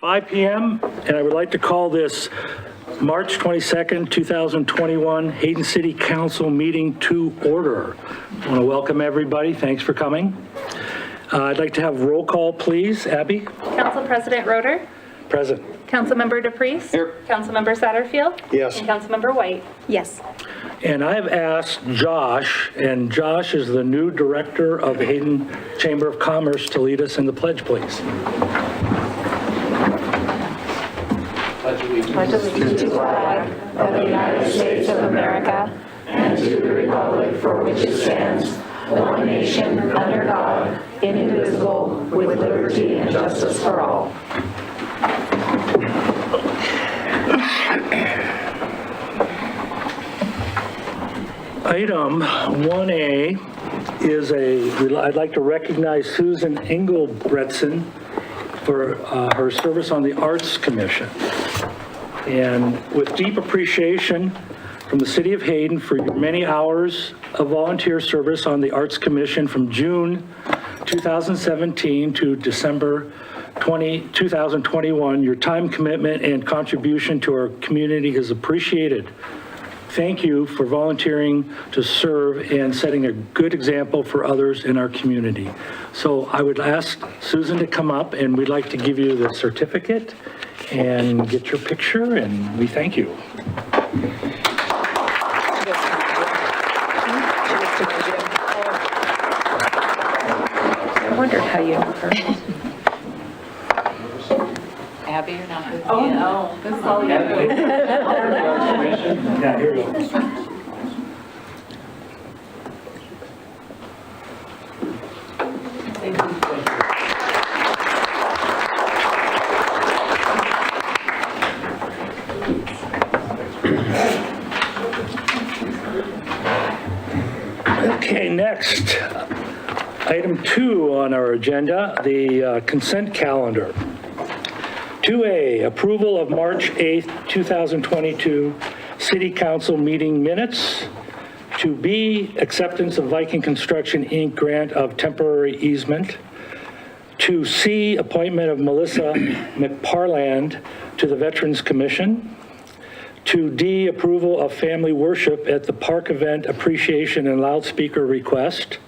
5 p.m. and I would like to call this March 22nd, 2021 Hayden City Council meeting to order. I want to welcome everybody. Thanks for coming. I'd like to have roll call, please. Abby? Council President Roeder? Present. Councilmember DePriest? Here. Councilmember Satterfield? Yes. And Councilmember White? Yes. And I've asked Josh, and Josh is the new director of the Hayden Chamber of Commerce, to lead us in the pledge, please. Pledge allegiance to the flag of the United States of America and to the republic for which it stands, one nation, under God, indivisible, with liberty and justice for all. Item 1A is I'd like to recognize Susan Engelbretson for her service on the Arts Commission. And with deep appreciation from the City of Hayden for your many hours of volunteer service on the Arts Commission from June 2017 to December 2021, your time commitment and contribution to our community is appreciated. Thank you for volunteering to serve and setting a good example for others in our community. So I would ask Susan to come up, and we'd like to give you the certificate and get your picture, and we thank you. I wondered how you know her. Abby, you're not with me. Oh, no. This is all you. Yeah, here we go. Okay, next, item 2 on our agenda, the consent calendar. 2A, approval of March 8th, 2022 City Council meeting minutes. 2B, acceptance of Viking Construction, Inc. grant of temporary easement. 2C, appointment of Melissa McParland to the Veterans Commission. 2D, approval of family worship at the park event appreciation and loudspeaker request.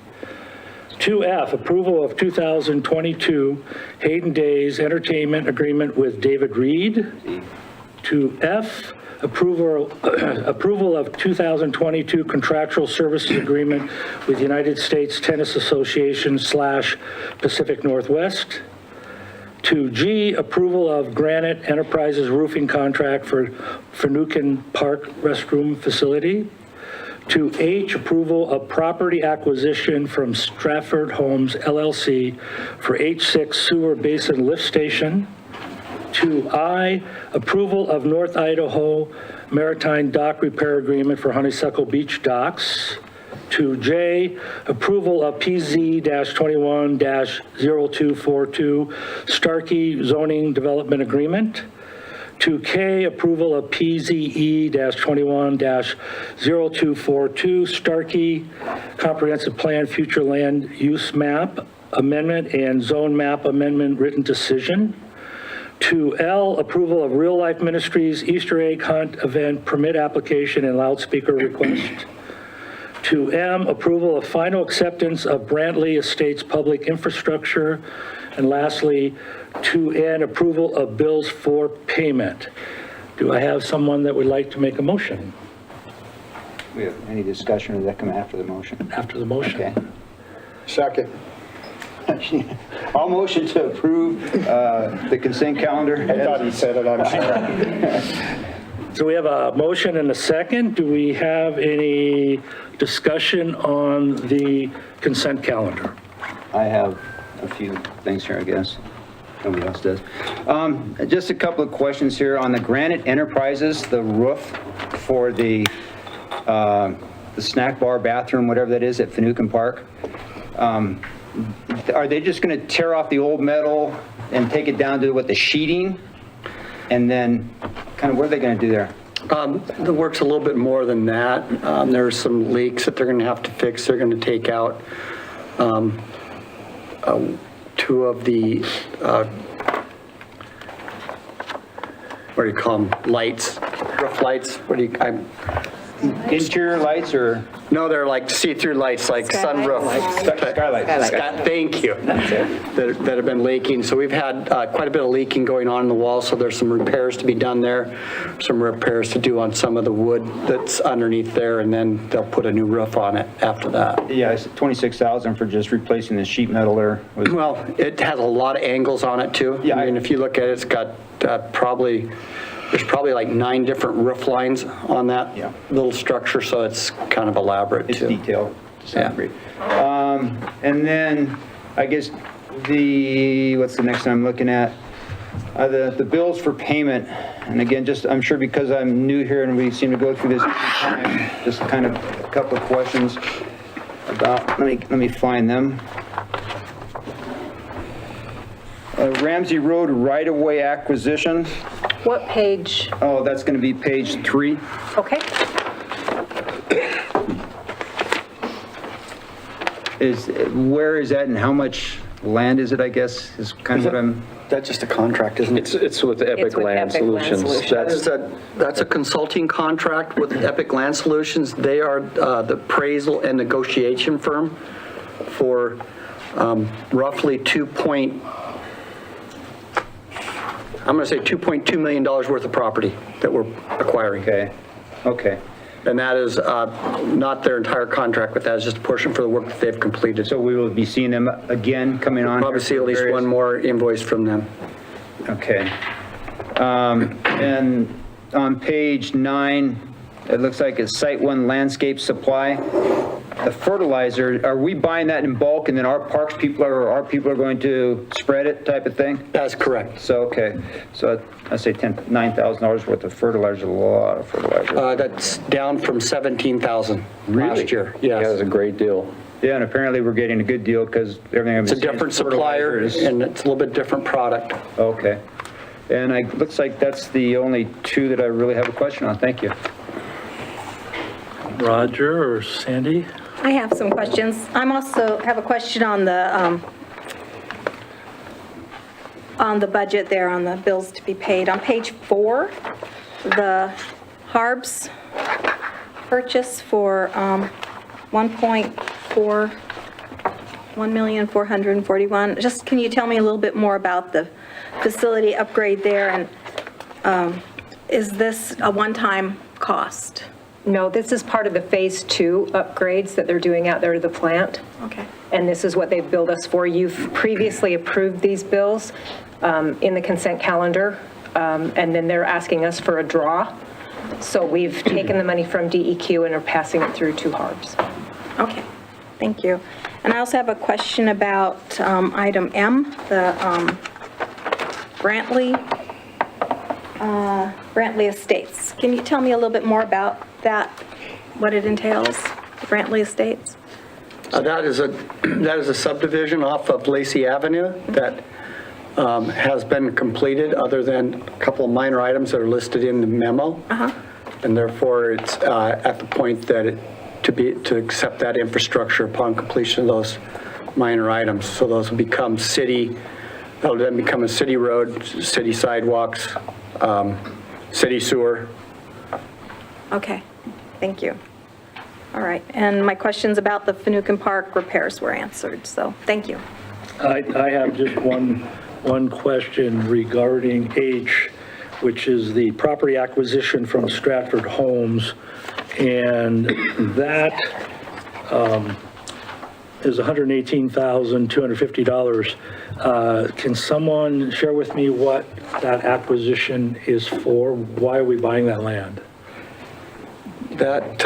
2F, approval of 2022 Hayden Days Entertainment Agreement with David Reed. 2F, approval of 2022 Contractual Services Agreement with United States Tennis Association / Pacific Northwest. 2G, approval of Granite Enterprises roofing contract for Finucane Park restroom facility. 2H, approval of property acquisition from Stratford Homes LLC for H6 sewer basin lift station. 2I, approval of North Idaho Maritime Dock Repair Agreement for Honeysuckle Beach Docks. 2J, approval of PZ-21-0242 Starkey Zoning Development Agreement. 2K, approval of PZE-21-0242 Starkey Comprehensive Plan Future Land Use Map Amendment and Zone Map Amendment Written Decision. 2L, approval of Real Life Ministries Easter Egg Hunt Event Permit Application and Loudspeaker Request. 2M, approval of final acceptance of Brantley Estates Public Infrastructure. And lastly, 2N, approval of bills for payment. Do I have someone that would like to make a motion? We have any discussion, or does that come after the motion? After the motion. Okay. Second. All motion to approve the consent calendar. I thought he said it, I'm sorry. So we have a motion and a second. Do we have any discussion on the consent calendar? I have a few things here, I guess. Nobody else does. Just a couple of questions here on the Granite Enterprises, the roof for the snack bar, bathroom, whatever that is at Finucane Park. Are they just going to tear off the old metal and take it down to what, the sheeting? And then kind of what are they going to do there? The work's a little bit more than that. There's some leaks that they're going to have to fix. They're going to take out two of the what do you call them, lights, roof lights, what do you, Interior lights or no, they're like see-through lights, like sunroof. skylights? Thank you. That have been leaking. So we've had quite a bit of leaking going on in the wall, so there's some repairs to be done there, some repairs to do on some of the wood that's underneath there, and then they'll put a new roof on it after that. Yeah, it's $26,000 for just replacing the sheet metal there. Well, it has a lot of angles on it too. Yeah, I mean, if you look at it, it's got there's probably like 9 different roof lines on that Yeah. little structure, so it's kind of elaborate It's too. detailed to some Yeah. degree. And then I guess what's the next one I'm looking at? The bills for payment. And again, just, I'm sure because I'm new here and we seem to go through this every time, just kind of a couple of questions about, let me find them. Ramsey Road right-of-way acquisition. What page? Oh, that's going to be page 3. Okay. Where is that and how much land is it, I guess, is kind of what I'm... That's just a contract, isn't it? It's with Epic It's with Land Epic Land Solutions. Solutions. That's a consulting contract with Epic Land Solutions. They are the appraisal and negotiation firm for roughly I'm going to say $2.2 million worth of property that we're acquiring. Okay. And that is not their entire contract, but that is just a portion for the work that they've completed. So we will be seeing them again coming on? Probably see at least one more invoice from them. Okay. And on page 9, it looks like it's Site 1 Landscape Supply. The fertilizer, are we buying that in bulk and then our people are going to spread it type of thing? That's correct. So, okay. So I say $9,000 worth of fertilizer, a lot of fertilizer. That's down from $17,000 last year. Yeah, Yes. it's a great deal. Yeah, and apparently we're getting a good deal because everything I'm It's a seeing different is supplier, fertilizers. and it's a little bit different product. Okay. And it looks like that's the only 2 that I really have a question on. Thank you. Roger or Sandy? I have some questions. I'm also have a question on the budget there, on the bills to be paid. On page 4, the Harbs purchase for $1,441,000. Just, can you tell me a little bit more about the facility upgrade there, and is this a one-time cost? No, this is part of the Phase 2 upgrades that they're doing out there to the plant. Okay. And this is what they've billed us for. You've previously approved these bills in the consent calendar, and then they're asking us for a draw. So we've taken the money from DEQ and are passing it through to Harbs. Okay, thank you. And I also have a question about item M, the Brantley Estates. Can you tell me a little bit more about that, what it entails, the Brantley Estates? That is a subdivision off of Lacey Avenue that has been completed, other than a couple of minor items that are listed in the memo. And therefore, it's at the point that to accept that infrastructure upon completion of those minor items. So those will become that'll then become a city road, city sidewalks, city sewer. Okay, thank you. All right, and my questions about the Finucane Park repairs were answered, so thank you. I have just one question regarding H, which is the property acquisition from Stratford Homes, and that is $118,250. Can someone share with me what that acquisition is for? Why are we buying that land? That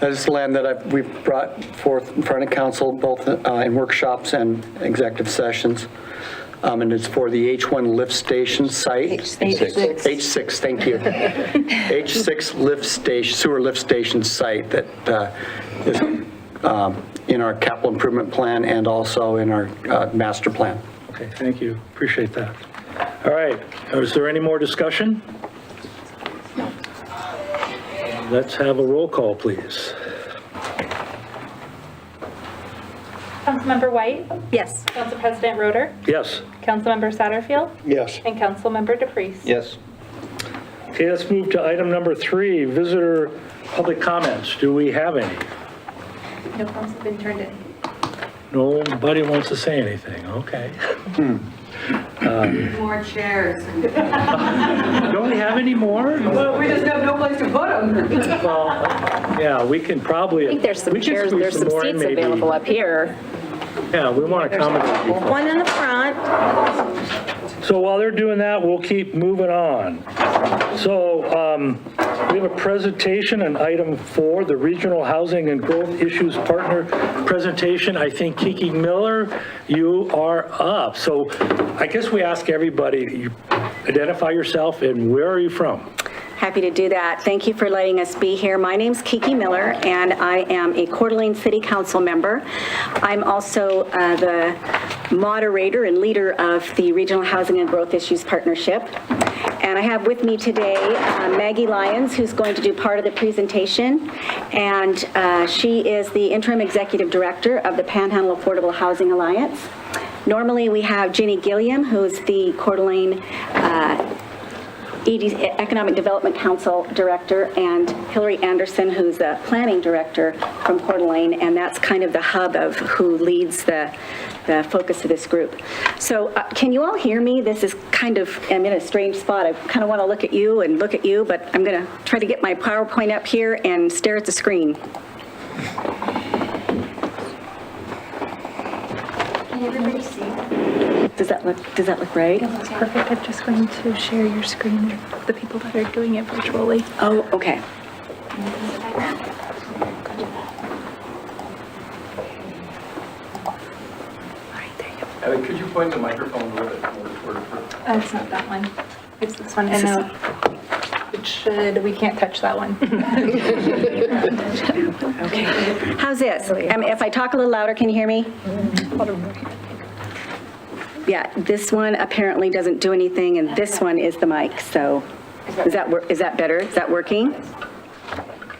is land that we've brought forth in front of council, both in workshops and executive sessions. And it's for the H1 lift station site. H6, thank you. H6 lift station, sewer lift station site that is in our capital improvement plan and also in our master plan. Okay, thank you. Appreciate that. All right, is there any more discussion? Let's have a roll call, please. Councilmember White? Yes. Council President Roeder? Yes. Councilmember Satterfield? Yes. And Councilmember DePreez? Yes. Okay, let's move to item number 3, visitor public comments. Do we have any? No forms have been turned in. Nobody wants to say anything, okay. More chairs. Don't we have any more? Well, we just have no place to put them. Well, yeah, we can probably. I think there's some we can chairs, squeeze there's some more in seats maybe. available up here. Yeah, we want to accommodate people. One in the front. So while they're doing that, we'll keep moving on. So we have a presentation on item 4, the Regional Housing and Growth Issues Partner presentation. I think Kiki Miller, you are up. So I guess we ask everybody, you identify yourself and where are you from? Happy to do that. Thank you for letting us be here. My name's Kiki Miller, and I am a Coeur d'Alene City Council member. I'm also the moderator and leader of the Regional Housing and Growth Issues Partnership. And I have with me today Maggie Lyons, who's going to do part of the presentation. And she is the Interim Executive Director of the Panhandle Affordable Housing Alliance. Normally, we have Ginny Gilliam, who's the Coeur d'Alene Economic Development Council Director, and Hillary Anderson, who's the Planning Director from Coeur d'Alene, and that's kind of the hub of who leads the focus of this group. So can you all hear me? This is kind of, I'm in a strange spot. I kind of want to look at you, but I'm going to try to get my PowerPoint up here and stare at the screen. Can everybody see? Does that look right? That's perfect. I'm just going to share your screen with the people that are doing it virtually. Oh, okay. Ellie, could you point the microphone a little bit more toward her? It's not that one. It's this one. And we can't touch that one. Okay. How's this? If I talk a little louder, can you hear me? Yeah, this one apparently doesn't do anything, and this one is the mic, so is that better? Is that working?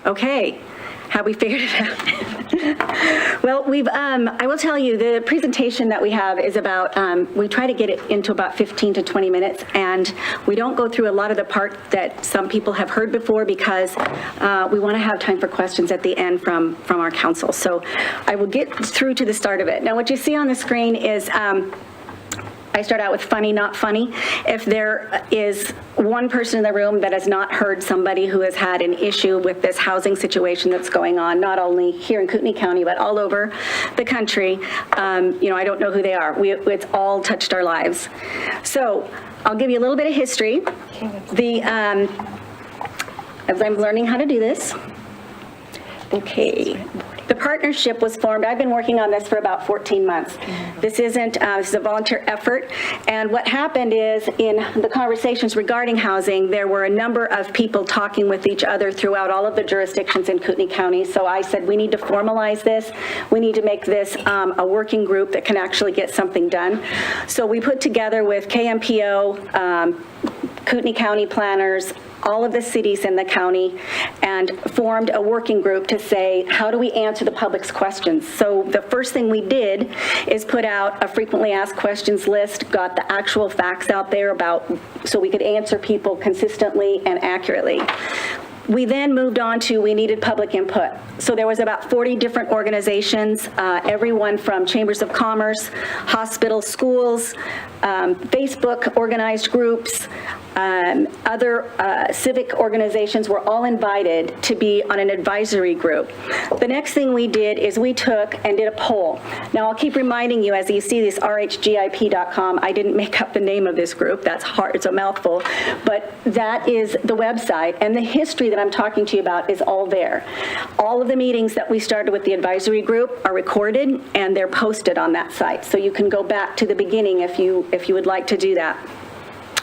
Okay. Have we figured it out? Well, I will tell you, the presentation that we have is about, we try to get it into about 15 to 20 minutes, and we don't go through a lot of the part that some people have heard before because we want to have time for questions at the end from our council. So I will get through to the start of it. Now, what you see on the screen is, I start out with funny, not funny. If there is one person in the room that has not heard somebody who has had an issue with this housing situation that's going on, not only here in Kootenai County, but all over the country, I don't know who they are. It's all touched our lives. So I'll give you a little bit of history. As I'm learning how to do this. Okay. The partnership was formed. I've been working on this for about 14 months. This is a volunteer effort. And what happened is in the conversations regarding housing, there were a number of people talking with each other throughout all of the jurisdictions in Kootenai County. So I said, we need to formalize this. We need to make this a working group that can actually get something done. So we put together with KMPO, Kootenai County planners, all of the cities in the county, and formed a working group to say, how do we answer the public's questions? So the first thing we did is put out a frequently asked questions list, got the actual facts out there so we could answer people consistently and accurately. We then moved on to we needed public input. So there was about 40 different organizations, everyone from chambers of commerce, hospitals, schools, Facebook organized groups, other civic organizations were all invited to be on an advisory group. The next thing we did is we took and did a poll. Now I'll keep reminding you as you see this rhgip.com, I didn't make up the name of this group, that's hard, it's a mouthful, but that is the website, and the history that I'm talking to you about is all there. All of the meetings that we started with the advisory group are recorded and they're posted on that site, so you can go back to the beginning if you would like to do that.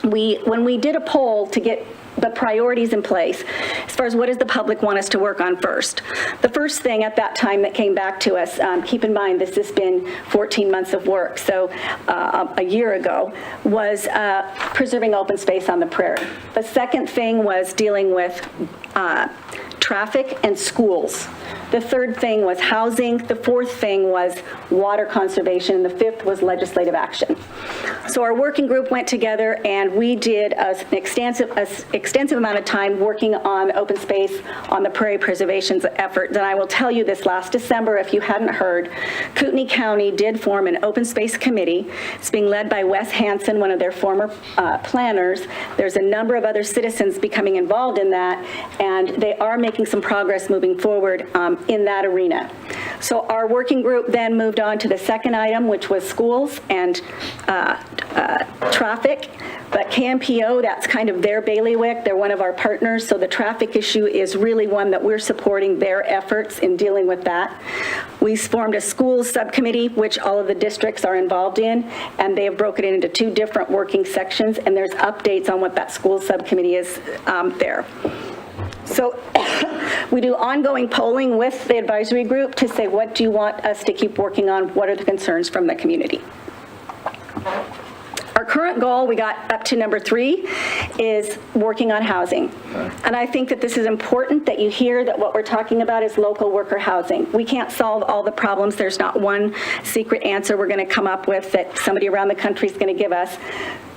When we did a poll to get the priorities in place, as far as what does the public want us to work on first, the first thing at that time that came back to us, keep in mind this has been 14 months of work, so a year ago, was preserving open space on the prairie. The second thing was dealing with traffic and schools. The third thing was housing. The fourth thing was water conservation. And the fifth was legislative action. So our working group went together and we did an extensive amount of time working on open space on the prairie preservation effort. And I will tell you this last December, if you hadn't heard, Kootenai County did form an open space committee. It's being led by Wes Hansen, one of their former planners. There's a number of other citizens becoming involved in that, and they are making some progress moving forward in that arena. So our working group then moved on to the second item, which was schools and traffic. But KMPO, that's kind of their bailiwick. They're one of our partners, so the traffic issue is really one that we're supporting their efforts in dealing with that. We formed a schools subcommittee, which all of the districts are involved in, and they have broken it into 2 different working sections, and there's updates on what that schools subcommittee is there. So we do ongoing polling with the advisory group to say, what do you want us to keep working on? What are the concerns from the community? Our current goal, we got up to number 3, is working on housing. And I think that this is important that you hear that what we're talking about is local worker housing. We can't solve all the problems. There's not one secret answer we're going to come up with that somebody around the country is going to give us.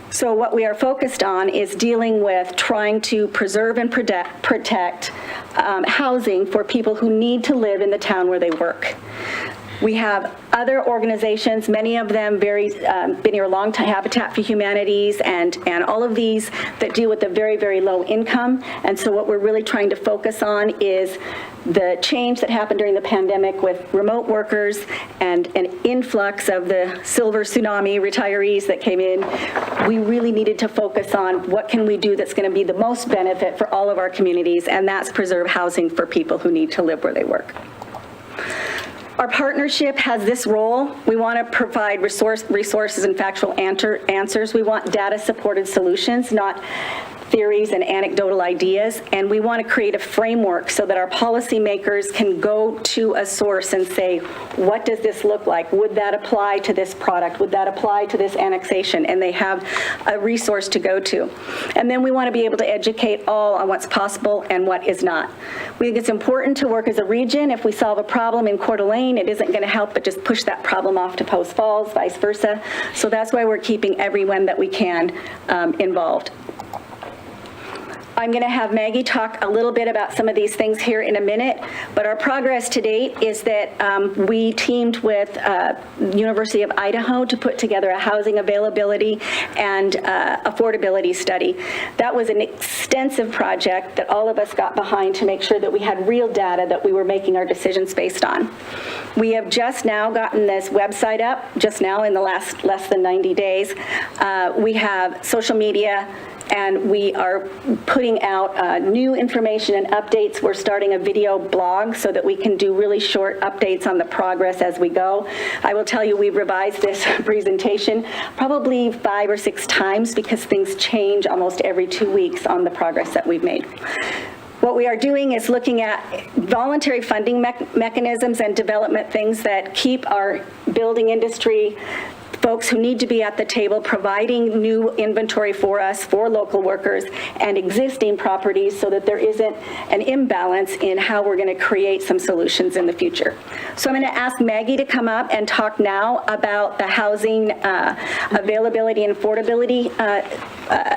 So what we are focused on is dealing with trying to preserve and protect housing for people who need to live in the town where they work. We have other organizations, many of them been here a long time, Habitat for Humanities and all of these that deal with the very, very low income. And so what we're really trying to focus on is the change that happened during the pandemic with remote workers and an influx of the silver tsunami retirees that came in. We really needed to focus on what can we do that's going to be the most benefit for all of our communities, and that's preserve housing for people who need to live where they work. Our partnership has this role. We want to provide resources and factual answers. We want data-supported solutions, not theories and anecdotal ideas, and we want to create a framework so that our policymakers can go to a source and say, what does this look like? Would that apply to this product? Would that apply to this annexation? And they have a resource to go to. And then we want to be able to educate all on what's possible and what is not. We think it's important to work as a region. If we solve a problem in Coeur d'Alene, it isn't going to help but just push that problem off to Post Falls, vice versa. So that's why we're keeping everyone that we can involved. I'm going to have Maggie talk a little bit about some of these things here in a minute, but our progress to date is that we teamed with University of Idaho to put together a housing availability and affordability study. That was an extensive project that all of us got behind to make sure that we had real data that we were making our decisions based on. We have just now gotten this website up, just now in the last less than 90 days. We have social media, and we are putting out new information and updates. We're starting a video blog so that we can do really short updates on the progress as we go. I will tell you, we've revised this presentation probably 5 or 6 times because things change almost every 2 weeks on the progress that we've made. What we are doing is looking at voluntary funding mechanisms and development things that keep our building industry, folks who need to be at the table, providing new inventory for us, for local workers, and existing properties so that there isn't an imbalance in how we're going to create some solutions in the future. So I'm going to ask Maggie to come up and talk now about the housing availability and affordability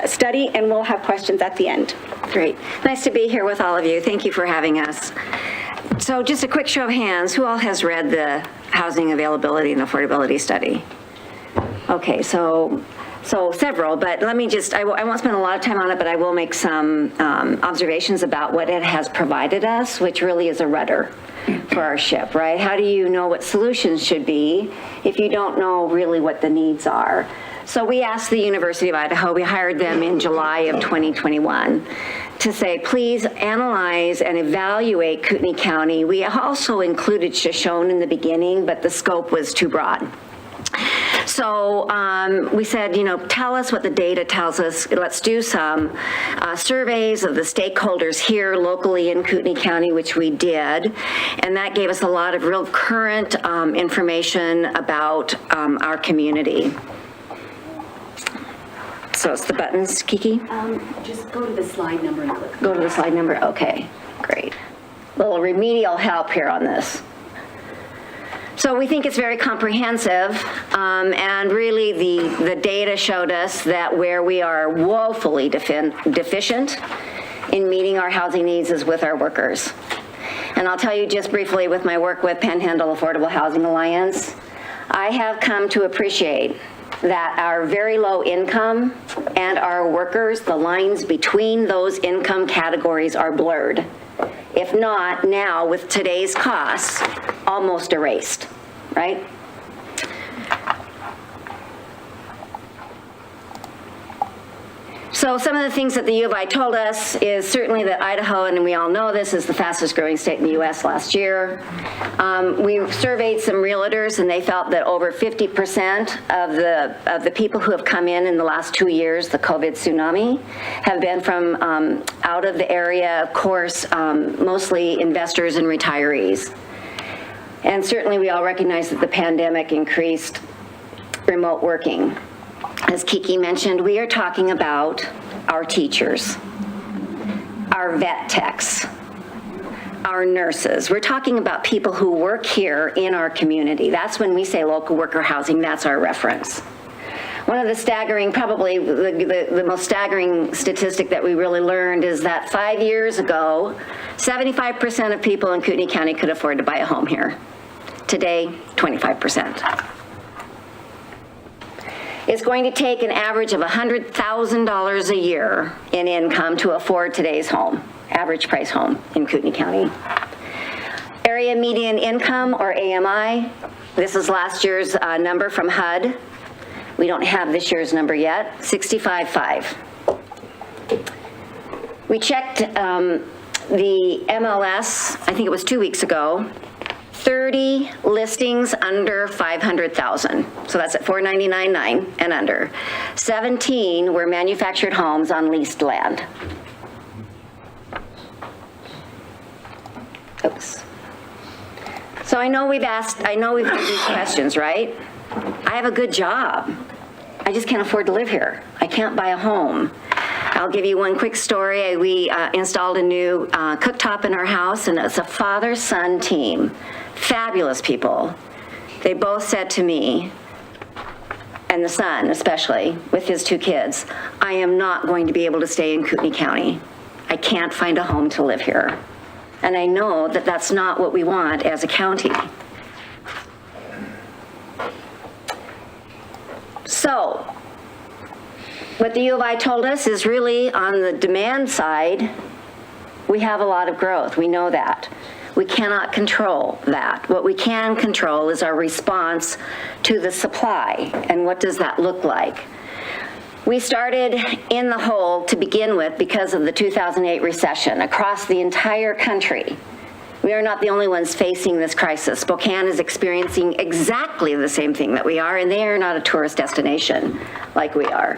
study, and we'll have questions at the end. Great. Nice to be here with all of you. Thank you for having us. So just a quick show of hands, who all has read the housing availability and affordability study? Okay, so several, but let me just, I won't spend a lot of time on it, but I will make some observations about what it has provided us, which really is a rudder for our ship, right? How do you know what solutions should be if you don't know really what the needs are? So we asked the University of Idaho, we hired them in July of 2021, to say, please analyze and evaluate Kootenai County. We also included Shoshone in the beginning, but the scope was too broad. So we said, tell us what the data tells us. Let's do some surveys of the stakeholders here locally in Kootenai County, which we did. And that gave us a lot of real current information about our community. So it's the buttons, Kiki? Just go to the slide number and click. Go to the slide number, okay, great. little remedial help here on this. So we think it's very comprehensive, and really the data showed us that where we are woefully deficient in meeting our housing needs is with our workers. And I'll tell you just briefly, with my work with Panhandle Affordable Housing Alliance, I have come to appreciate that our very low income and our workers, the lines between those income categories are blurred. If not, now with today's costs, almost erased, right? So some of the things that the U of I told us is certainly that Idaho, and we all know this, is the fastest growing state in the U.S. last year. We surveyed some realtors, and they felt that over 50% of the people who have come in the last 2 years, the COVID tsunami, have been from out of the area, of course, mostly investors and retirees. And certainly we all recognize that the pandemic increased remote working. As Kiki mentioned, we are talking about our teachers, our vet techs, our nurses. We're talking about people who work here in our community. That's when we say local worker housing, that's our reference. One of the staggering, probably the most staggering statistic that we really learned is that 5 years ago, 75% of people in Kootenai County could afford to buy a home here. Today, 25%. It's going to take an average of $100,000 a year in income to afford today's home, average price home in Kootenai County. Area median income, or AMI, this is last year's number from HUD. We don't have this year's number yet, 65.5. We checked the MLS, I think it was 2 weeks ago, 30 listings under 500,000. So that's at 499.9 and under. 17 were manufactured homes on leased land. Oops. So I know we've heard these questions, right? I have a good job. I just can't afford to live here. I can't buy a home. I'll give you one quick story. We installed a new cooktop in our house, and it's a father-son team. Fabulous people. They both said to me, and the son especially, with his 2 kids, I am not going to be able to stay in Kootenai County. I can't find a home to live here. And I know that that's not what we want as a county. So, what the U of I told us is really on the demand side, we have a lot of growth. We know that. We cannot control that. What we can control is our response to the supply, and what does that look like? We started in the hole to begin with because of the 2008 recession across the entire country. We are not the only ones facing this crisis. Spokane is experiencing exactly the same thing that we are, and they are not a tourist destination like we are.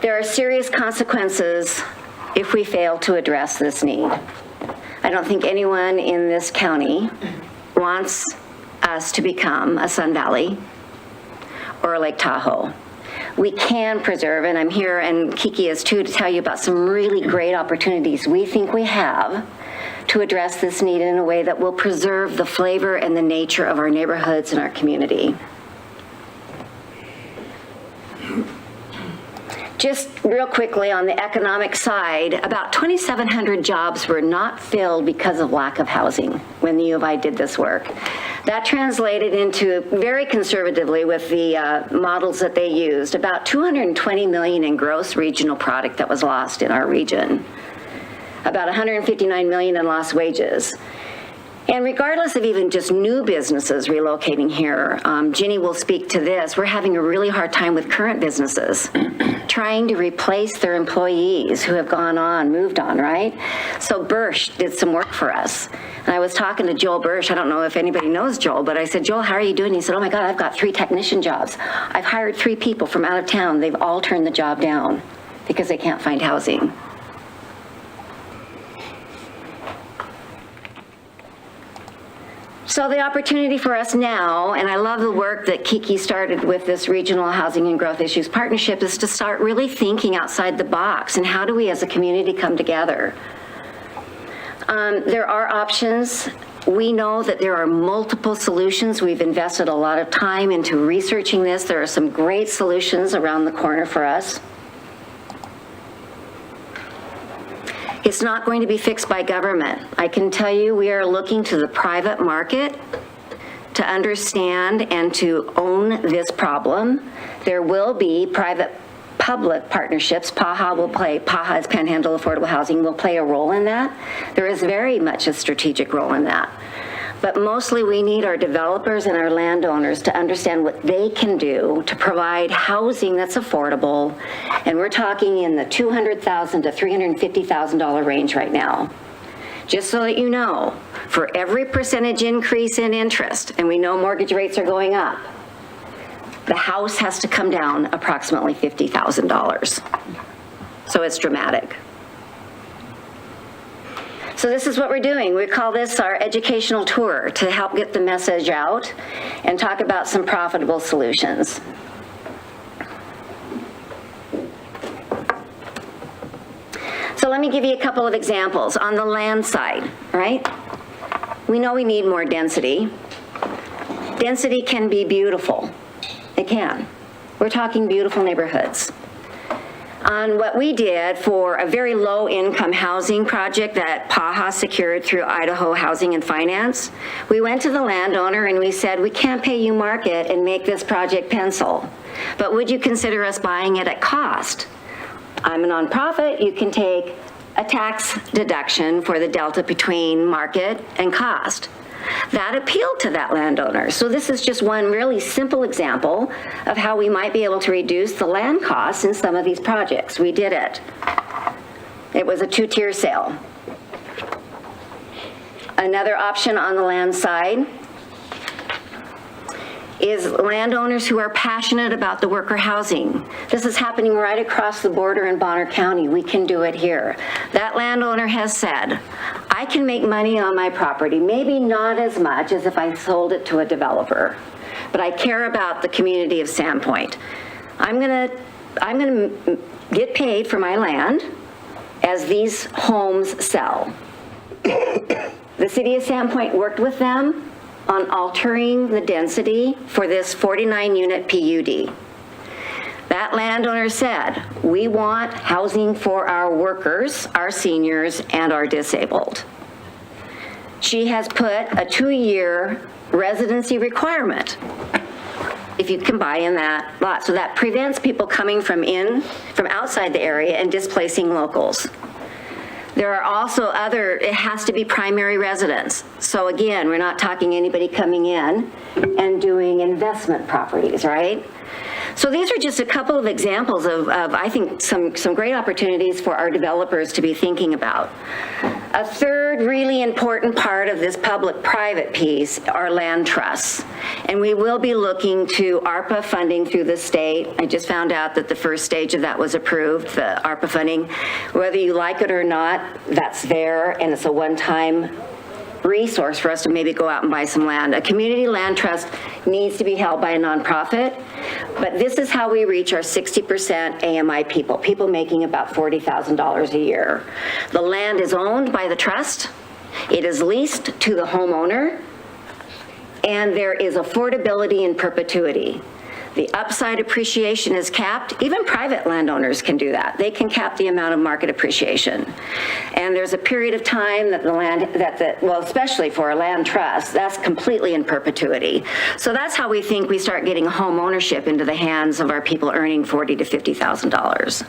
There are serious consequences if we fail to address this need. I don't think anyone in this county wants us to become a Sun Valley or a Lake Tahoe. We can preserve, and I'm here, and Kiki is too, to tell you about some really great opportunities we think we have to address this need in a way that will preserve the flavor and the nature of our neighborhoods and our community. Just real quickly on the economic side, about 2,700 jobs were not filled because of lack of housing when the U of I did this work. That translated into, very conservatively with the models that they used, about $220 million in gross regional product that was lost in our region. About $159 million in lost wages. And regardless of even just new businesses relocating here, Ginny will speak to this, we're having a really hard time with current businesses trying to replace their employees who have moved on, right? So Birch did some work for us. And I was talking to Joel Birch, I don't know if anybody knows Joel, but I said, Joel, how are you doing? He said, oh my God, I've got 3 technician jobs. I've hired 3 people from out of town. They've all turned the job down because they can't find housing. So the opportunity for us now, and I love the work that Kiki started with this Regional Housing and Growth Issues Partnership, is to start really thinking outside the box and how do we as a community come together. There are options. We know that there are multiple solutions. We've invested a lot of time into researching this. There are some great solutions around the corner for us. It's not going to be fixed by government. I can tell you we are looking to the private market to understand and to own this problem. There will be private-public partnerships. PAHA's Panhandle Affordable Housing will play a role in that. There is very much a strategic role in that. But mostly we need our developers and our landowners to understand what they can do to provide housing that's affordable. And we're talking in the $200,000 to $350,000 range right now. Just so that you know, for every percentage increase in interest, and we know mortgage rates are going up, the house has to come down approximately $50,000. So it's dramatic. So this is what we're doing. We call this our educational tour to help get the message out and talk about some profitable solutions. So let me give you a couple of examples. On the land side, right? We know we need more density. Density can be beautiful. It can. We're talking beautiful neighborhoods. On what we did for a very low-income housing project that PAHA secured through Idaho Housing and Finance, we went to the landowner and we said, we can't pay you market and make this project pencil, but would you consider us buying it at cost? I'm a nonprofit, you can take a tax deduction for the delta between market and cost. That appealed to that landowner. So this is just one really simple example of how we might be able to reduce the land costs in some of these projects. We did it. It was a two-tier sale. Another option on the land side is landowners who are passionate about the worker housing. This is happening right across the border in Bonner County. We can do it here. That landowner has said, I can make money on my property, maybe not as much as if I sold it to a developer, but I care about the community of Sandpoint. I'm gonna get paid for my land as these homes sell. The city of Sandpoint worked with them on altering the density for this 49-unit PUD. That landowner said, we want housing for our workers, our seniors, and our disabled. She has put a 2-year residency requirement if you can buy in that lot. So that prevents people coming from outside the area and displacing locals. There are also it has to be primary residence. So again, we're not talking anybody coming in and doing investment properties, right? So these are just a couple of examples of I think, some great opportunities for our developers to be thinking about. A third really important part of this public-private piece are land trusts. And we will be looking to ARPA funding through the state. I just found out that the first stage of that was approved, the ARPA funding. Whether you like it or not, that's there, and it's a one-time resource for us to maybe go out and buy some land. A community land trust needs to be held by a nonprofit, but this is how we reach our 60% AMI people making about $40,000 a year. The land is owned by the trust, it is leased to the homeowner, and there is affordability in perpetuity. The upside appreciation is capped. Even private landowners can do that. They can cap the amount of market appreciation. And there's a period of time that well, especially for a land trust, that's completely in perpetuity. So that's how we think we start getting home ownership into the hands of our people earning $40,000 to $50,000.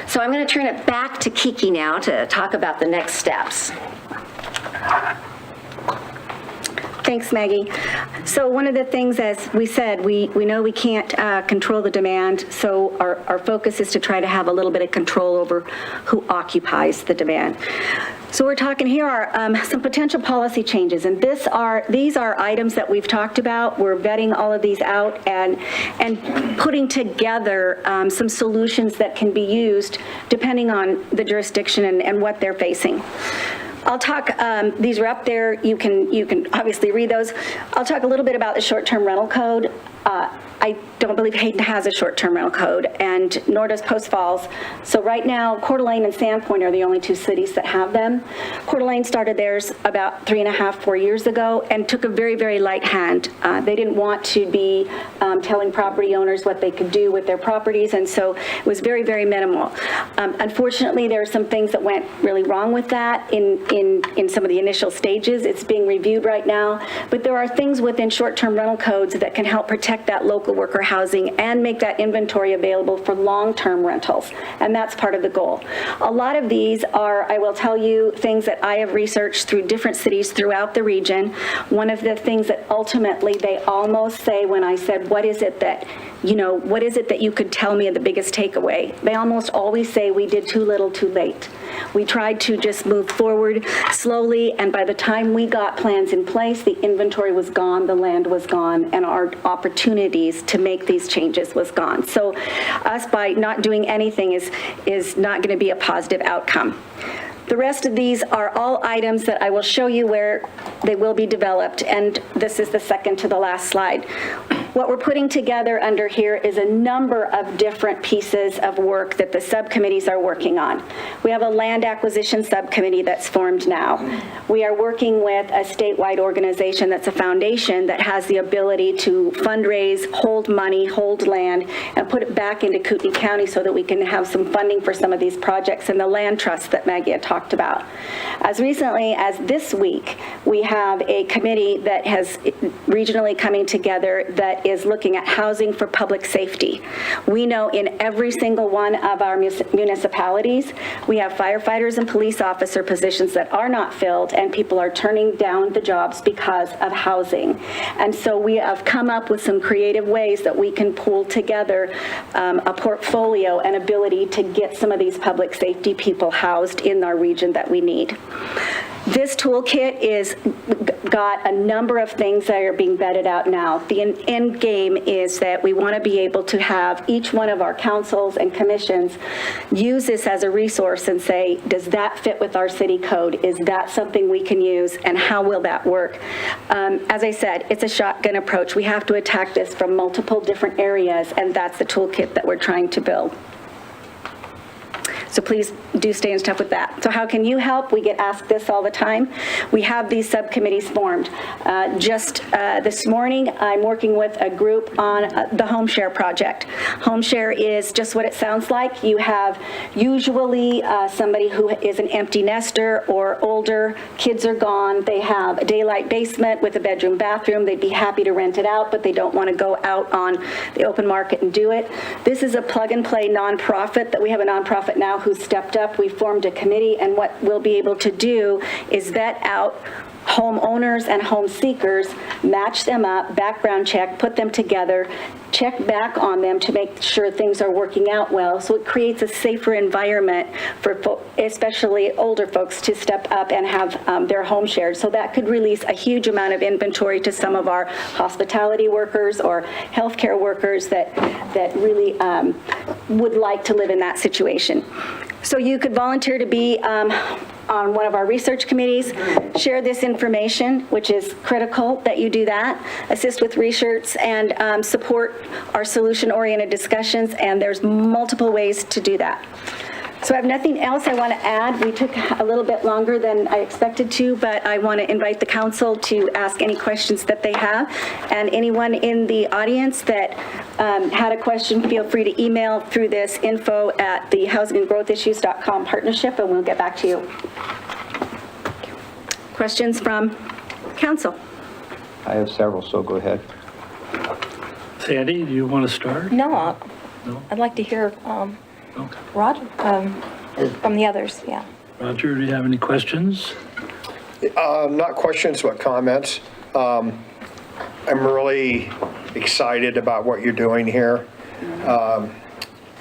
So I'm going to turn it back to Kiki now to talk about the next steps. Thanks, Maggie. So one of the things, as we said, we know we can't control the demand, so our focus is to try to have a little bit of control over who occupies the demand. So we're talking here are some potential policy changes, and these are items that we've talked about. We're vetting all of these out and putting together some solutions that can be used depending on the jurisdiction and what they're facing. I'll talk, these are up there, you can obviously read those. I'll talk a little bit about the short-term rental code. I don't believe Hayden has a short-term rental code, and nor does Post Falls. So right now, Coeur d'Alene and Sandpoint are the only two cities that have them. Coeur d'Alene started theirs about 3.5, 4 years ago, and took a very, very light hand. They didn't want to be telling property owners what they could do with their properties, and so it was very, very minimal. Unfortunately, there are some things that went really wrong with that in some of the initial stages. It's being reviewed right now, but there are things within short-term rental codes that can help protect that local worker housing and make that inventory available for long-term rentals, and that's part of the goal. A lot of these are, I will tell you, things that I have researched through different cities throughout the region. One of the things that ultimately they almost say when I said, what is it that you could tell me the biggest takeaway? They almost always say we did too little too late. We tried to just move forward slowly, and by the time we got plans in place, the inventory was gone, the land was gone, and our opportunities to make these changes was gone. So us by not doing anything is not going to be a positive outcome. The rest of these are all items that I will show you where they will be developed, and this is the second to the last slide. What we're putting together under here is a number of different pieces of work that the subcommittees are working on. We have a land acquisition subcommittee that's formed now. We are working with a statewide organization that's a foundation that has the ability to fundraise, hold money, hold land, and put it back into Kootenai County so that we can have some funding for some of these projects and the land trust that Maggie had talked about. As recently as this week, we have a committee that has regionally coming together that is looking at housing for public safety. We know in every single one of our municipalities, we have firefighters and police officer positions that are not filled, and people are turning down the jobs because of housing. And so we have come up with some creative ways that we can pull together a portfolio and ability to get some of these public safety people housed in our region that we need. This toolkit is got a number of things that are being vetted out now. The end game is that we want to be able to have each one of our councils and commissions use this as a resource and say, does that fit with our city code? Is that something we can use, and how will that work? As I said, it's a shotgun approach. We have to attack this from multiple different areas, and that's the toolkit that we're trying to build. So please do stay in step with that. So how can you help? We get asked this all the time. We have these subcommittees formed. Just this morning, I'm working with a group on the home share project. Home share is just what it sounds like. You have usually somebody who is an empty nester or older, kids are gone, they have a daylight basement with a bedroom bathroom, they'd be happy to rent it out, but they don't want to go out on the open market and do it. This is a plug-and-play nonprofit that we have a nonprofit now who stepped up. We formed a committee, and what we'll be able to do is vet out homeowners and home seekers, match them up, background check, put them together, check back on them to make sure things are working out well. So it creates a safer environment for especially older folks to step up and have their home shared. So that could release a huge amount of inventory to some of our hospitality workers or healthcare workers that really would like to live in that situation. So you could volunteer to be on one of our research committees, share this information, which is critical that you do that, assist with research, and support our solution-oriented discussions, and there's multiple ways to do that. So I have nothing else I want to add. We took a little bit longer than I expected to, but I want to invite the council to ask any questions that they have. And anyone in the audience that had a question, feel free to email through this info at the housingandgrowthissues.com partnership, and we'll get back to you. Questions from council? I have several, so go ahead. Sandy, do you want to start? No, No? I'd like to hear Okay. Roger from the others, yeah. Roger, do you have any questions? Not questions, but comments. I'm really excited about what you're doing here.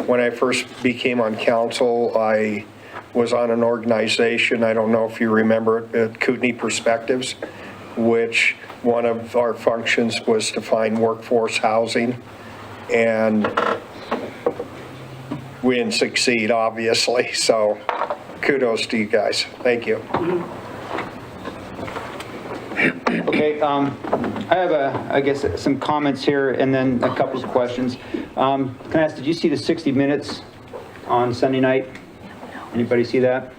When I first became on council, I was on an organization, I don't know if you remember it, Kootenai Perspectives, which one of our functions was to find workforce housing. And we didn't succeed, obviously, so kudos to you guys. Thank you. Okay, I have I guess, some comments here and then a couple of questions. Can I ask, did you see the 60 Minutes on Sunday night? Anybody see that?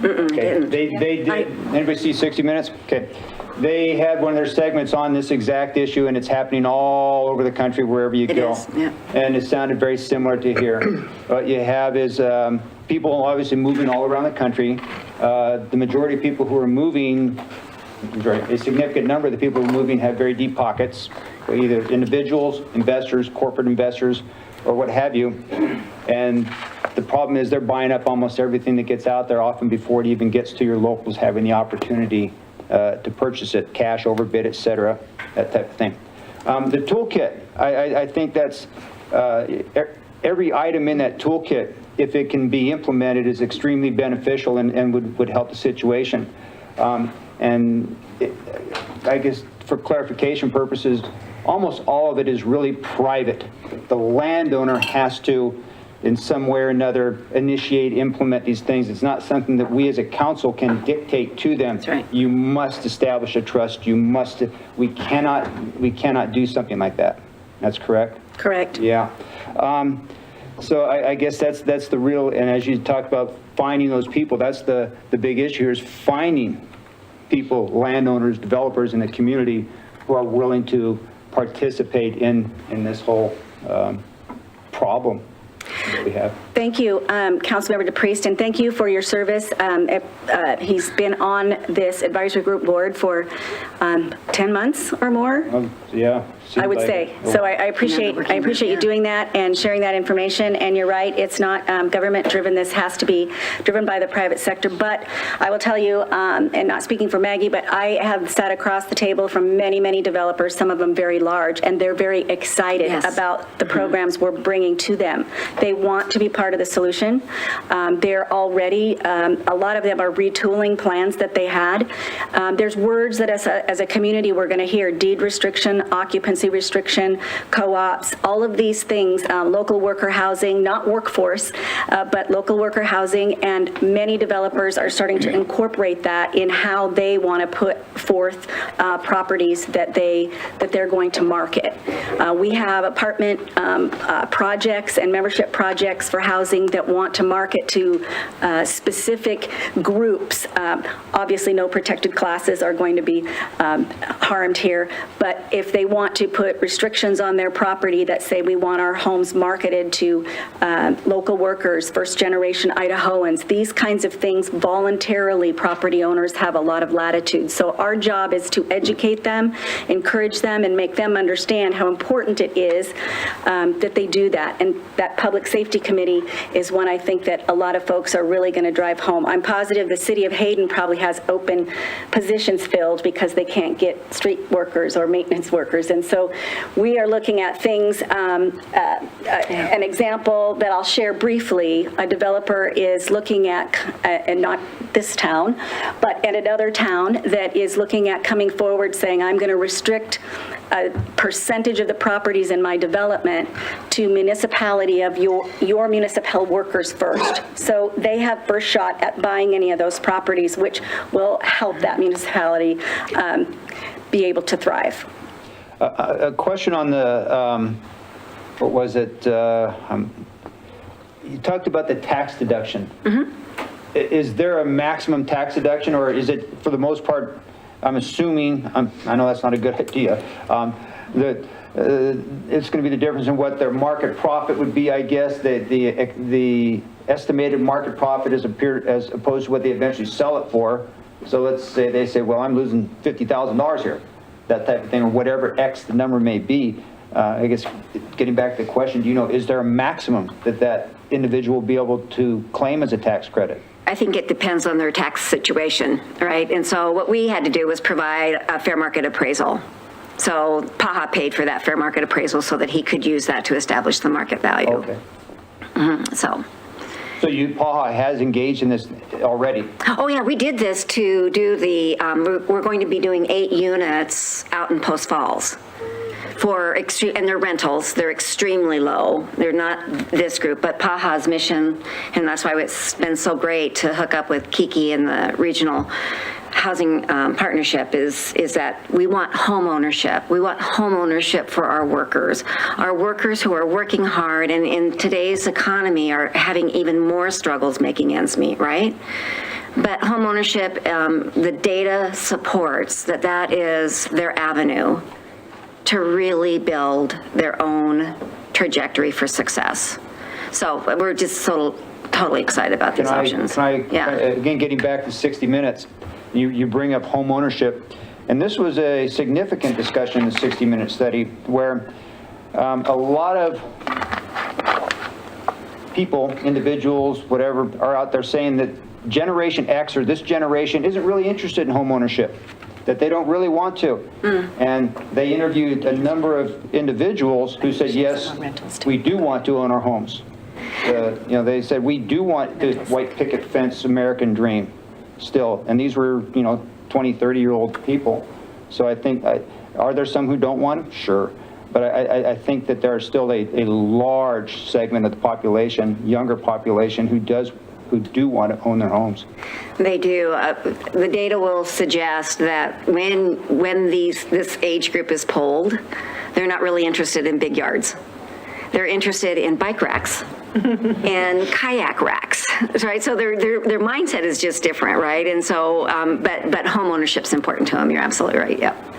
Okay. They did. Anybody see 60 Minutes? Okay. They had one of their segments on this exact issue, and it's happening all over the country, wherever you go. is, yeah. And it sounded very similar to here. What you have is people obviously moving all around the country. The majority of people who are moving, a significant number of the people who are moving have very deep pockets, either individuals, investors, corporate investors, or what have you. And the problem is they're buying up almost everything that gets out there, often before it even gets to your locals having the opportunity to purchase it, cash, overbid, et cetera, that type of thing. The toolkit, I think that's, every item in that toolkit, if it can be implemented, is extremely beneficial and would help the situation. I guess for clarification purposes, almost all of it is really private. The landowner has to, in some way or another, initiate, implement these things. It's not something that we as a council can dictate to them. That's right. You must establish a trust. You must, we cannot do something like that. That's correct? Correct. Yeah. So I guess that's the real, and as you talked about finding those people, that's the big issue here, is finding people, landowners, developers in the community who are willing to participate in this whole problem that we have. Thank you, Councilmember DePriest, and thank you for your service. He's been on this advisory group board for 10 months or more. Yeah. I would say. So I appreciate you doing that and sharing that information. And you're right, it's not government driven. This has to be driven by the private sector. But I will tell you, and not speaking for Maggie, but I have sat across the table from many, many developers, some of them very large, and they're very excited about the programs we're bringing to them. They want to be part of the solution. They're already, a lot of them are retooling plans that they had. There's words that as a community we're going to hear: deed restriction, occupancy restriction, co-ops, all of these things, local worker housing, not workforce, but local worker housing, and many developers are starting to incorporate that in how they want to put forth properties that they're going to market. We have apartment projects and membership projects for housing that want to market to specific groups. Obviously, no protected classes are going to be harmed here, but if they want to put restrictions on their property that say we want our homes marketed to local workers, first-generation Idahoans, these kinds of things, voluntarily property owners have a lot of latitude. So our job is to educate them, encourage them, and make them understand how important it is that they do that. And that Public Safety Committee is one I think that a lot of folks are really going to drive home. I'm positive the city of Hayden probably has open positions filled because they can't get street workers or maintenance workers. And so we are looking at things, an example that I'll share briefly, a developer is looking at, and not this town, but at another town that is looking at coming forward saying, I'm going to restrict a percentage of the properties in my development to municipality of your municipal workers first. So they have first shot at buying any of those properties, which will help that municipality be able to thrive. A question on the, what was it? You talked about the tax deduction. Is there a maximum tax deduction, or is it, for the most part, I'm assuming, I know that's not a good idea, that it's going to be the difference in what their market profit would be, I guess, the estimated market profit as opposed to what they eventually sell it for. So let's say they say, well, I'm losing $50,000 here, that type of thing, or whatever X the number may be. I guess getting back to the question, do you know, is there a maximum that individual will be able to claim as a tax credit? I think it depends on their tax situation, right? And so what we had to do was provide a fair market appraisal. So PAHA paid for that fair market appraisal so that he could use that to establish the market value. Okay. So PAHA has engaged in this already? Oh yeah, we did this to do the, we're going to be doing 8 units out in Post Falls. And they're rentals, they're extremely low. They're not this group, but PAHA's mission, and that's why it's been so great to hook up with Kiki and the regional housing partnership is that we want home ownership. We want home ownership for our workers who are working hard and in today's economy are having even more struggles making ends meet, right? But home ownership, the data supports that is their avenue to really build their own trajectory for success. So we're just totally excited about these options. Again, getting back to 60 Minutes, you bring up home ownership, and this was a significant discussion in the 60-minute study where a lot of people, individuals, whatever, are out there saying that Generation X or this generation isn't really interested in home ownership, that they don't really want to. And they interviewed a number of individuals who said, yes, we do want to own our homes. They said, we do want the white picket fence American dream still. And these were, 20, 30-year-old people. So I think, are there some who don't want them? Sure. But I think that there are still a large segment of the population, younger population, who do want to own their homes. They do. The data will suggest that when this age group is polled, they're not really interested in big yards. They're interested in bike racks and kayak racks, right? So their mindset is just different, right? And so, but home ownership's important to them. You're absolutely right. Yep.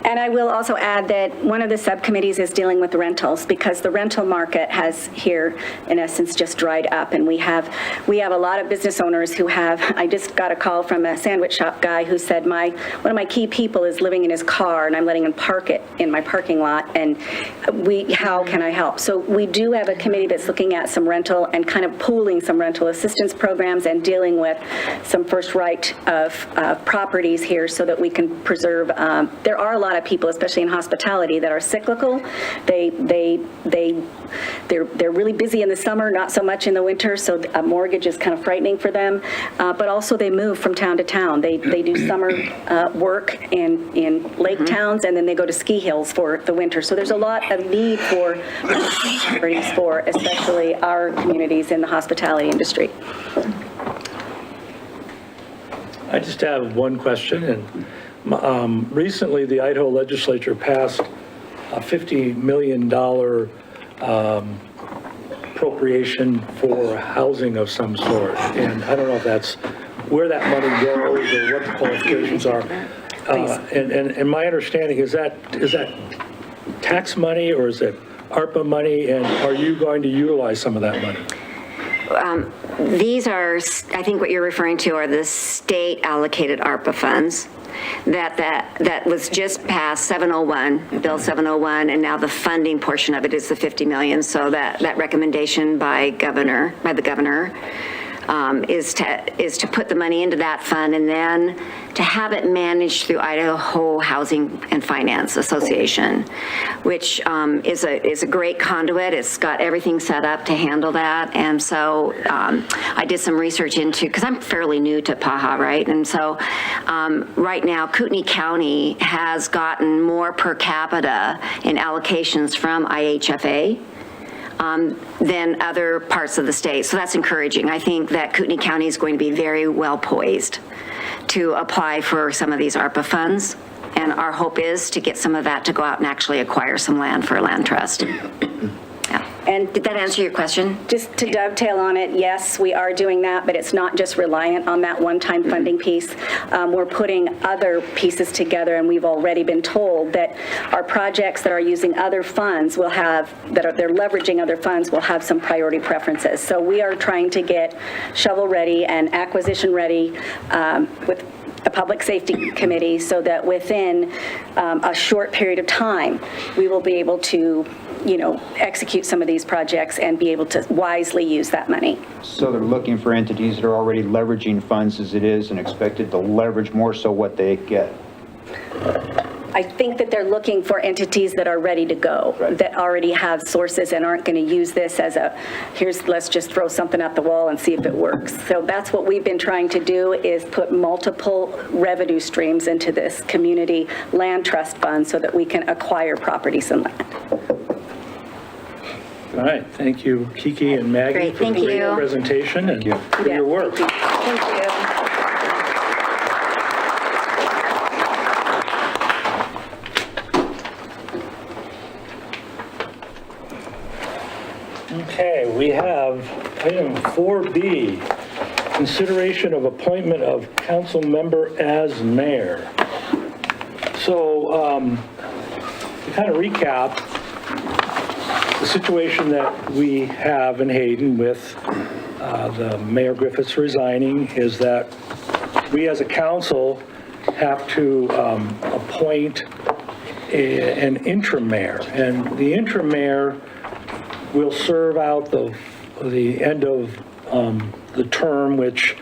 And I will also add that one of the subcommittees is dealing with rentals because the rental market has here, in essence, just dried up. And we have a lot of business owners who have, I just got a call from a sandwich shop guy who said, one of my key people is living in his car and I'm letting him park it in my parking lot. And how can I help? So we do have a committee that's looking at some rental and kind of pooling some rental assistance programs and dealing with some first right of properties here so that we can preserve, there are a lot of people, especially in hospitality, that are cyclical. They're really busy in the summer, not so much in the winter, so a mortgage is kind of frightening for them. But also they move from town to town. They do summer work in lake towns, and then they go to ski hills for the winter. So there's a lot of need for properties for especially our communities in the hospitality industry. I just have one question, and recently the Idaho legislature passed a $50 million appropriation for housing of some sort, and I don't know if that's where that money goes or what the qualifications are. And my understanding is that tax money or is it ARPA money, and are you going to utilize some of that money? These are, I think what you're referring to are the state allocated ARPA funds that was just passed 701, Bill 701, and now the funding portion of it is the 50 million. So that recommendation by the governor is to put the money into that fund and then to have it managed through Idaho Housing and Finance Association, which is a great conduit. It's got everything set up to handle that. And so I did some research into, because I'm fairly new to PAHA, right? And so right now, Kootenai County has gotten more per capita in allocations from IHFA than other parts of the state. So that's encouraging. I think that Kootenai County is going to be very well poised to apply for some of these ARPA funds. And our hope is to get some of that to go out and actually acquire some land for a land trust. Yeah. And did that answer your question? Just to dovetail on it, yes, we are doing that, but it's not just reliant on that one-time funding piece. We're putting other pieces together, and we've already been told that our projects that are using other funds will have, they're leveraging other funds, will have some priority preferences. So we are trying to get shovel-ready and acquisition-ready with a public safety committee so that within a short period of time, we will be able to execute some of these projects and be able to wisely use that money. So they're looking for entities that are already leveraging funds as it is and expected to leverage more so what they get. I think that they're looking for entities that are ready to go, right, that already have sources and aren't going to use this as let's just throw something at the wall and see if it works. So that's what we've been trying to do, is put multiple revenue streams into this community land trust fund so that we can acquire properties and land. All right, thank you, Kiki and Maggie, Great, for the great presentation and for your work. Thank you. Item 4B, consideration of appointment of council member as mayor. So, to kind of recap, the situation that we have in Hayden with the Mayor Griffiths resigning is that we as a council have to appoint an interim mayor. And the interim mayor will serve out the end of the term, which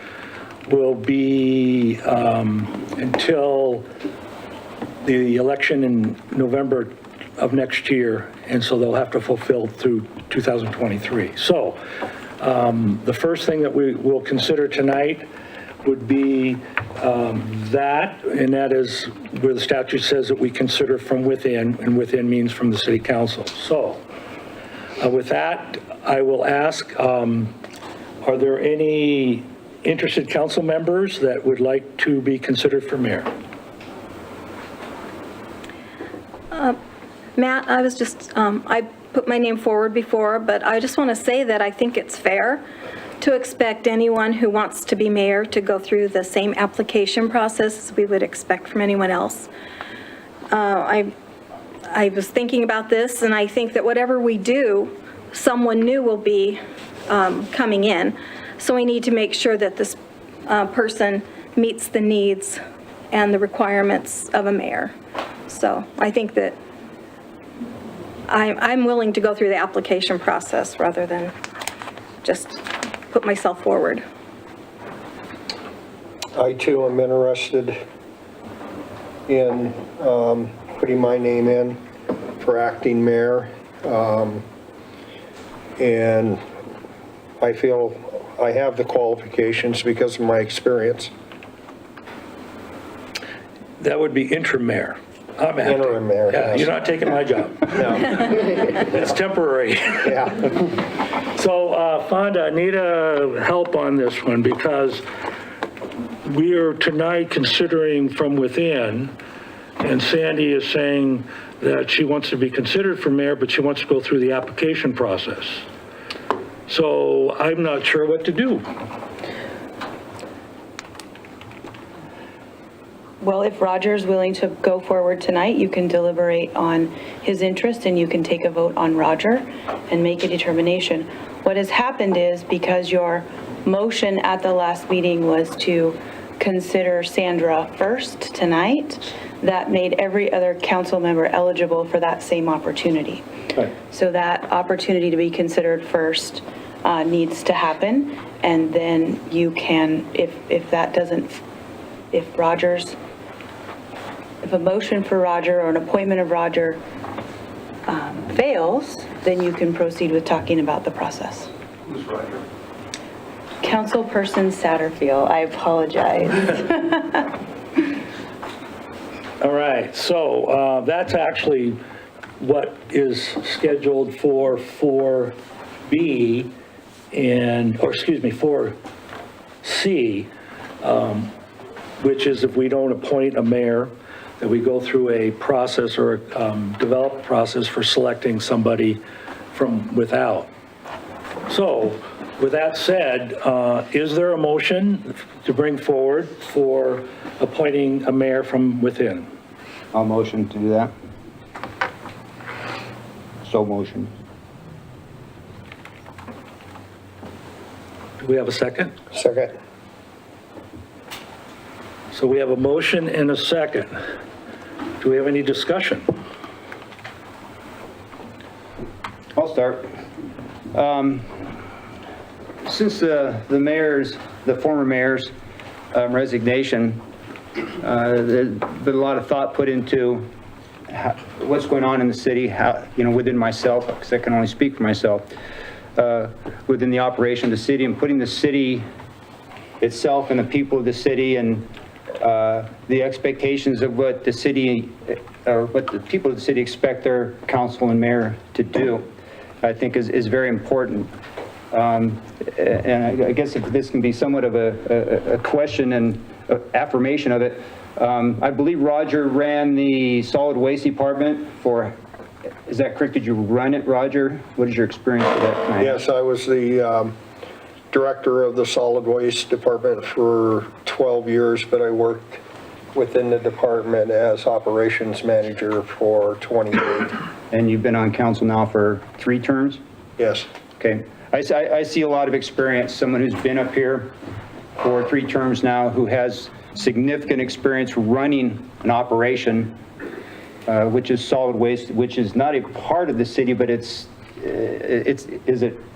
will be until the election in November of next year, and so they'll have to fulfill through 2023. So the first thing that we will consider tonight would be that, and that is where the statute says that we consider from within, and within means from the city council. So with that, I will ask, are there any interested council members that would like to be considered for mayor? Matt, I was just, I put my name forward before, but I just want to say that I think it's fair to expect anyone who wants to be mayor to go through the same application process as we would expect from anyone else. I was thinking about this, and I think that whatever we do, someone new will be coming in. So we need to make sure that this person meets the needs and the requirements of a mayor. So I think that I'm willing to go through the application process rather than just put myself forward. I too am interested in putting my name in for acting mayor. And I feel I have the qualifications because of my experience. That would be interim mayor. I'm acting. Interim mayor, Yeah, yes. you're not taking my job. No. It's temporary. Yeah. So, Fonda, I need help on this one because we are tonight considering from within, and Sandy is saying that she wants to be considered for mayor, but she wants to go through the application process. So I'm not sure what to do. Well, if Roger's willing to go forward tonight, you can deliberate on his interest and you can take a vote on Roger and make a determination. What has happened is because your motion at the last meeting was to consider Sandra first tonight, that made every other council member eligible for that same opportunity. Right. So that opportunity to be considered first needs to happen. And then you can, if that doesn't, if a motion for Roger or an appointment of Roger fails, then you can proceed with talking about the process. Who's Roger? Councilperson Satterfield, I apologize. All right, so that's actually what is scheduled for 4B and, or excuse me, 4C, which is if we don't appoint a mayor, that we go through a process or develop a process for selecting somebody from without. So with that said, is there a motion to bring forward for appointing a mayor from within? I'll motion to do that. So motion. Do we have a second? Second. So we have a motion and a second. Do we have any discussion? I'll start. Since the former mayor's resignation, there's been a lot of thought put into what's going on in the city, how, within myself, because I can only speak for myself, within the operation of the city and putting the city itself and the people of the city and the expectations of what the city, or what the people of the city expect their council and mayor to do, I think is very important. And I guess if this can be somewhat of a question and affirmation of it, I believe Roger ran the solid waste department for, is that correct? Did you run it, Roger? What is your experience with that tonight? Yes, I was the director of the solid waste department for 12 years, but I worked within the department as operations manager for 28. And you've been on council now for 3 terms? Yes. Okay. I see a lot of experience, someone who's been up here for 3 terms now, who has significant experience running an operation, which is solid waste, which is not a part of the city, but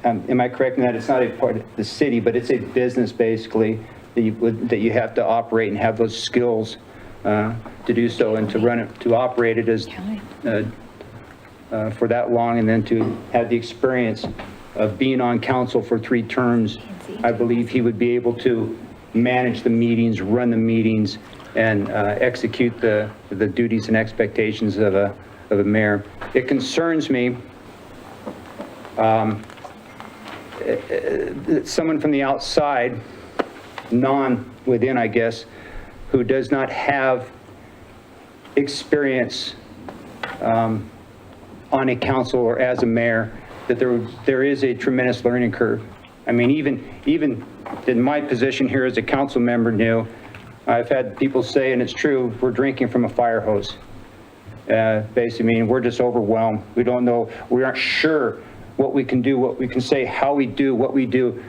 am I correct in that it's not a part of the city, but it's a business basically that you have to operate and have those skills to do so, and to run it, to operate it as for that long, and then to have the experience of being on council for 3 terms. I believe he would be able to manage the meetings, run the meetings, and execute the duties and expectations of a mayor. It concerns me someone from the outside, within, I guess, who does not have experience on a council or as a mayor, that there is a tremendous learning curve. I mean, even in my position here as a council member new, I've had people say, and it's true, we're drinking from a fire hose. Basically, I mean, we're just overwhelmed. We don't know, we aren't sure what we can do, what we can say, how we do what we do.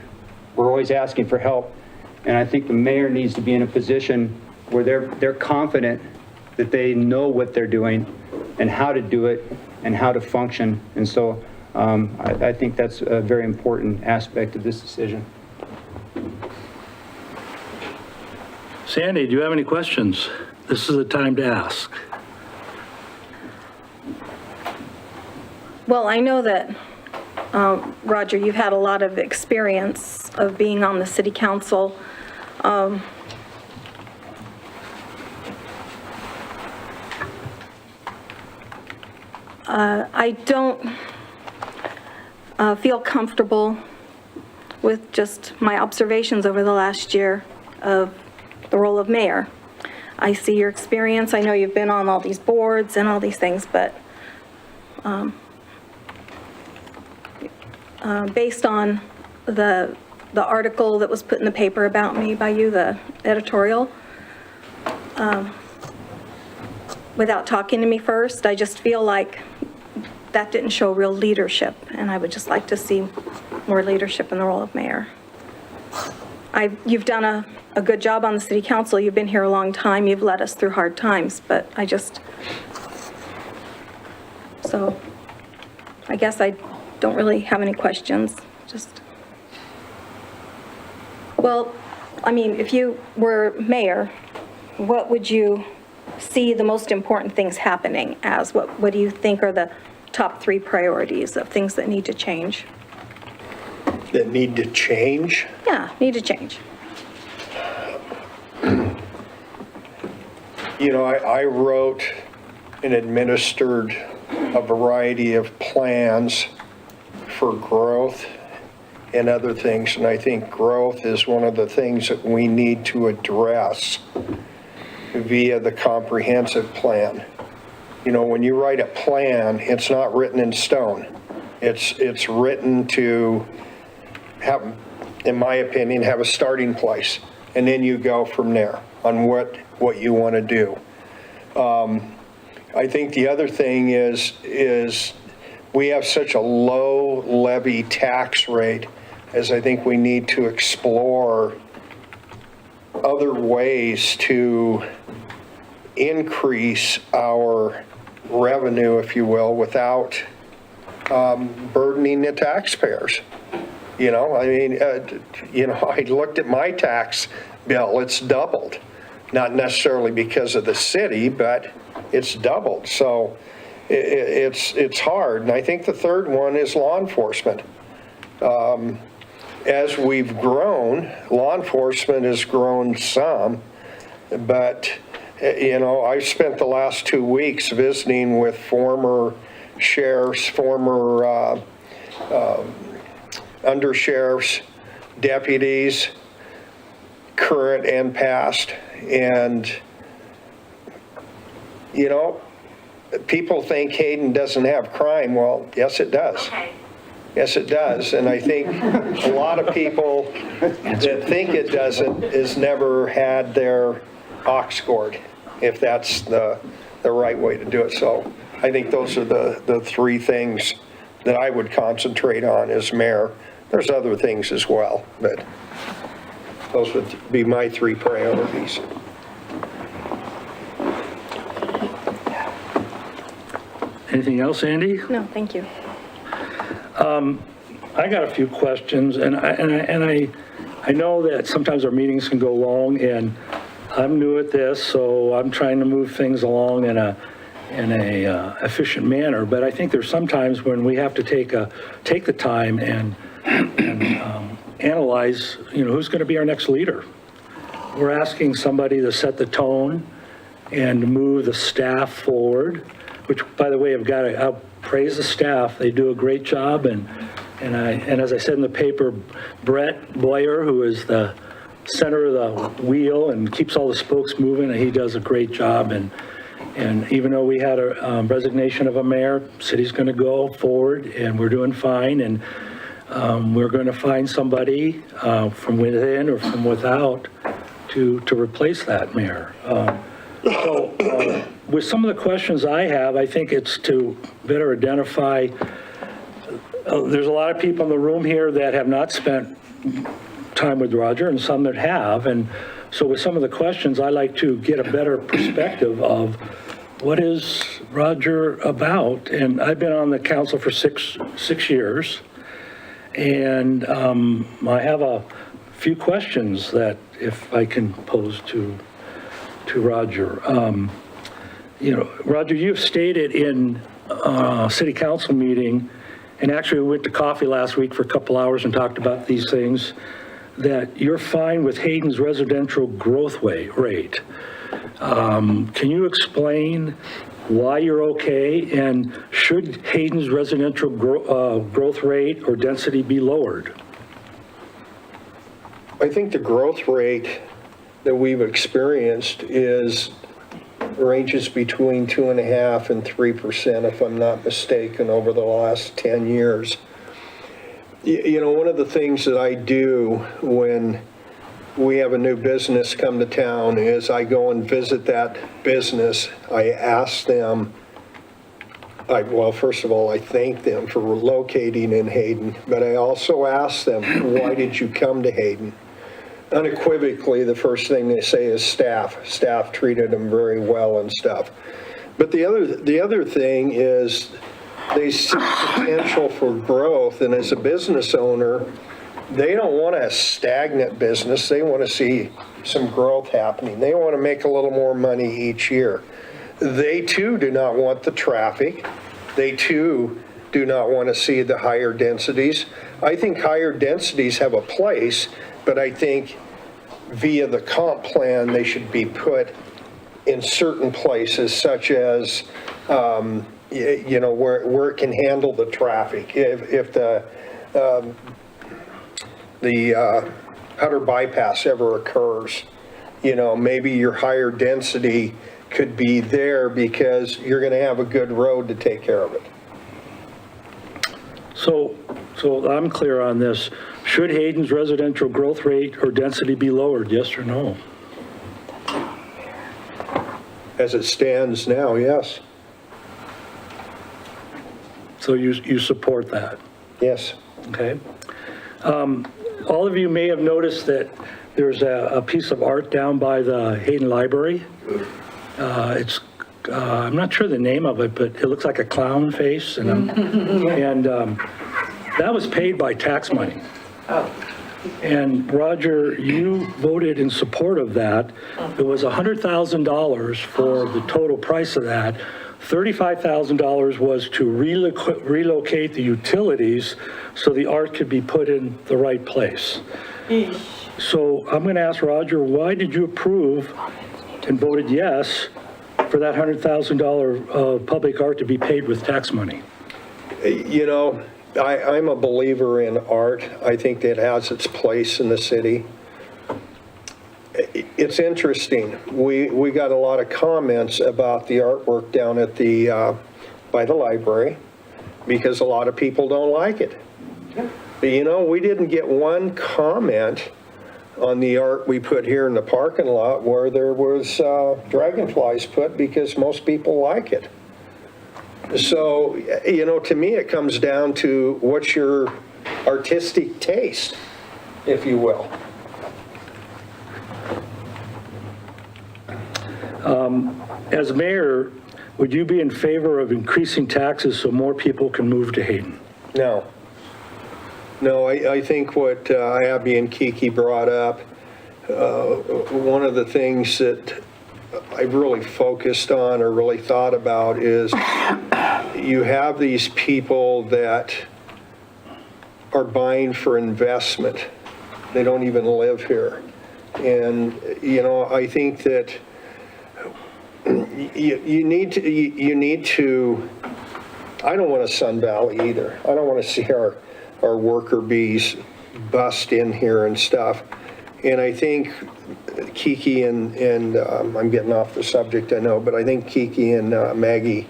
We're always asking for help. And I think the mayor needs to be in a position where they're confident that they know what they're doing and how to do it and how to function. And so I think that's a very important aspect of this decision. Sandy, do you have any questions? This is the time to ask. Well, I know that, Roger, you've had a lot of experience of being on the city council. I don't feel comfortable with just my observations over the last year of the role of mayor. I see your experience. I know you've been on all these boards and all these things, but based on the article that was put in the paper about me by you, the editorial, without talking to me first, I just feel like that didn't show real leadership, and I would just like to see more leadership in the role of mayor. You've done a good job on the city council. You've been here a long time. You've led us through hard times, but so I guess I don't really have any questions. Well, I mean, if you were mayor, what would you see the most important things happening as? What do you think are the top 3 priorities of things that need to change? That need to change? Yeah, need to change. You know, I wrote and administered a variety of plans for growth and other things, and I think growth is one of the things that we need to address via the comprehensive plan. You know, when you write a plan, it's not written in stone. It's written to have, in my opinion, have a starting place, and then you go from there on what you want to do. I think the other thing is we have such a low levy tax rate, as I think we need to explore other ways to increase our revenue, if you will, without burdening the taxpayers. You know, I mean, I looked at my tax bill, it's doubled. Not necessarily because of the city, but it's doubled. So it's hard. And I think the third one is law enforcement. As we've grown, law enforcement has grown some, but I've spent the last 2 weeks visiting with former sheriffs, former undersheriffs, deputies, current and past, and people think Hayden doesn't have crime. Well, yes, it does. Yes, it does. And I think a lot of people that think it doesn't is never had their ox gored, if that's the right way to do it. So I think those are the three things that I would concentrate on as mayor. There's other things as well, but those would be my three priorities. Anything else, Andy? No, thank you. I got a few questions, and I know that sometimes our meetings can go long, and I'm new at this, so I'm trying to move things along in a efficient manner. But I think there's sometimes when we have to take the time and analyze, who's going to be our next leader. We're asking somebody to set the tone and move the staff forward, which, by the way, I'll praise the staff. They do a great job, and as I said in the paper, Brett Boyer, who is the center of the wheel and keeps all the spokes moving, and he does a great job. And even though we had a resignation of a mayor, city's going to go forward, and we're doing fine, and we're going to find somebody from within or from without to replace that mayor. So with some of the questions I have, I think it's to better identify, there's a lot of people in the room here that have not spent time with Roger and some that have. And so with some of the questions, I like to get a better perspective of what is Roger about. And I've been on the council for six years. And I have a few questions that if I can pose to Roger. Roger, you've stated in a city council meeting, and actually we went to coffee last week for a couple hours and talked about these things, that you're fine with Hayden's residential growth rate. Can you explain why you're okay, and should Hayden's residential growth rate or density be lowered? I think the growth rate that we've experienced ranges between 2.5% and 3%, if I'm not mistaken, over the last 10 years. One of the things that I do when we have a new business come to town is I go and visit that business. I ask them, first of all, I thank them for relocating in Hayden, but I also ask them, why did you come to Hayden? Unequivocally, the first thing they say is staff. Staff treated them very well and stuff. But the other thing is they see potential for growth, and as a business owner, they don't want a stagnant business. They want to see some growth happening. They want to make a little more money each year. They too do not want the traffic. They too do not want to see the higher densities. I think higher densities have a place, but I think via the comp plan, they should be put in certain places, such as, where it can handle the traffic. If the Hutter bypass ever occurs, maybe your higher density could be there because you're going to have a good road to take care of it. So I'm clear on this. Should Hayden's residential growth rate or density be lowered, yes or no? As it stands now, yes. So you support that? Yes. Okay. All of you may have noticed that there's a piece of art down by the Hayden Library. It's I'm not sure the name of it, but it looks like a clown face, and that was paid by tax money. Oh. And Roger, you voted in support of that. It was $100,000 for the total price of that. $35,000 was to relocate the utilities so the art could be put in the right place. So I'm going to ask Roger, why did you approve and voted yes for that $100,000 public art to be paid with tax money? I'm a believer in art. I think it has its place in the city. It's interesting. We got a lot of comments about the artwork down at by the library because a lot of people don't like it. But you know, we didn't get one comment on the art we put here in the parking lot where there was dragonflies put, because most people like it. So, you know, to me, it comes down to what's your artistic taste, if you will. As mayor, would you be in favor of increasing taxes so more people can move to Hayden? No. No, I think what Abby and Kiki brought up, one of the things that I've really focused on or really thought about is you have these people that are buying for investment. They don't even live here. And, you know, I think that you need to, I don't want a Sun Valley either. I don't want to see our worker bees bust in here and stuff. And I think Kiki and I'm getting off the subject, I know, but I think Kiki and Maggie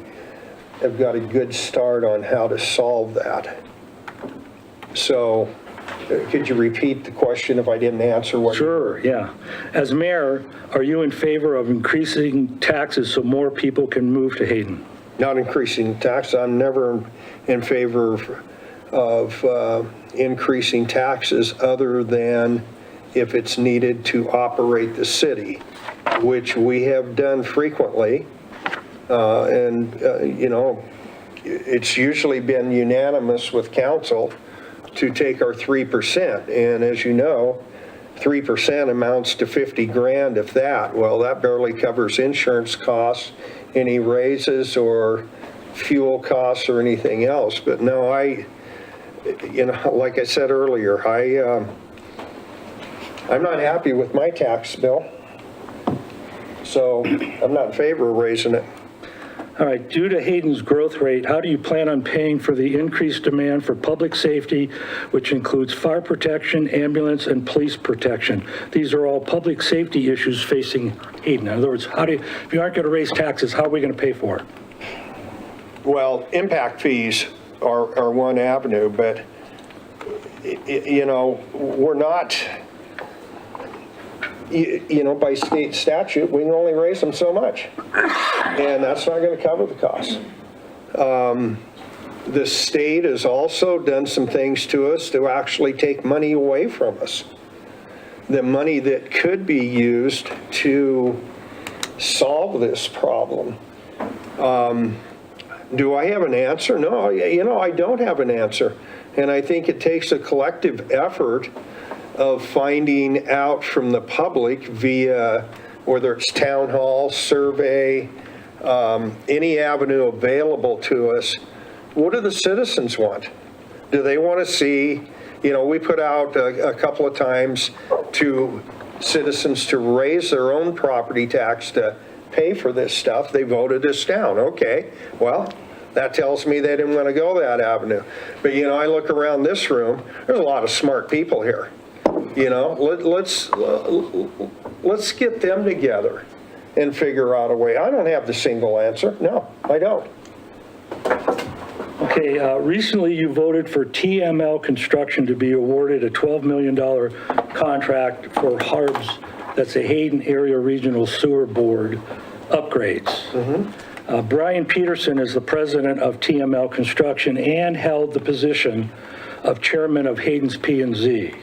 have got a good start on how to solve that. So could you repeat the question if I didn't answer what? Sure, yeah. As mayor, are you in favor of increasing taxes so more people can move to Hayden? Not increasing tax. I'm never in favor of increasing taxes other than if it's needed to operate the city, which we have done frequently. You know, it's usually been unanimous with council to take our 3%. And as you know, 3% amounts to 50 grand, if that. Well, that barely covers insurance costs, any raises or fuel costs or anything else. But no, you know, like I said earlier, I'm not happy with my tax bill. So I'm not in favor of raising it. All right, due to Hayden's growth rate, how do you plan on paying for the increased demand for public safety, which includes fire protection, ambulance, and police protection? These are all public safety issues facing Hayden. In other words, if you aren't going to raise taxes, how are we going to pay for it? Well, impact fees are one avenue, but, you know, we're not, you know, by state statute, we can only raise them so much. And that's not going to cover the cost. The state has also done some things to us to actually take money away from us. The money that could be used to solve this problem. Do I have an answer? No, you know, I don't have an answer. And I think it takes a collective effort of finding out from the public via, whether it's town hall, survey, any avenue available to us, what do the citizens want? Do they want to see, you know, we put out a couple of times to citizens to raise their own property tax to pay for this stuff. They voted us down. Okay, well, that tells me they didn't want to go that avenue. But, you know, I look around this room, there's a lot of smart people here. You know, let's get them together and figure out a way. I don't have the single answer. No, I don't. Okay, recently you voted for TML Construction to be awarded a $12 million contract for HARB's, that's a Hayden Area Regional Sewer Board, upgrades. Brian Peterson is the president of TML Construction and held the position of chairman of Hayden's P&Z.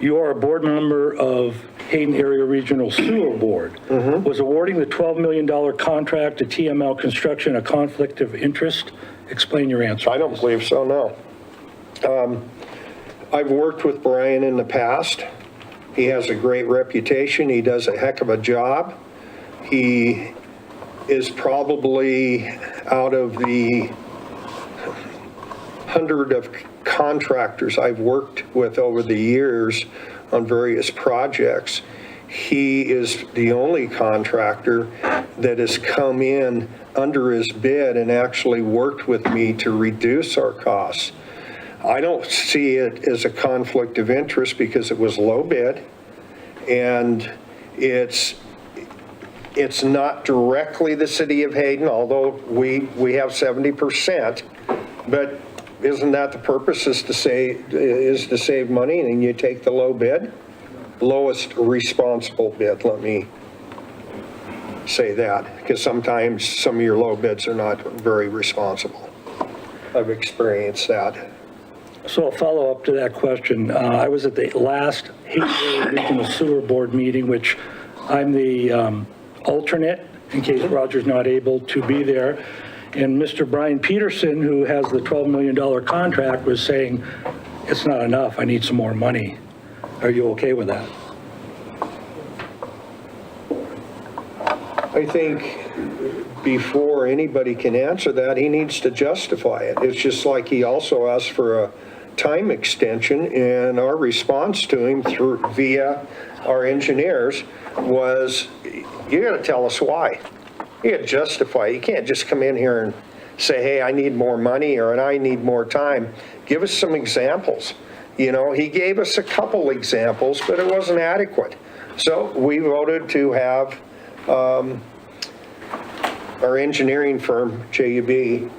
You are a board member of Hayden Area Regional Sewer Board. Was awarding the $12 million contract to TML Construction a conflict of interest? Explain your answer. I don't believe so, no. I've worked with Brian in the past. He has a great reputation. He does a heck of a job. He is probably out of the 100 of contractors I've worked with over the years on various projects. He is the only contractor that has come in under his bid and actually worked with me to reduce our costs. I don't see it as a conflict of interest because it was low bid, and it's not directly the city of Hayden, although we have 70%, but isn't that the purpose, is to save money, and you take the low bid? Lowest responsible bid, let me say that, because sometimes some of your low bids are not very responsible. I've experienced that. So a follow-up to that question. I was at the last Hayden Regional Sewer Board meeting, which I'm the alternate in case Roger's not able to be there. And Mr. Brian Peterson, who has the $12 million contract, was saying, it's not enough, I need some more money. Are you okay with that? I think before anybody can answer that, he needs to justify it. It's just like he also asked for a time extension, and our response to him via our engineers was, you got to tell us why. You got to justify it. You can't just come in here and say, hey, I need more money or I need more time. Give us some examples. You know, he gave us a couple examples, but it wasn't adequate. So we voted to have our engineering firm, JUB,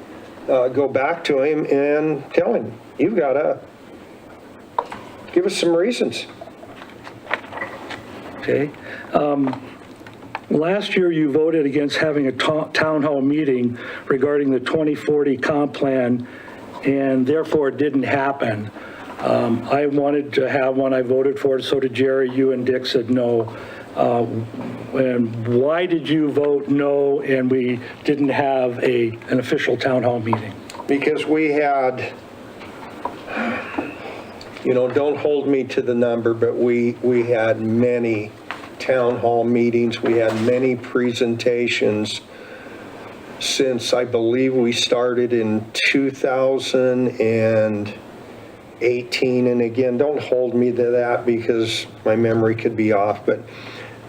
go back to him and tell him, you've got to give us some reasons. Okay. Last year, you voted against having a town hall meeting regarding the 2040 comp plan, and therefore it didn't happen. I wanted to have one. I voted for it. So did Jerry. You and Dick said no. And why did you vote no and we didn't have an official town hall meeting? Because we had, you know, don't hold me to the number, but we had many town hall meetings. We had many presentations since I believe we started in 2018. And again, don't hold me to that because my memory could be off, but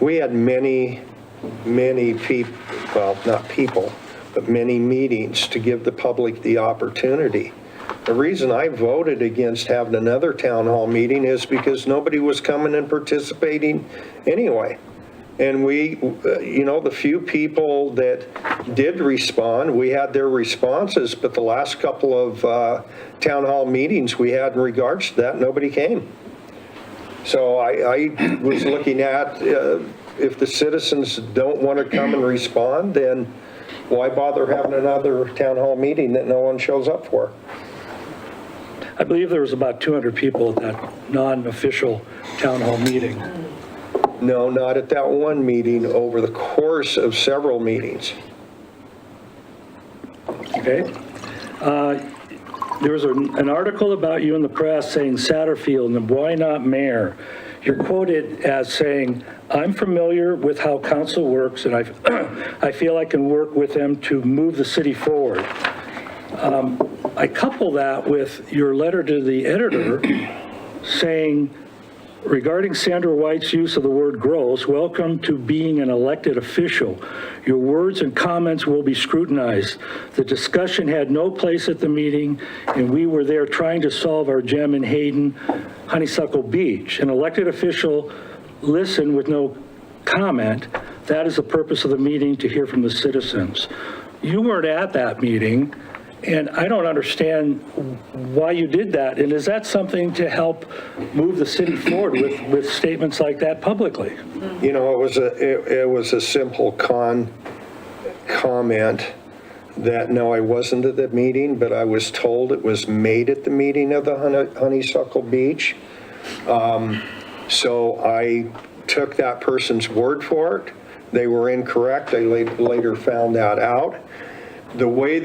we had many people, well, not people, but many meetings to give the public the opportunity. The reason I voted against having another town hall meeting is because nobody was coming and participating anyway. And we, you know, the few people that did respond, we had their responses, but the last couple of town hall meetings we had in regards to that, nobody came. So I was looking at if the citizens don't want to come and respond, then why bother having another town hall meeting that no one shows up for? I believe there was about 200 people at that non-official town hall meeting. No, not at that one meeting, over the course of several meetings. Okay. There was an article about you in the press saying Satterfield and why not mayor. You're quoted as saying, I'm familiar with how council works and I feel I can work with them to move the city forward. I couple that with your letter to the editor saying, regarding Sandra White's use of the word gross, welcome to being an elected official. Your words and comments will be scrutinized. The discussion had no place at the meeting, and we were there trying to solve our gem in Hayden, Honeysuckle Beach. An elected official listen with no comment. That is the purpose of the meeting, to hear from the citizens. You weren't at that meeting, and I don't understand why you did that. And is that something to help move the city forward with statements like that publicly? You know, it was a simple comment that, no, I wasn't at the meeting, but I was told it was made at the meeting of the Honeysuckle Beach. So I took that person's word for it. They were incorrect. I later found that out. The way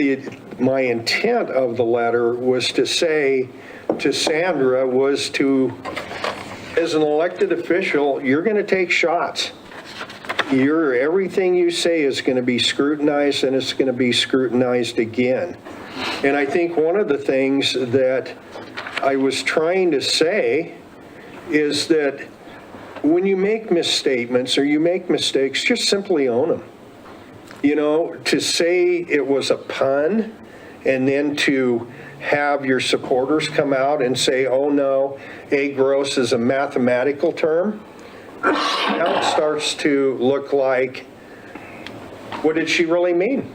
my intent of the letter was to say to Sandra was to, as an elected official, you're going to take shots. Everything you say is going to be scrutinized, and it's going to be scrutinized again. And I think one of the things that I was trying to say is that when you make misstatements or you make mistakes, just simply own them. You know, to say it was a pun and then to have your supporters come out and say, oh no, gross is a mathematical term, now it starts to look like, what did she really mean?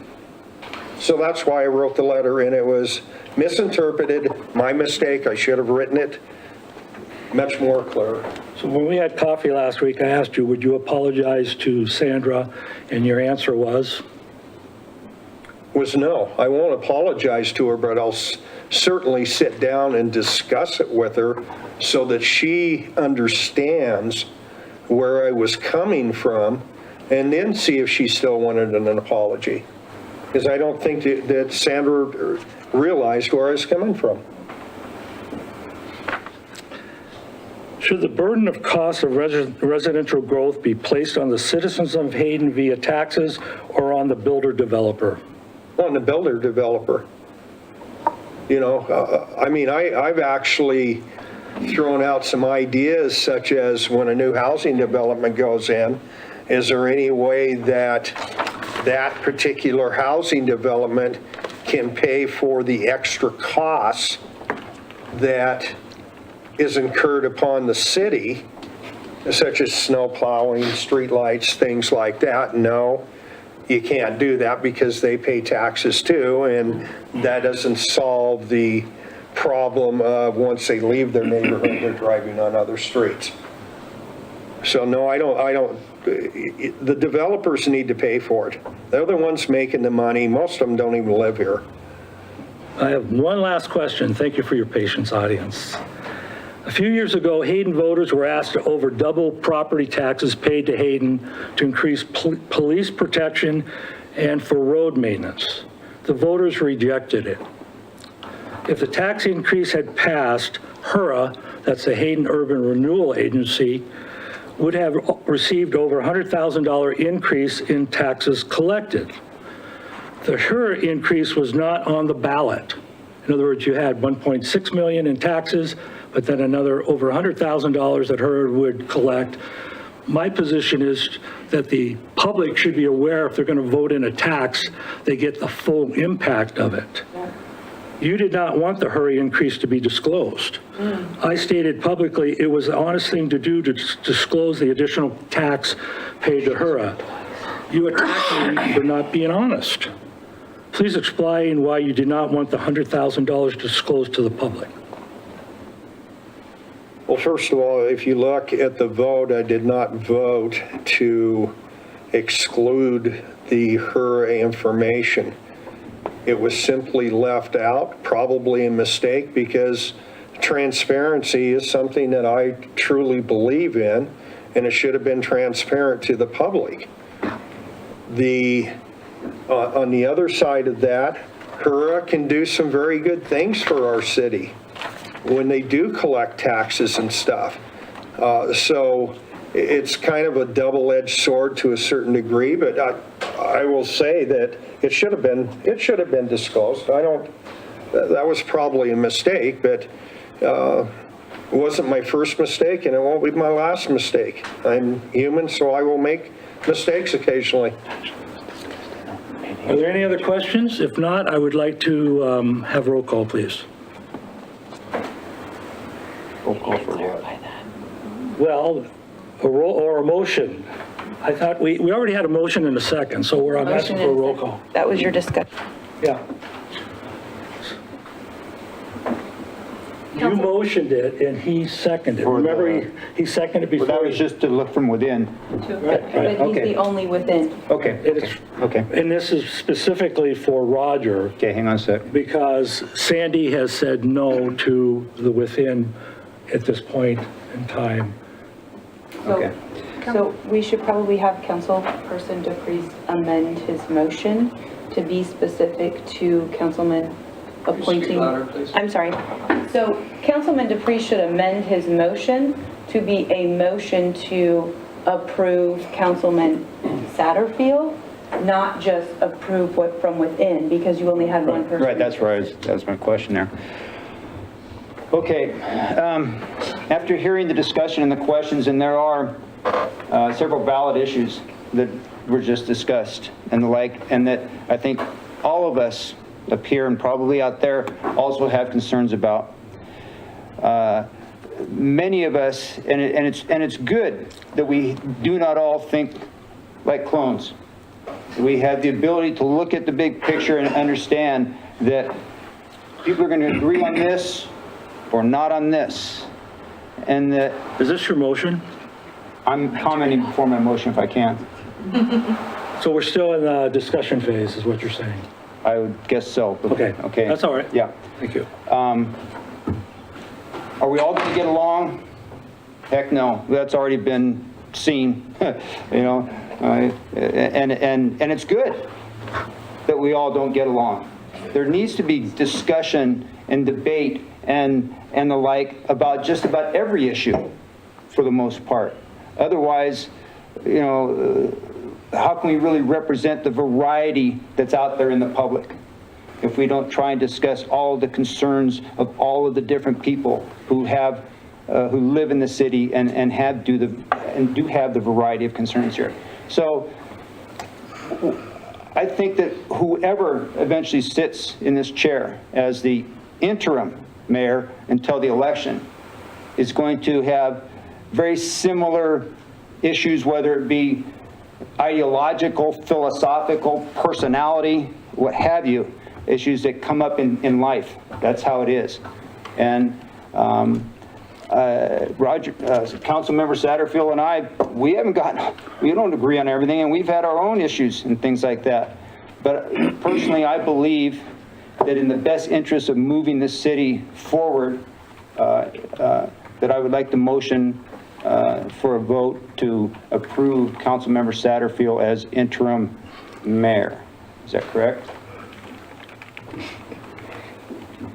So that's why I wrote the letter, and it was misinterpreted, my mistake. I should have written it much more clear. So when we had coffee last week, I asked you, would you apologize to Sandra? And your answer was? Was no. I won't apologize to her, but I'll certainly sit down and discuss it with her so that she understands where I was coming from, and then see if she still wanted an apology. Because I don't think that Sandra realized where I was coming from. Should the burden of cost of residential growth be placed on the citizens of Hayden via taxes or on the builder-developer? On the builder-developer. You know, I mean, I've actually thrown out some ideas, such as when a new housing development goes in, is there any way that that particular housing development can pay for the extra costs that is incurred upon the city, such as snow plowing, streetlights, things like that? No, you can't do that because they pay taxes too, and that doesn't solve the problem of once they leave their neighborhood, they're driving on other streets. So no, I don't, the developers need to pay for it. They're the ones making the money. Most of them don't even live here. I have one last question. Thank you for your patience, audience. A few years ago, Hayden voters were asked to over double property taxes paid to Hayden to increase police protection and for road maintenance. The voters rejected it. If the tax increase had passed, HURA, that's the Hayden Urban Renewal Agency, would have received over $100,000 increase in taxes collected. The HURA increase was not on the ballot. In other words, you had 1.6 million in taxes, but then another over $100,000 that HURA would collect. My position is that the public should be aware if they're going to vote in a tax, they get the full impact of it. You did not want the HURA increase to be disclosed. I stated publicly it was the honest thing to do to disclose the additional tax paid to HURA. You attacked me for not being honest. Please explain why you did not want the $100,000 disclosed to the public. Well, first of all, if you look at the vote, I did not vote to exclude the HURA information. It was simply left out, probably a mistake, because transparency is something that I truly believe in, and it should have been transparent to the public. On the other side of that, HURA can do some very good things for our city when they do collect taxes and stuff. So it's kind of a double-edged sword to a certain degree, but I will say that it should have been disclosed. That was probably a mistake, but it wasn't my first mistake, and it won't be my last mistake. I'm human, so I will make mistakes occasionally. Are there any other questions? If not, I would like to have roll call, please. Roll call for what? Well, a roll or a motion. I thought we already had a motion in a second, so I'm asking for a roll call. That was your discussion. Yeah. You motioned it and he seconded. Remember, he seconded before. Well, that was just to look from within. Right. But he's the only within. Okay, okay. And this is specifically for Roger. Okay, hang on a sec. Because Sandy has said no to the within at this point in time. Okay. So we should probably have Councilperson DePriest amend his motion to be specific to Councilman appointing. Louder, please. I'm sorry. So Councilman DePriest should amend his motion to be a motion to approve Councilman Satterfield, not just approve what from within, because you only had one person. Right, that's my question there. Okay, after hearing the discussion and the questions, and there are several valid issues that were just discussed and the like, and that I think all of us up here and probably out there also have concerns about. Many of us, and it's good that we do not all think like clones. We have the ability to look at the big picture and understand that people are going to agree on this or not on this. And that Is this your motion? I'm commenting before my motion if I can. So we're still in the discussion phase, is what you're saying? I would guess so. Okay. Okay. That's all right. Yeah. Thank you. Are we all going to get along? Heck no. That's already been seen, you know, and it's good that we all don't get along. There needs to be discussion and debate and the like about just about every issue for the most part. Otherwise, you know, how can we really represent the variety that's out there in the public if we don't try and discuss all of the concerns of all of the different people who have who live in the city and do have the variety of concerns here. So I think that whoever eventually sits in this chair as the interim mayor until the election is going to have very similar issues, whether it be ideological, philosophical, personality, what have you, issues that come up in life. That's how it is. And Councilmember Satterfield and I, we don't agree on everything, and we've had our own issues and things like that. But personally, I believe that in the best interest of moving this city forward, that I would like to motion for a vote to approve Councilmember Satterfield as interim mayor. Is that correct?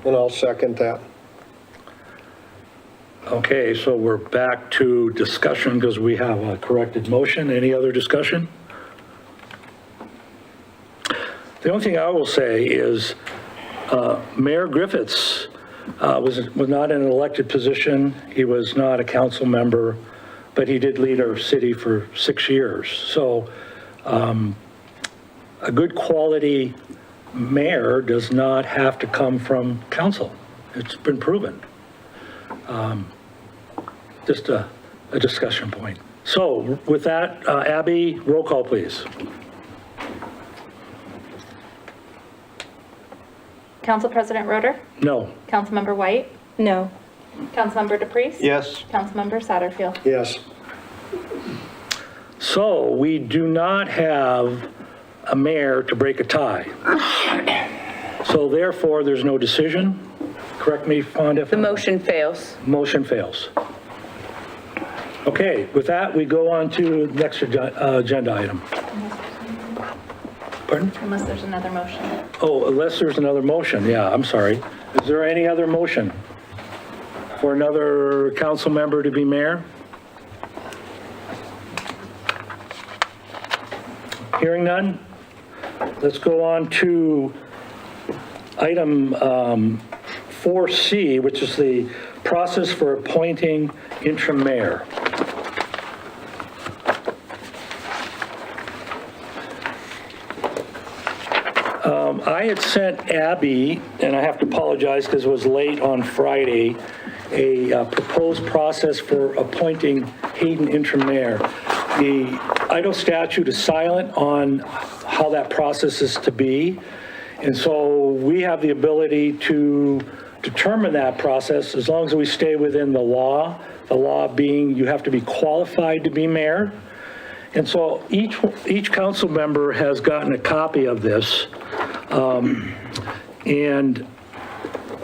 And I'll second that. Okay, so we're back to discussion because we have a corrected motion. Any other discussion? The only thing I will say is Mayor Griffiths was not in an elected position. He was not a council member, but he did lead our city for 6 years. So a good quality mayor does not have to come from council. It's been proven. Just a discussion point. So with that, Abby, roll call, please. Council President Roeder? No. Councilmember White? No. Councilmember DePriest? Yes. Councilmember Satterfield? Yes. So we do not have a mayor to break a tie. So therefore, there's no decision. Correct me, Fonda. The motion fails. Motion fails. Okay, with that, we go on to the next agenda item. Pardon? Unless there's another motion. Oh, unless there's another motion, yeah, I'm sorry. Is there any other motion for another council member to be mayor? Hearing none, let's go on to item 4C, which is the process for appointing interim mayor. I had sent Abby, and I have to apologize because it was late on Friday, a proposed process for appointing Hayden interim mayor. The Idaho statute is silent on how that process is to be, and so we have the ability to determine that process as long as we stay within the law being you have to be qualified to be mayor. And so each council member has gotten a copy of this. And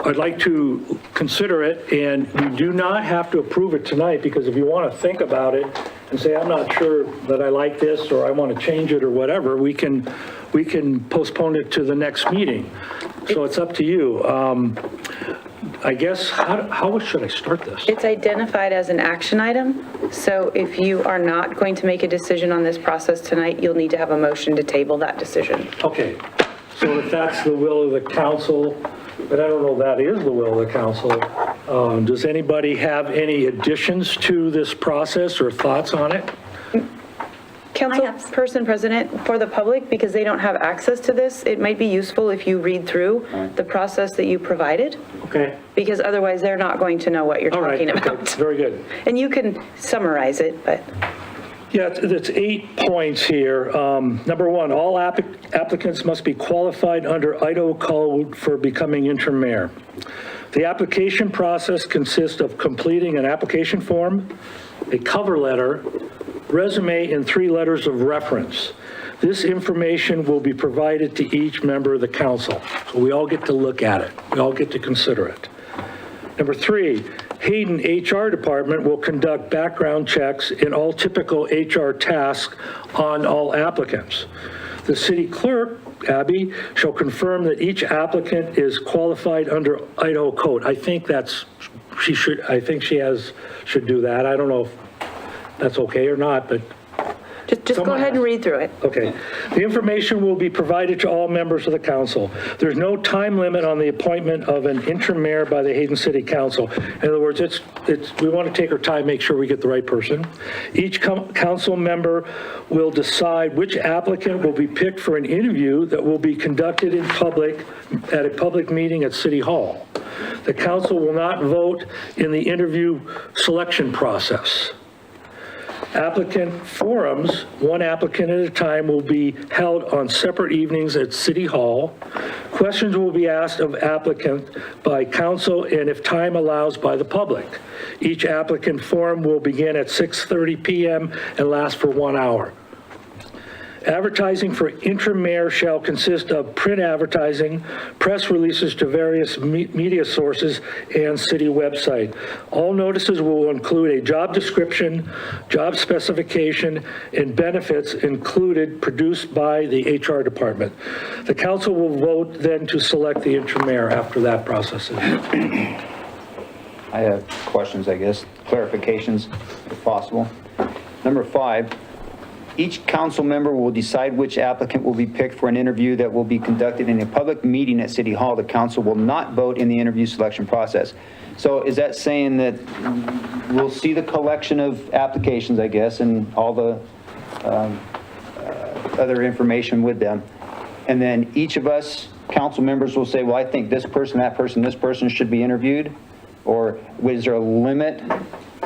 I'd like to consider it, and we do not have to approve it tonight, because if you want to think about it and say, I'm not sure that I like this, or I want to change it, or whatever, we can postpone it to the next meeting. So it's up to you. I guess, how should I start this? It's identified as an action item, so if you are not going to make a decision on this process tonight, you'll need to have a motion to table that decision. Okay, so if that's the will of the council, but I don't know if that is the will of the council, does anybody have any additions to this process or thoughts on it? Councilperson President, for the public, because they don't have access to this, it might be useful if you read through the process that you provided. Okay. Because otherwise they're not going to know what you're All right, talking okay, about. very good. And you can summarize it, but. Yeah, it's 8 points here. Number one, all applicants must be qualified under Idaho code for becoming interim mayor. The application process consists of completing an application form, a cover letter, resume, and 3 letters of reference. This information will be provided to each member of the council, so we all get to look at it. We all get to consider it. Number 3, Hayden HR Department will conduct background checks and all typical HR tasks on all applicants. The city clerk, Abby, shall confirm that each applicant is qualified under Idaho code. I think should do that. I don't know if that's okay or not, but Just go ahead and read through it. okay. The information will be provided to all members of the council. There's no time limit on the appointment of an interim mayor by the Hayden City Council. In other words, we want to take our time, make sure we get the right person. Each council member will decide which applicant will be picked for an interview that will be conducted in public at a public meeting at City Hall. The council will not vote in the interview selection process. Applicant forums, one applicant at a time, will be held on separate evenings at City Hall. Questions will be asked of applicant by council and, if time allows, by the public. Each applicant forum will begin at 6:30 p.m. and last for 1 hour. Advertising for interim mayor shall consist of print advertising, press releases to various media sources, and city website. All notices will include a job description, job specification, and benefits included produced by the HR department. The council will vote then to select the interim mayor after that process is. I have questions, I guess, clarifications if possible. Number 5, each council member will decide which applicant will be picked for an interview that will be conducted in a public meeting at City Hall. The council will not vote in the interview selection process. So is that saying that we'll see the collection of applications, I guess, and all the other information with them, and then each of us council members will say, well, I think this person, that person, this person should be interviewed? Or is there a limit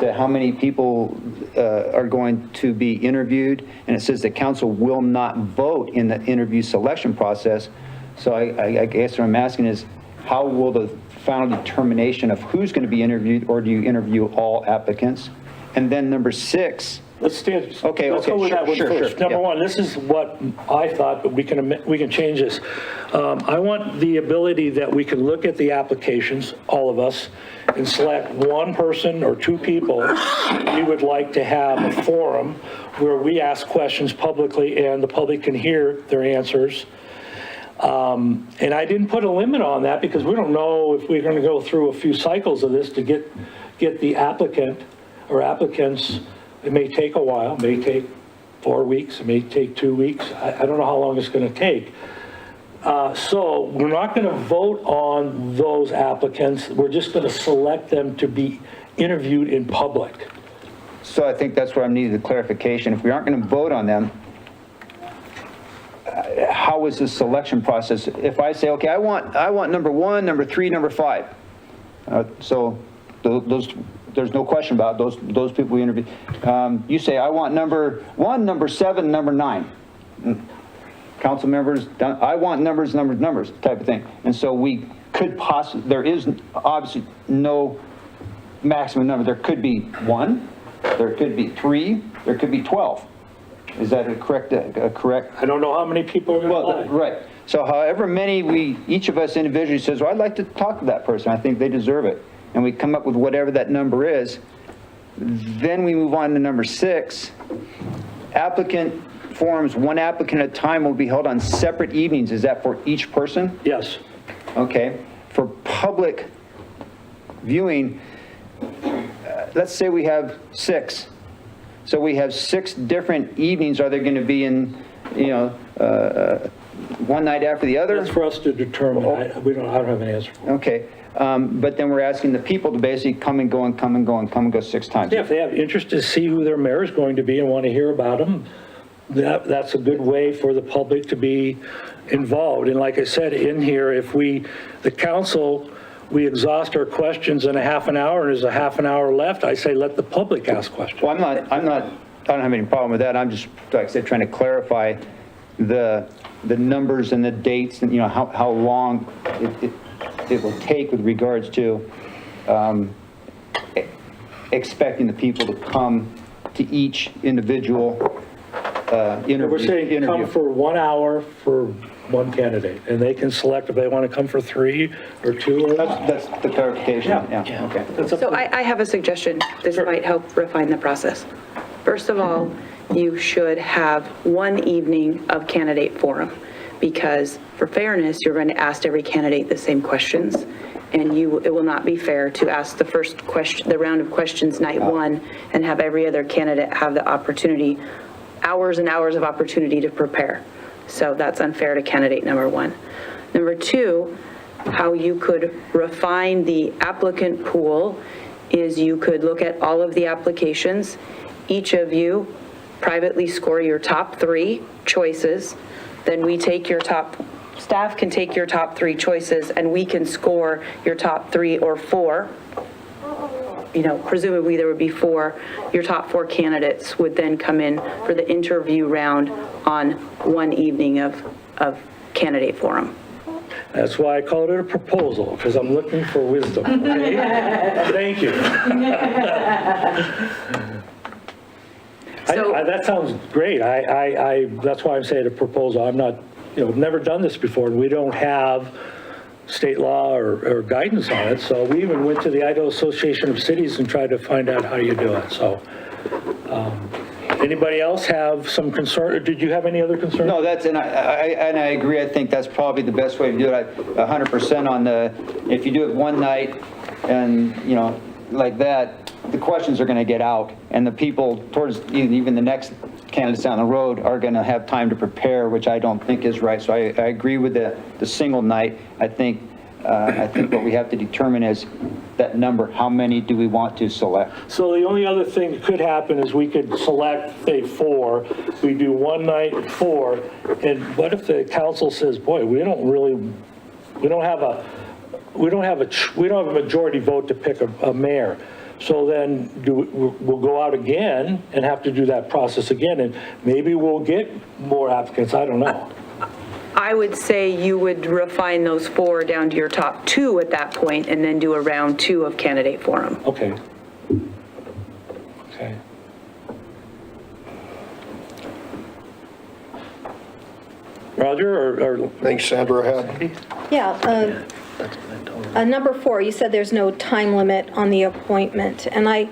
to how many people are going to be interviewed? And it says the council will not vote in the interview selection process. So I guess what I'm asking is, how will the final determination of who's going to be interviewed, or do you interview all applicants? And then number 6. Let's go with that one sure, first. Number yeah. one, this is what I thought, but we can change this. I want the ability that we can look at the applications, all of us, and select one person or 2 people we would like to have a forum where we ask questions publicly and the public can hear their answers. And I didn't put a limit on that because we don't know if we're going to go through a few cycles of this to get the applicant or applicants. It may take a while, it may take 4 weeks, it may take 2 weeks. I don't know how long it's going to take. So we're not going to vote on those applicants. We're just going to select them to be interviewed in public. So I think that's where I needed the clarification. If we aren't going to vote on them, how is the selection process? If I say, okay, I want number 1, number 3, number 5. So those, there's no question about those people we interview. You say, I want number 1, number 7, number 9. Council members, I want numbers type of thing. And so we could possibly, there is obviously no maximum number. There could be 1, there could be 3, there could be 12. Is that a correct? I don't know how many people are going to apply. Right. So however many each of us individually says, well, I'd like to talk to that person. I think they deserve it. And we come up with whatever that number is. Then we move on to number 6. Applicant forums, one applicant at a time, will be held on separate evenings. Is that for each person? Yes. Okay. For public viewing, let's say we have 6. So we have 6 different evenings. Are they going to be in, one night after the other? That's for us to determine. I don't have an answer for it. Okay. But then we're asking the people to basically come and go 6 times. Yeah, if they have interest to see who their mayor is going to be and want to hear about them, that's a good way for the public to be involved. And like I said, in here, the council, we exhaust our questions in a half an hour, and there's a half an hour left, I say let the public ask questions. Well, I'm not don't have any problem with that. I'm just, like I said, trying to clarify the numbers and the dates and, how long it will take with regards to expecting the people to come to each individual interview. We're saying come for 1 hour for one candidate, and they can select if they want to come for 3 or 2 or... That's the clarification, yeah, okay. That's up So to- I have a suggestion. This might help refine the process. First of all, you should have one evening of candidate forum, because for fairness, you're going to ask every candidate the same questions, and it will not be fair to ask the first question, the round of questions night one, and have every other candidate have the opportunity, hours and hours of opportunity to prepare. So that's unfair to candidate number one. Number two, how you could refine the applicant pool is you could look at all of the applications. Each of you privately score your top 3 choices. Then we take staff can take your top 3 choices, and we can score your top 3 or 4. Presumably there would be 4. Your top 4 candidates would then come in for the interview round on one evening of candidate forum. That's why I called it a proposal, because I'm looking for wisdom, okay? Thank you. That sounds great. That's why I'm saying a proposal. I'm not, never done this before, and we don't have state law or guidance on it. So we even went to the Idaho Association of Cities and tried to find out how you do it. So anybody else have some concern? Or did you have any other concerns? No, and I agree. I think that's probably the best way to do it. 100% on if you do it one night and, like that, the questions are going to get out, and the people towards even the next candidates down the road are going to have time to prepare, which I don't think is right. So I agree with the single night. I think what we have to determine is that number. How many do we want to select? So the only other thing that could happen is we could select, say, 4. We do one night at 4, and what if the council says, boy, we don't have a majority vote to pick a mayor. So then we'll go out again and have to do that process again, and maybe we'll get more applicants. I don't know. I would say you would refine those 4 down to your top 2 at that point, and then do a round 2 of candidate forum. Okay. Roger, or Thanks, Sandra. Ahead. Yeah, number 4, you said there's no time limit on the appointment, and I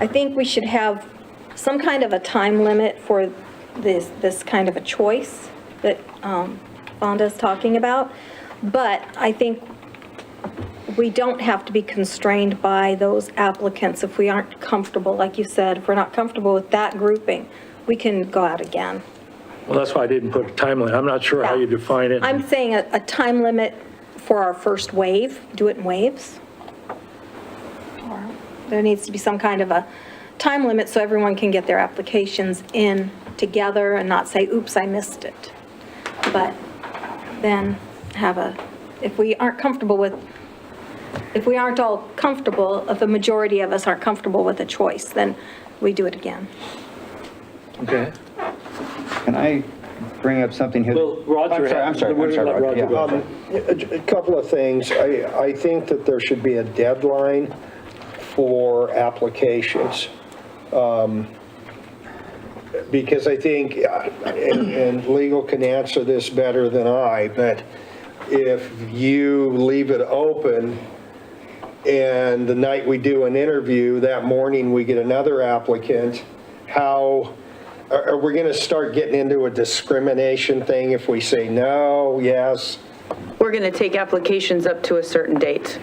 think we should have some kind of a time limit for this kind of a choice that Vonda's talking about, but I think we don't have to be constrained by those applicants if we aren't comfortable, like you said, if we're not comfortable with that grouping, we can go out again. well, that's why I didn't put a time limit. I'm not sure how you define it. I'm saying a time limit for our first wave, do it in waves. Or there needs to be some kind of a time limit so everyone can get their applications in together and not say, oops, I missed it. But then if we aren't all comfortable, if a majority of us aren't comfortable with a choice, then we do it again. Okay. Can I bring up something here? Well, Roger, I'm sorry, let Roger. Roger go. Yeah. A couple of things. I think that there should be a deadline for applications. Because I think, and legal can answer this better than I, but if you leave it open and the night we do an interview, that morning we get another applicant, how are we going to start getting into a discrimination thing if we say no, yes? We're going to take applications up to a certain date.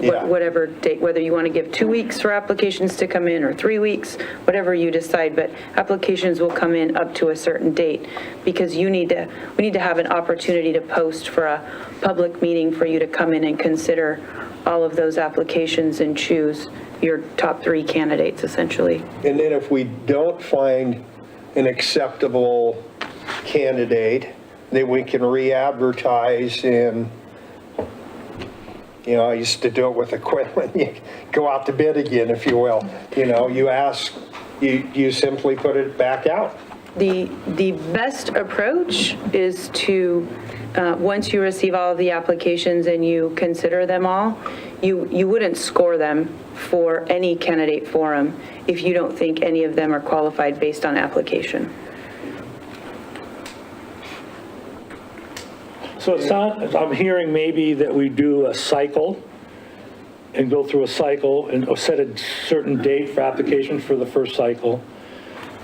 Yeah. Whatever date, whether you want to give 2 weeks for applications to come in or 3 weeks, whatever you decide, but applications will come in up to a certain date because we need to have an opportunity to post for a public meeting for you to come in and consider all of those applications and choose your top 3 candidates, essentially. And then if we don't find an acceptable candidate, then we can re-advertise and, I used to do it with equipment. You go out to bid again, if you will. You ask you simply put it back out. The best approach is to, once you receive all of the applications and you consider them all, you wouldn't score them for any candidate forum if you don't think any of them are qualified based on application. So it's not, I'm hearing maybe that we do a cycle and go through a cycle and set a certain date for application for the first cycle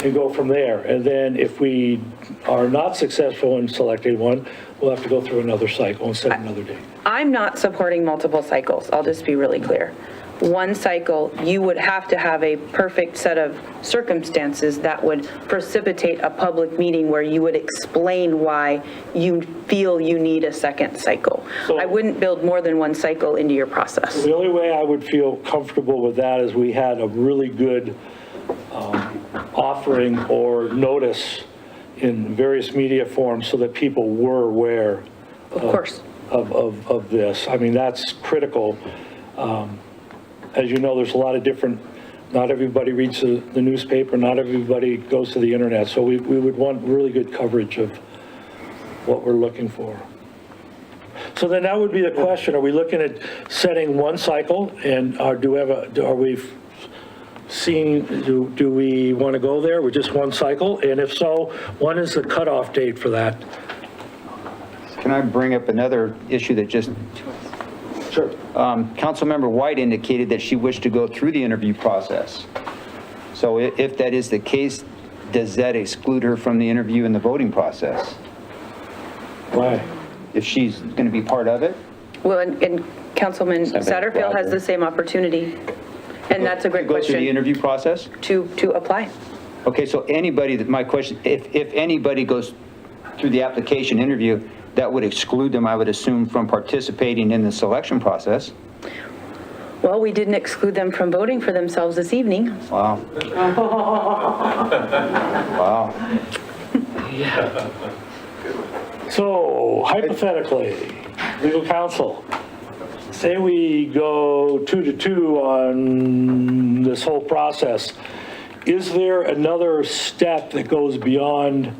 and go from there. And then if we are not successful in selecting one, we'll have to go through another cycle and set another date. I'm not supporting multiple cycles, I'll just be really clear. One cycle, you would have to have a perfect set of circumstances that would precipitate a public meeting where you would explain why you feel you need a second cycle. So- I wouldn't build more than one cycle into your process. The only way I would feel comfortable with that is we had a really good offering or notice in various media forms so that people were aware. Of course. Of this. I mean, that's critical. As you know, there's a lot of different, not everybody reads the newspaper, not everybody goes to the internet, so we would want really good coverage of what we're looking for. So then that would be the question, are we looking at setting one cycle, and are we seeing, do we want to go there with just one cycle? And if so, when is the cutoff date for that? Can I bring up another issue that just, Sure. Councilmember White indicated that she wished to go through the interview process. So if that is the case, does that exclude her from the interview and the voting process? Why? If she's going to be part of it? Well, and Councilman Satterfield has the same opportunity, and that's a great To go through the question, interview process? to apply. Okay, so anybody, my question, if anybody goes through the application interview, that would exclude them, I would assume, from participating in the selection process. Well, we didn't exclude them from voting for themselves this evening. Wow. Wow. So hypothetically, legal counsel, say we go 2-2 on this whole process. Is there another step that goes beyond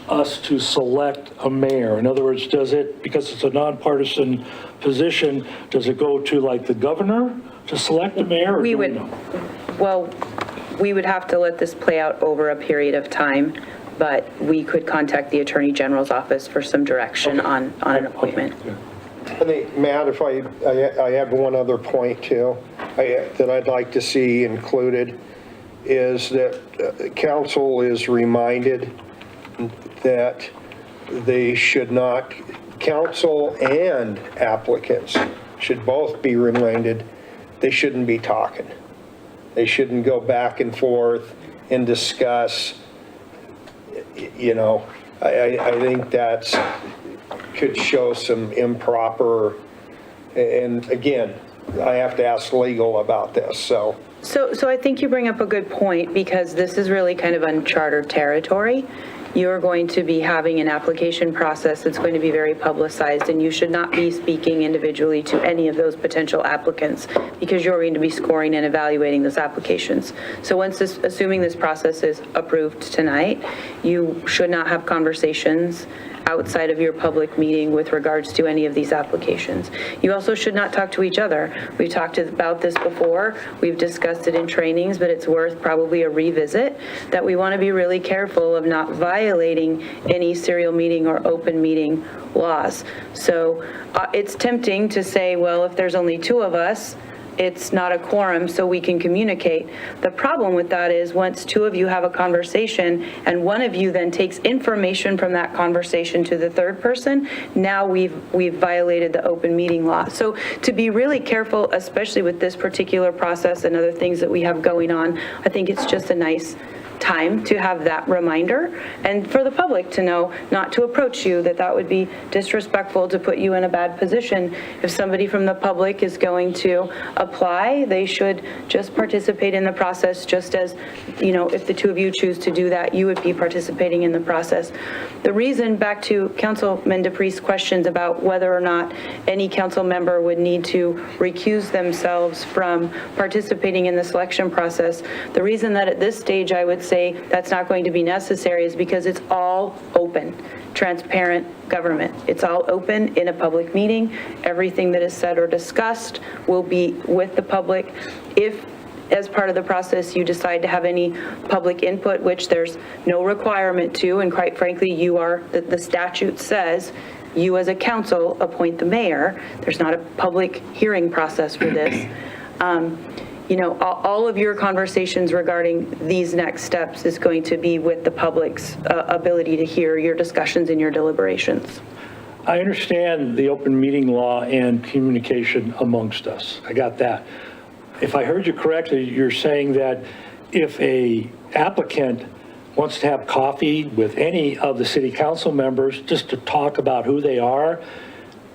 us to select a mayor? In other words, does it, because it's a nonpartisan position, does it go to like the governor to select a mayor? Or We do would, know? well, we would have to let this play out over a period of time, but we could contact the Attorney General's office for some direction on an appointment. I think, Matt, if I have one other point too, that I'd like to see included, is that council is reminded that they should not, council and applicants should both be reminded they shouldn't be talking. They shouldn't go back and forth and discuss, you know, I think that's, could show some improper, and again, I have to ask legal about this, so. So I think you bring up a good point, because this is really kind of uncharted territory. You're going to be having an application process that's going to be very publicized, and you should not be speaking individually to any of those potential applicants, because you're going to be scoring and evaluating those applications. So once this, assuming this process is approved tonight, you should not have conversations outside of your public meeting with regards to any of these applications. You also should not talk to each other. We've talked about this before. We've discussed it in trainings, but it's worth probably a revisit, that we want to be really careful of not violating any serial meeting or open meeting laws. So it's tempting to say, well, if there's only two of us, it's not a quorum, so we can communicate. The problem with that is, once two of you have a conversation and one of you then takes information from that conversation to the third person, now we've violated the open meeting law. So to be really careful, especially with this particular process and other things that we have going on, I think it's just a nice time to have that reminder, and for the public to know not to approach you, that would be disrespectful to put you in a bad position. If somebody from the public is going to apply, they should just participate in the process, just as, you know, if the two of you choose to do that, you would be participating in the process. The reason, back to Councilman DePriest's questions about whether or not any council member would need to recuse themselves from participating in the selection process, the reason that at this stage I would say that's not going to be necessary is because it's all open, transparent government. It's all open in a public meeting. Everything that is said or discussed will be with the public. If, as part of the process, you decide to have any public input, which there's no requirement to, and quite frankly, you are, the statute says, you as a council appoint the mayor. There's not a public hearing process for this. You know, all of your conversations regarding these next steps is going to be with the public's ability to hear your discussions and your deliberations. I understand the open meeting law and communication amongst us. I got that. If I heard you correctly, you're saying that if a applicant wants to have coffee with any of the city council members just to talk about who they are,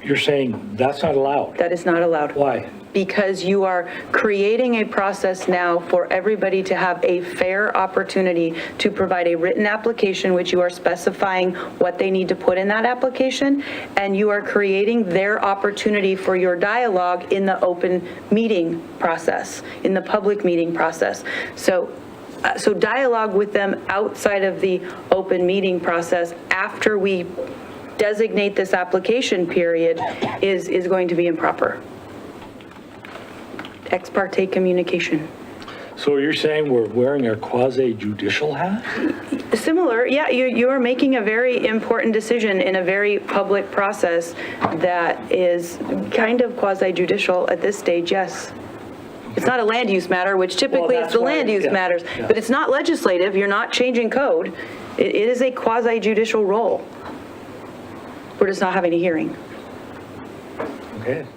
you're saying that's not allowed? That is not allowed. Why? Because you are creating a process now for everybody to have a fair opportunity to provide a written application, which you are specifying what they need to put in that application, and you are creating their opportunity for your dialogue in the open meeting process, in the public meeting process. So dialogue with them outside of the open meeting process after we designate this application period is going to be improper. Ex parte communication. So you're saying we're wearing our quasi-judicial hat? Similar, yeah, you are making a very important decision in a very public process that is kind of quasi-judicial at this stage, yes. It's not a land use matter, which typically Well, is the that's why- land use yeah, matters, yeah. but it's not legislative, you're not changing code. It is a quasi-judicial role. We're just not having a hearing. Okay.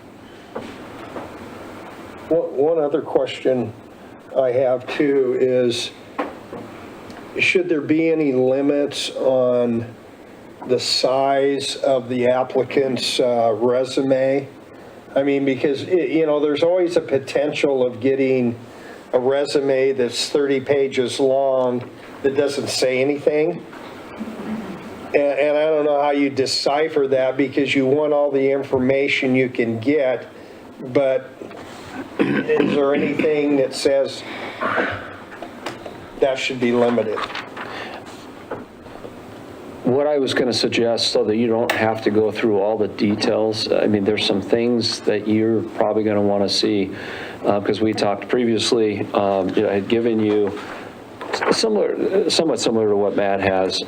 One other question I have too is, should there be any limits on the size of the applicant's resume? I mean, because, you know, there's always a potential of getting a resume that's 30 pages long that doesn't say anything. And I don't know how you decipher that, because you want all the information you can get, but is there anything that says that should be limited? What I was going to suggest, so that you don't have to go through all the details, I mean, there's some things that you're probably going to want to see, because we talked previously, you know, I had given you somewhat similar to what Matt has,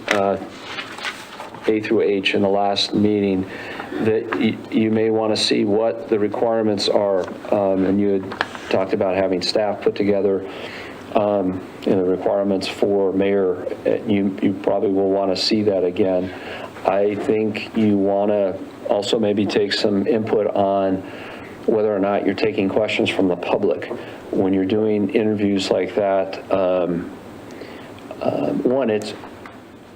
A through H in the last meeting, that you may want to see what the requirements are, and you had talked about having staff put together, you know, requirements for mayor. You probably will want to see that again. I think you want to also maybe take some input on whether or not you're taking questions from the public when you're doing interviews like that. One, it's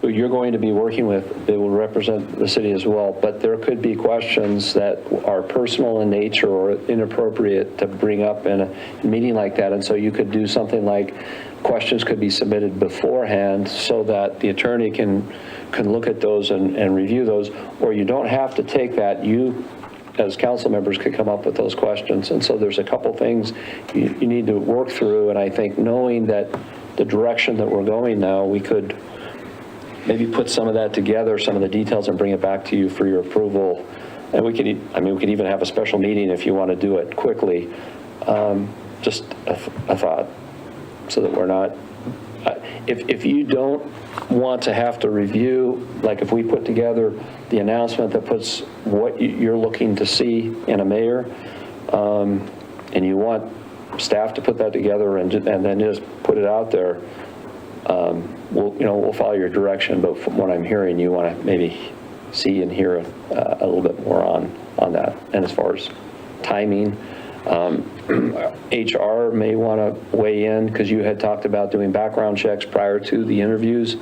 you're going to be working with, they will represent the city as well, but there could be questions that are personal in nature or inappropriate to bring up in a meeting like that. And so you could do something like questions could be submitted beforehand so that the attorney can look at those and review those, or you don't have to take that. You, as council members, could come up with those questions. And so there's a couple things you need to work through. And I think knowing that the direction that we're going now, we could maybe put some of that together, some of the details, and bring it back to you for your approval. And we could even have a special meeting if you want to do it quickly. Just a thought, so that we're not, if you don't want to have to review, like if we put together the announcement that puts what you're looking to see in a mayor, and you want staff to put that together and then just put it out there, we'll follow your direction. But from what I'm hearing, you want to maybe see and hear a little bit more on that. And as far as timing, HR may want to weigh in, because you had talked about doing background checks prior to the interviews.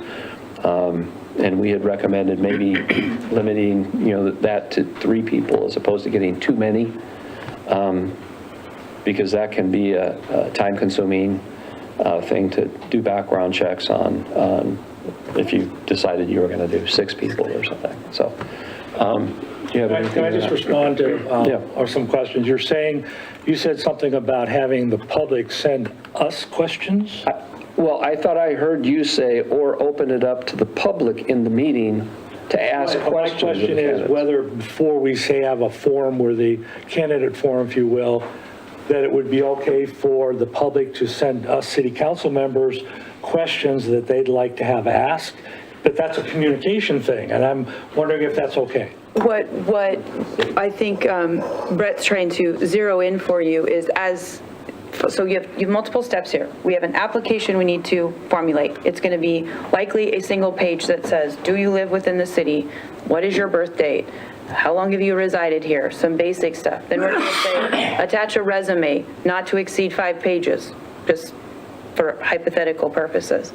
And we had recommended maybe limiting, that to 3 people as opposed to getting too many, because that can be a time-consuming thing to do background checks on if you decided you were going to do 6 people or something. So, do you have anything? Can I just respond to or some questions? You said something about having the public send us questions? Well, I thought I heard you say, or open it up to the public in the meeting to ask questions. My question is whether, before we say have a forum, where the candidate forum, if you will, that it would be okay for the public to send us city council members questions that they'd like to have asked, but that's a communication thing, and I'm wondering if that's okay. What I think Brett's trying to zero in for you is so you have multiple steps here. We have an application we need to formulate. It's going to be likely a single page that says, do you live within the city? What is your birth date? How long have you resided here? Some basic stuff. Then we're going to say, attach a resume, not to exceed 5 pages, just for hypothetical purposes.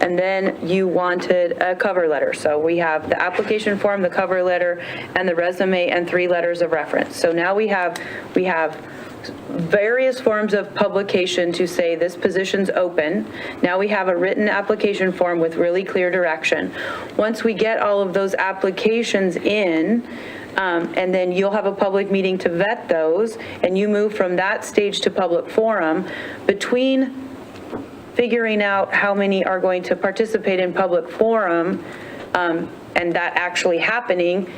And then you wanted a cover letter. So we have the application form, the cover letter, and the resume, and 3 letters of reference. So now we have various forms of publication to say this position's open. Now we have a written application form with really clear direction. Once we get all of those applications in, and then you'll have a public meeting to vet those, and you move from that stage to public forum. Between figuring out how many are going to participate in public forum and that actually happening,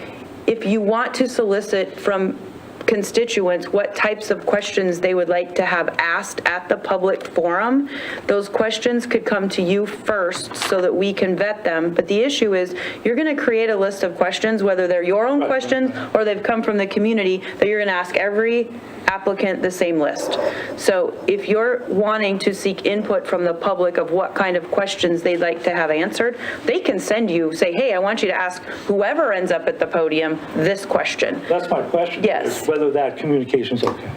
if you want to solicit from constituents what types of questions they would like to have asked at the public forum, those questions could come to you first so that we can vet them. But the issue is you're going to create a list of questions, whether they're your own questions or they've come from the community, that you're going to ask every applicant the same list. So if you're wanting to seek input from the public of what kind of questions they'd like to have answered, they can send you, say, hey, I want you to ask whoever ends up at the podium this question. That's my question. Yes. Is whether that communication's okay.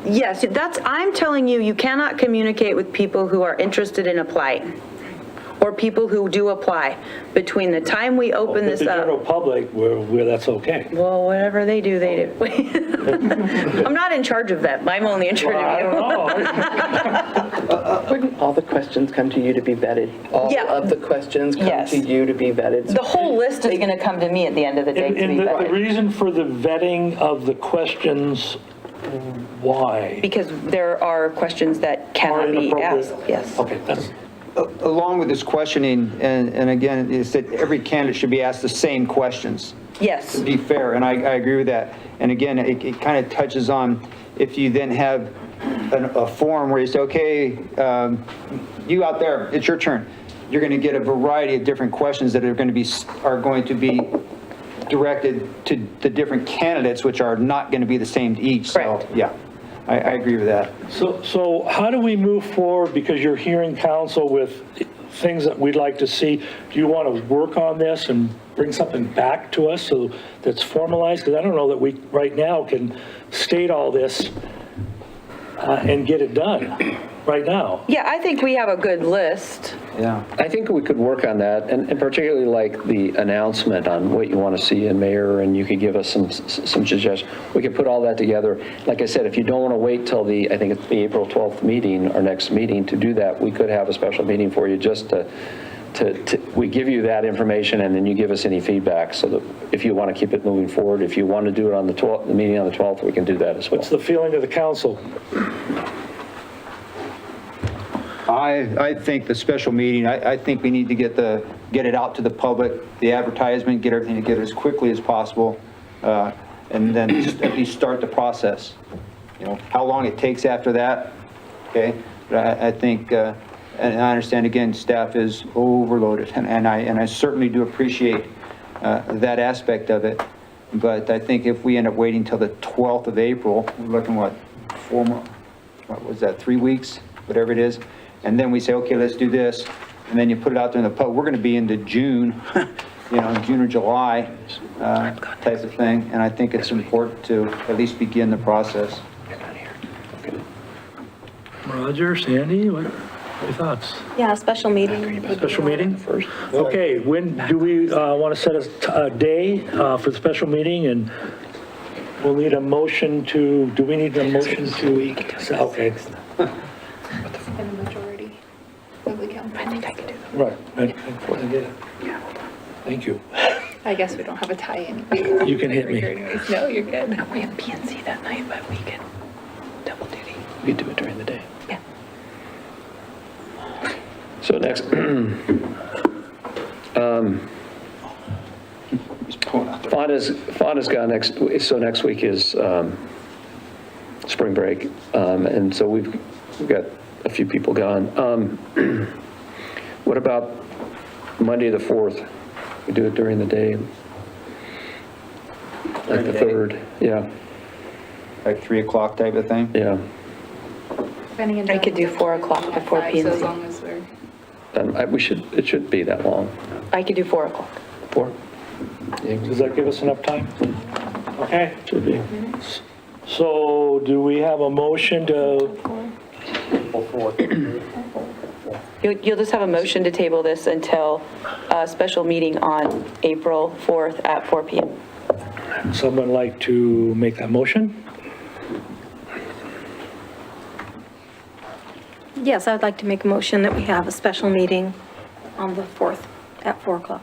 Yes, I'm telling you, you cannot communicate with people who are interested in applying, or people who do apply. Between the time we open this The up. general public, where that's okay. Well, whatever they do, they do. I'm not in charge of them. I'm only in charge of you. I don't know. Wouldn't all the questions come to you to be vetted? All of the questions come to you to be vetted? The whole list is going to come to me at the end of the day to be And the vetted. reason for the vetting of the questions, why? Because there are questions that cannot be asked. Yes. Okay, that's. Along with this questioning, and again, is that every candidate should be asked the same questions. Yes. To be fair, and I agree with that. And again, it kind of touches on, if you then have a forum where you say, okay, you out there, it's your turn. You're going to get a variety of different questions that are going to be directed to the different candidates, which are not going to be the same to each. Correct. So, yeah. I agree with that. So how do we move forward? Because you're hearing council with things that we'd like to see. Do you want to work on this and bring something back to us so that's formalized? Because I don't know that we right now can state all this and get it done right now. Yeah, I think we have a good list. Yeah. I think we could work on that, and particularly like the announcement on what you want to see in mayor, and you could give us some suggestions. We could put all that together. Like I said, if you don't want to wait till I think it's the April 12th meeting, our next meeting, to do that, we could have a special meeting for you just we give you that information, and then you give us any feedback, so that if you want to keep it moving forward, if you want to do it on the meeting on the 12th, we can do that as well. What's the feeling of the council? I think the special meeting, I think we need to get it out to the public, the advertisement, get everything together as quickly as possible, and then just at least start the process. How long it takes after that, okay? But I think, and I understand, again, staff is overloaded, and I certainly do appreciate that aspect of it. But I think if we end up waiting till the 12th of April, we're looking, what 3 weeks, whatever it is, and then we say, okay, let's do this, and then you put it out there in the public, we're going to be into June, June or July type of thing, and I think it's important to at least begin the process. Roger, Sandy, what are your thoughts? Yeah, a special meeting. Special meeting? Okay, when do we want to set a day for the special meeting? And we'll need a motion to, do we need a motion to? Okay, And a majority of the council. I think I could do that. right. I get it. Thank you. I guess we don't have a tie-in. You can hit me. Anyways. No, you're good. We have PNC that night, but we can double duty. We could do it during the day. Yeah. So next, Fonda's gone next, so next week is spring break, and so we've got a few people gone. What about Monday the 4th? We do it during the day, like the 3rd, yeah, Like 3 o'clock type of thing? yeah. I could do 4 o'clock before So as PNC. long as we're. It shouldn't be that long. I could do 4 o'clock. 4? Does that give us enough time? Okay. Should be. So do we have a motion to, You'll just have a motion to table this until a special meeting on April 4th at 4 PM. someone like to make that motion? Yes, I would like to make a motion that we have a special meeting on the 4th at 4 o'clock.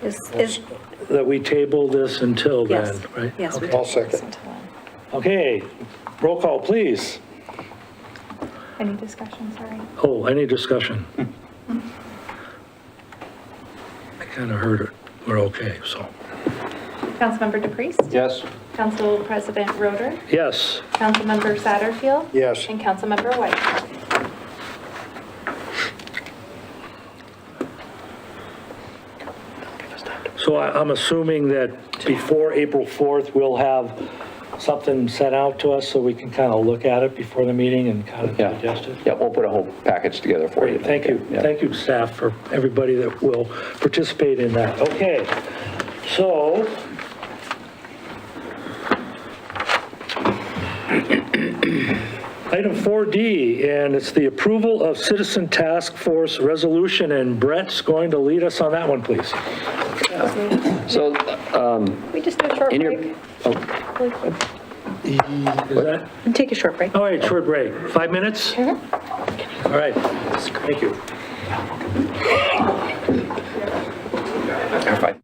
Is, That we table this until then, yes, right? yes. we Okay. I'll table this second. until then. Okay, roll call, please. Any discussion, sorry? Oh, any discussion? I kind of heard it. We're okay, so. Councilmember DePriest? Yes. Council President Roder? Yes, Councilmember Satterfield? Yes. And Councilmember White? so I'm assuming that before April 4th, we'll have something sent out to us so we can kind of look at it before the meeting and kind of Yeah. digest it. Yeah, we'll put a whole package together for you. Great, thank you. Yeah. Thank you, staff, for everybody that will participate in that. Okay, so. Item 4D, and it's the approval of Citizen Task Force Resolution, and Brett's going to lead us on that one, please. So, We just do a short in your, break. Is that? Take a short break. All right, short break. 5 minutes? All right, thank you. Fine.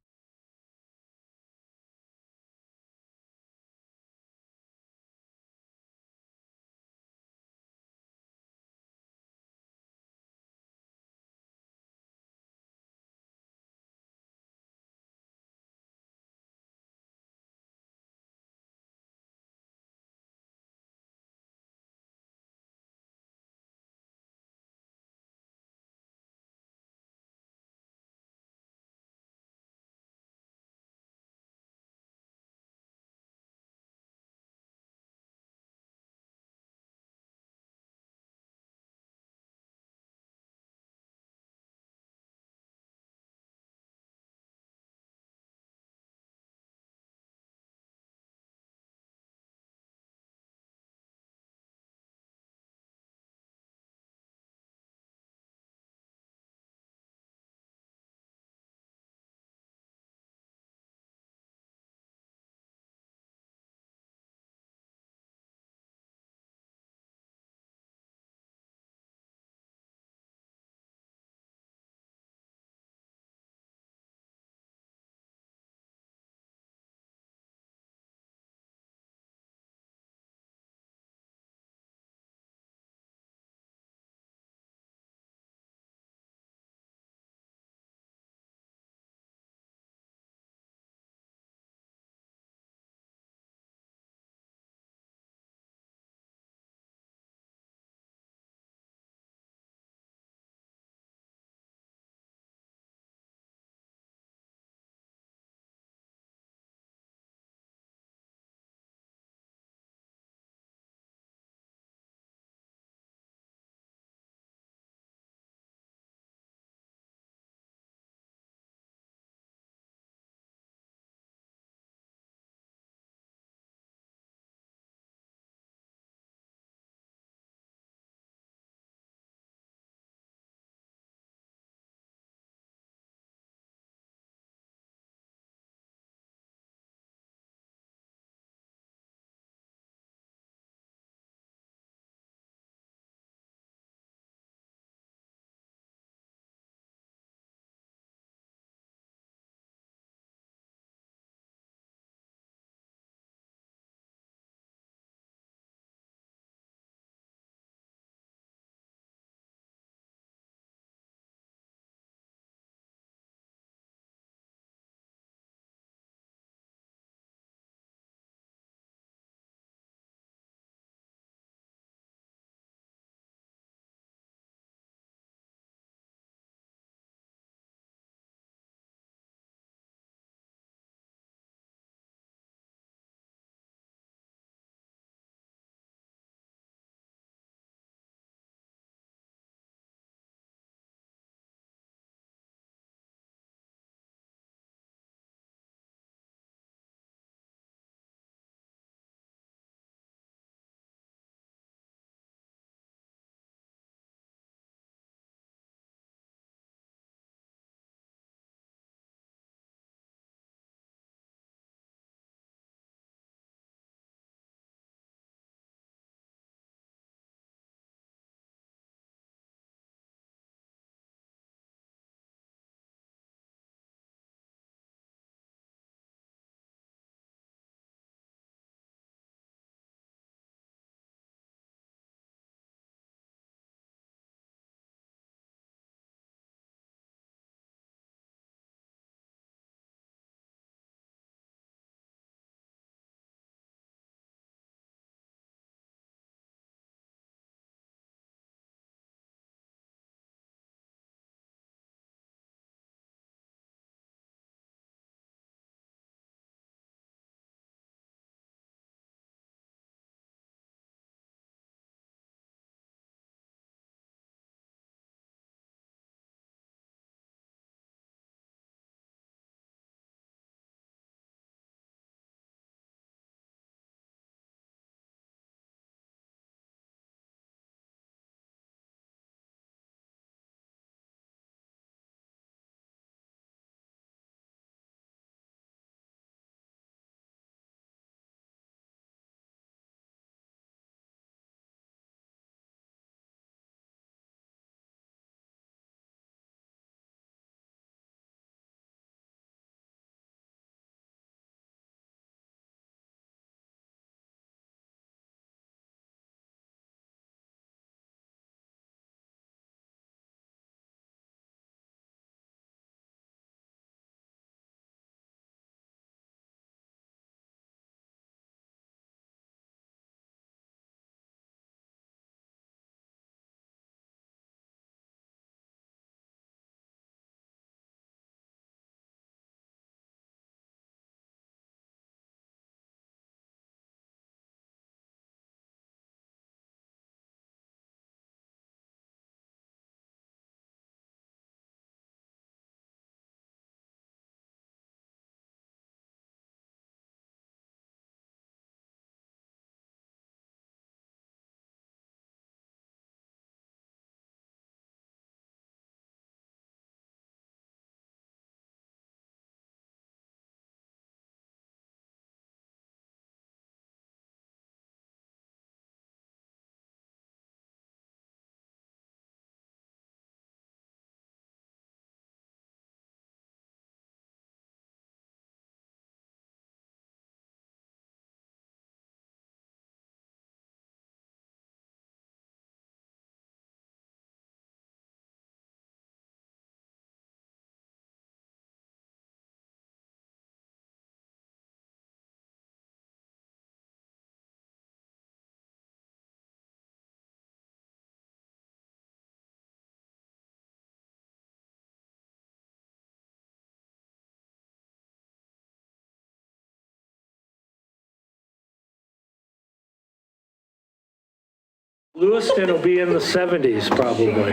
Lewiston will be in the 70s probably.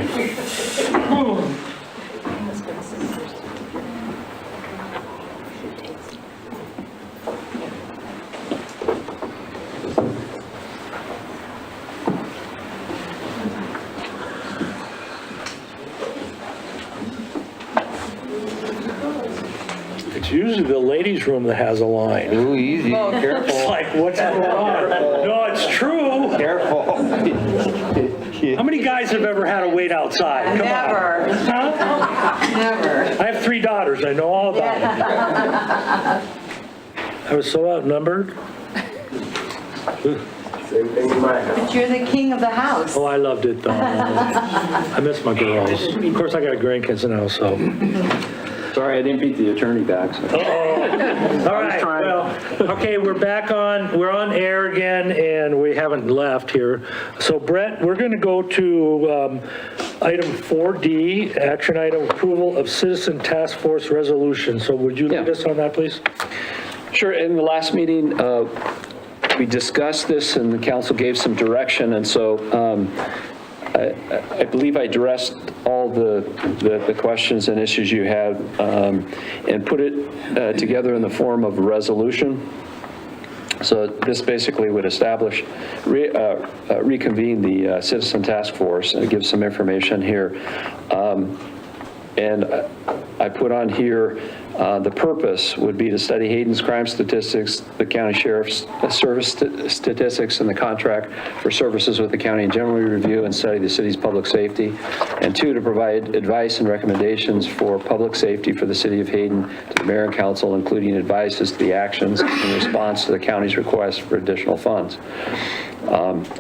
It's usually the ladies' room that has a line. Ooh, easy, It's careful, like, what's going on? No, it's true. careful. How many guys have ever had to wait outside? Come on. Never. Huh? Never. I have 3 daughters. I know all about it. I was so outnumbered. Same thing in my house. But you're the king of the house. Oh, I loved it though. I miss my girls. Of course, I got grandkids now, so. Sorry, I didn't beat the attorney back. So. All right, well, okay, we're on air again, and we haven't left here. So Brett, we're going to go to item 4D, action item approval of citizen task force resolution. So would you lead us on that, please? Sure. In the last meeting, we discussed this, and the council gave some direction, and so I believe I addressed all the questions and issues you had and put it together in the form of a resolution. So this basically would establish, reconvene the citizen task force and give some information here. And I put on here, the purpose would be to study Hayden's crime statistics, the county sheriff's service statistics, and the contract for services with the county, and generally review and study the city's public safety. And 2, to provide advice and recommendations for public safety for the city of Hayden to the mayor and council, including advice as to the actions in response to the county's request for additional funds.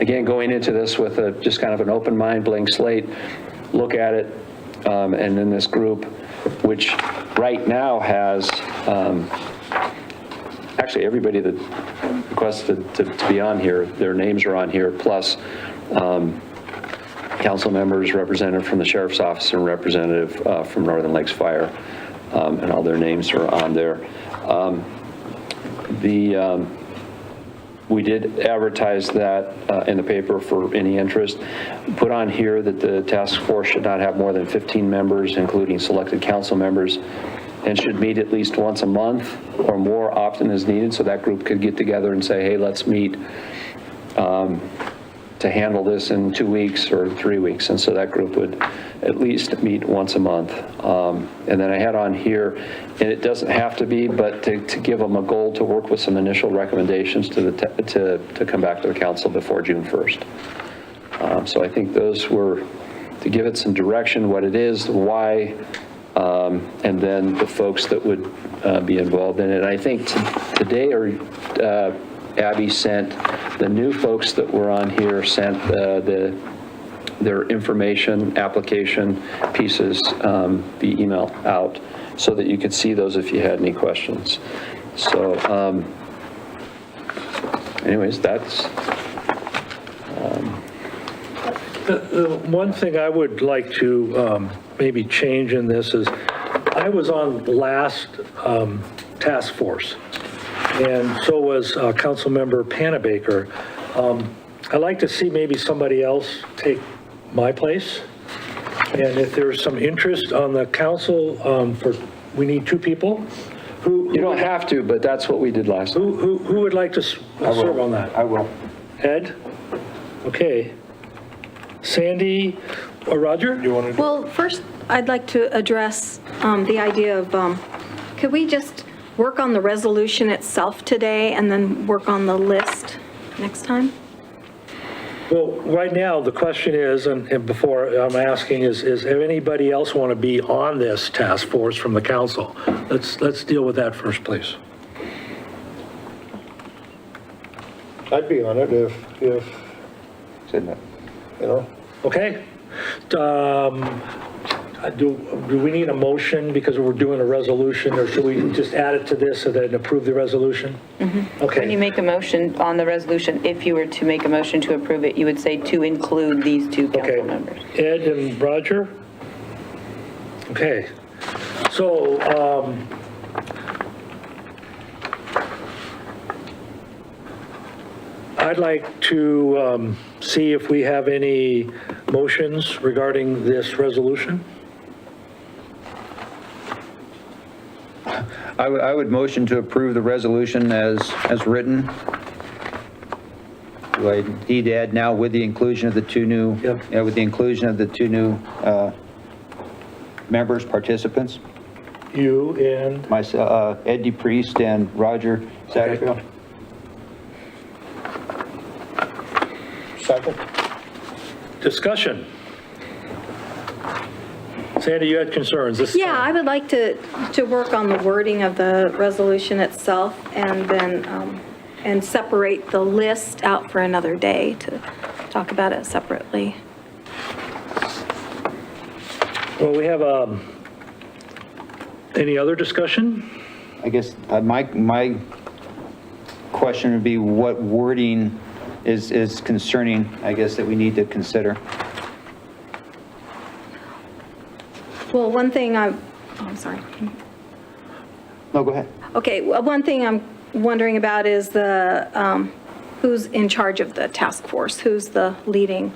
Again, going into this with just kind of an open mind, blank slate, look at it, and then this group, which right now has, actually everybody that requested to be on here, their names are on here, plus council members, representative from the sheriff's office, and representative from Northern Lakes Fire, and all their names are on there. We did advertise that in the paper for any interest. Put on here that the task force should not have more than 15 members, including selected council members, and should meet at least once a month or more often as needed. So that group could get together and say, hey, let's meet to handle this in 2 weeks or 3 weeks. And so that group would at least meet once a month. And then I had on here, and it doesn't have to be, but to give them a goal to work with some initial recommendations to come back to the council before June 1st. So I think those were to give it some direction, what it is, the why, and then the folks that would be involved in it. And I think today, Abby sent the new folks that were on here, sent their information, application pieces via email out so that you could see those if you had any questions. So anyways, that's... The one thing I would like to maybe change in this is, I was on the last task force, and so was Councilmember Panabaker. I'd like to see maybe somebody else take my place, and if there's some interest on the council we need 2 people. You don't have to, but that's what we did last time. Who would like to serve on that? I will. Ed? Okay. Sandy or Roger? You want to? Well, first, I'd like to address the idea of, could we just work on the resolution itself today and then work on the list next time? Well, right now, the question is, and before I'm asking, is if anybody else want to be on this task force from the council? Let's deal with that first, please. I'd be on it if you know. Okay. Do we need a motion because we're doing a resolution, or should we just add it to this and then approve the resolution? Okay. When you make a motion on the resolution, if you were to make a motion to approve it, you would say to include these 2 council members. Ed and Roger? Okay. So, I'd like to see if we have any motions regarding this resolution. I would motion to approve the resolution as written. Do I need to add now with the inclusion of the two new, Yep. yeah, with the inclusion of the two new members, participants? You and, Myself, Ed DePriest and Roger Satterfield. Second? discussion. Sandy, you had concerns. This Yeah, I would like to work on the wording of the resolution itself and then, and separate the list out for another day to talk about it separately. Well, we have, any other discussion? I guess my question would be what wording is concerning, I guess, that we need to consider. Well, one thing I'm sorry. No, go ahead. Okay, well, one thing I'm wondering about is the, who's in charge of the task force? Who's the leading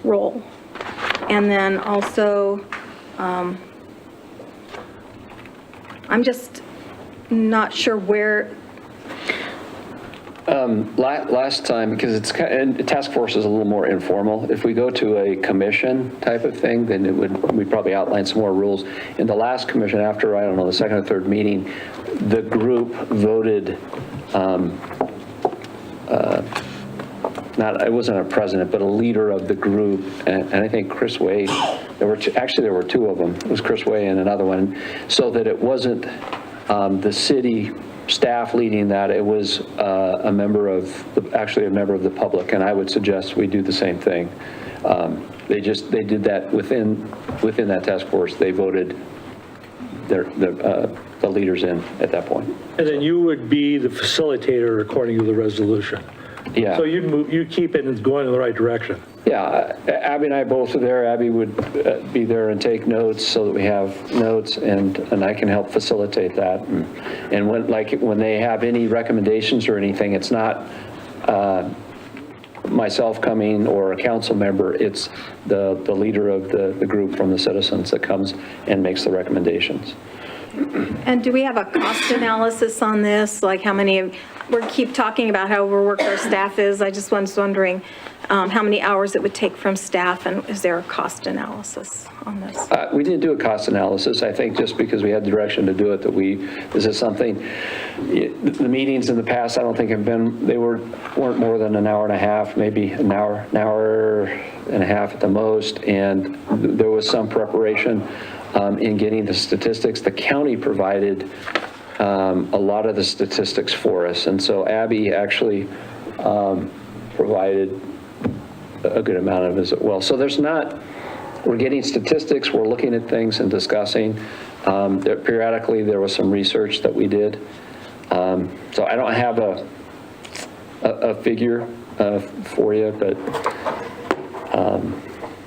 role? And then also, I'm just not sure where. Last time, because it's and task force is a little more informal. If we go to a commission type of thing, then we'd probably outline some more rules. In the last commission, after, I don't know, the second or third meeting, the group voted, it wasn't a president, but a leader of the group, and I think Chris Way, there were two of them. It was Chris Way and another one, so that it wasn't the city staff leading that, it was a member of the public, and I would suggest we do the same thing. They did that within that task force. They voted the leaders in at that point. And then you would be the facilitator according to the resolution. Yeah. So you'd keep it going in the right direction. Yeah, Abby and I both are there. Abby would be there and take notes so that we have notes, and I can help facilitate that. And when they have any recommendations or anything, it's not myself coming or a council member, it's the leader of the group from the citizens that comes and makes the recommendations. And do we have a cost analysis on this? Like how many, we keep talking about how overworked our staff is. I just was wondering how many hours it would take from staff, and is there a cost analysis on this? We didn't do a cost analysis. I think just because we had the direction to do it, this is something, the meetings in the past, I don't think weren't more than an hour and a half, maybe an hour and a half at the most, and there was some preparation in getting the statistics. The county provided a lot of the statistics for us, and so Abby actually provided a good amount of it as well. So we're getting statistics, we're looking at things and discussing. Periodically there was some research that we did. So I don't have a figure for you, but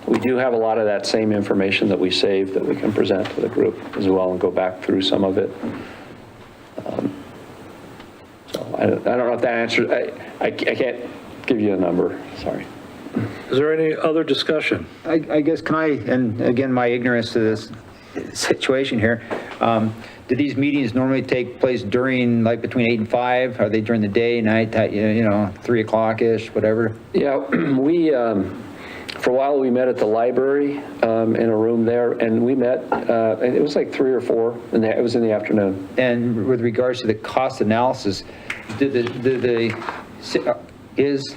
we do have a lot of that same information that we saved that we can present to the group as well and go back through some of it. So I don't know if that answers, I can't give you a number, sorry. Is there any other discussion? I guess, and again, my ignorance to this situation here, do these meetings normally take place during, like, between 8 and 5? Are they during the day, night, 3 o'clock-ish, whatever? Yeah, we, for a while, we met at the library in a room there, and we met, and it was like 3 or 4, and it was in the afternoon. And with regards to the cost analysis, is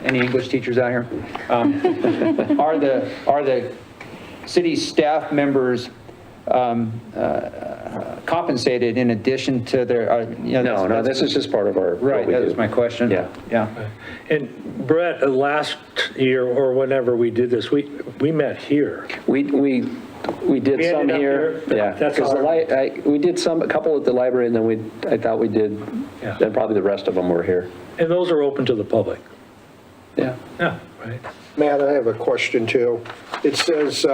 any English teachers out here? Are the city staff members compensated in addition to their? No, this is just part of our. Right, that was my question. Yeah. And Brett, last year or whenever we did this, we met here. We did some here. Yeah. That's Because all. we did a couple at the library, and then I thought we did. Yeah. Then probably the rest of them were here. And those are open to the public. Yeah. Yeah, right. Matt, I have a question too. It says,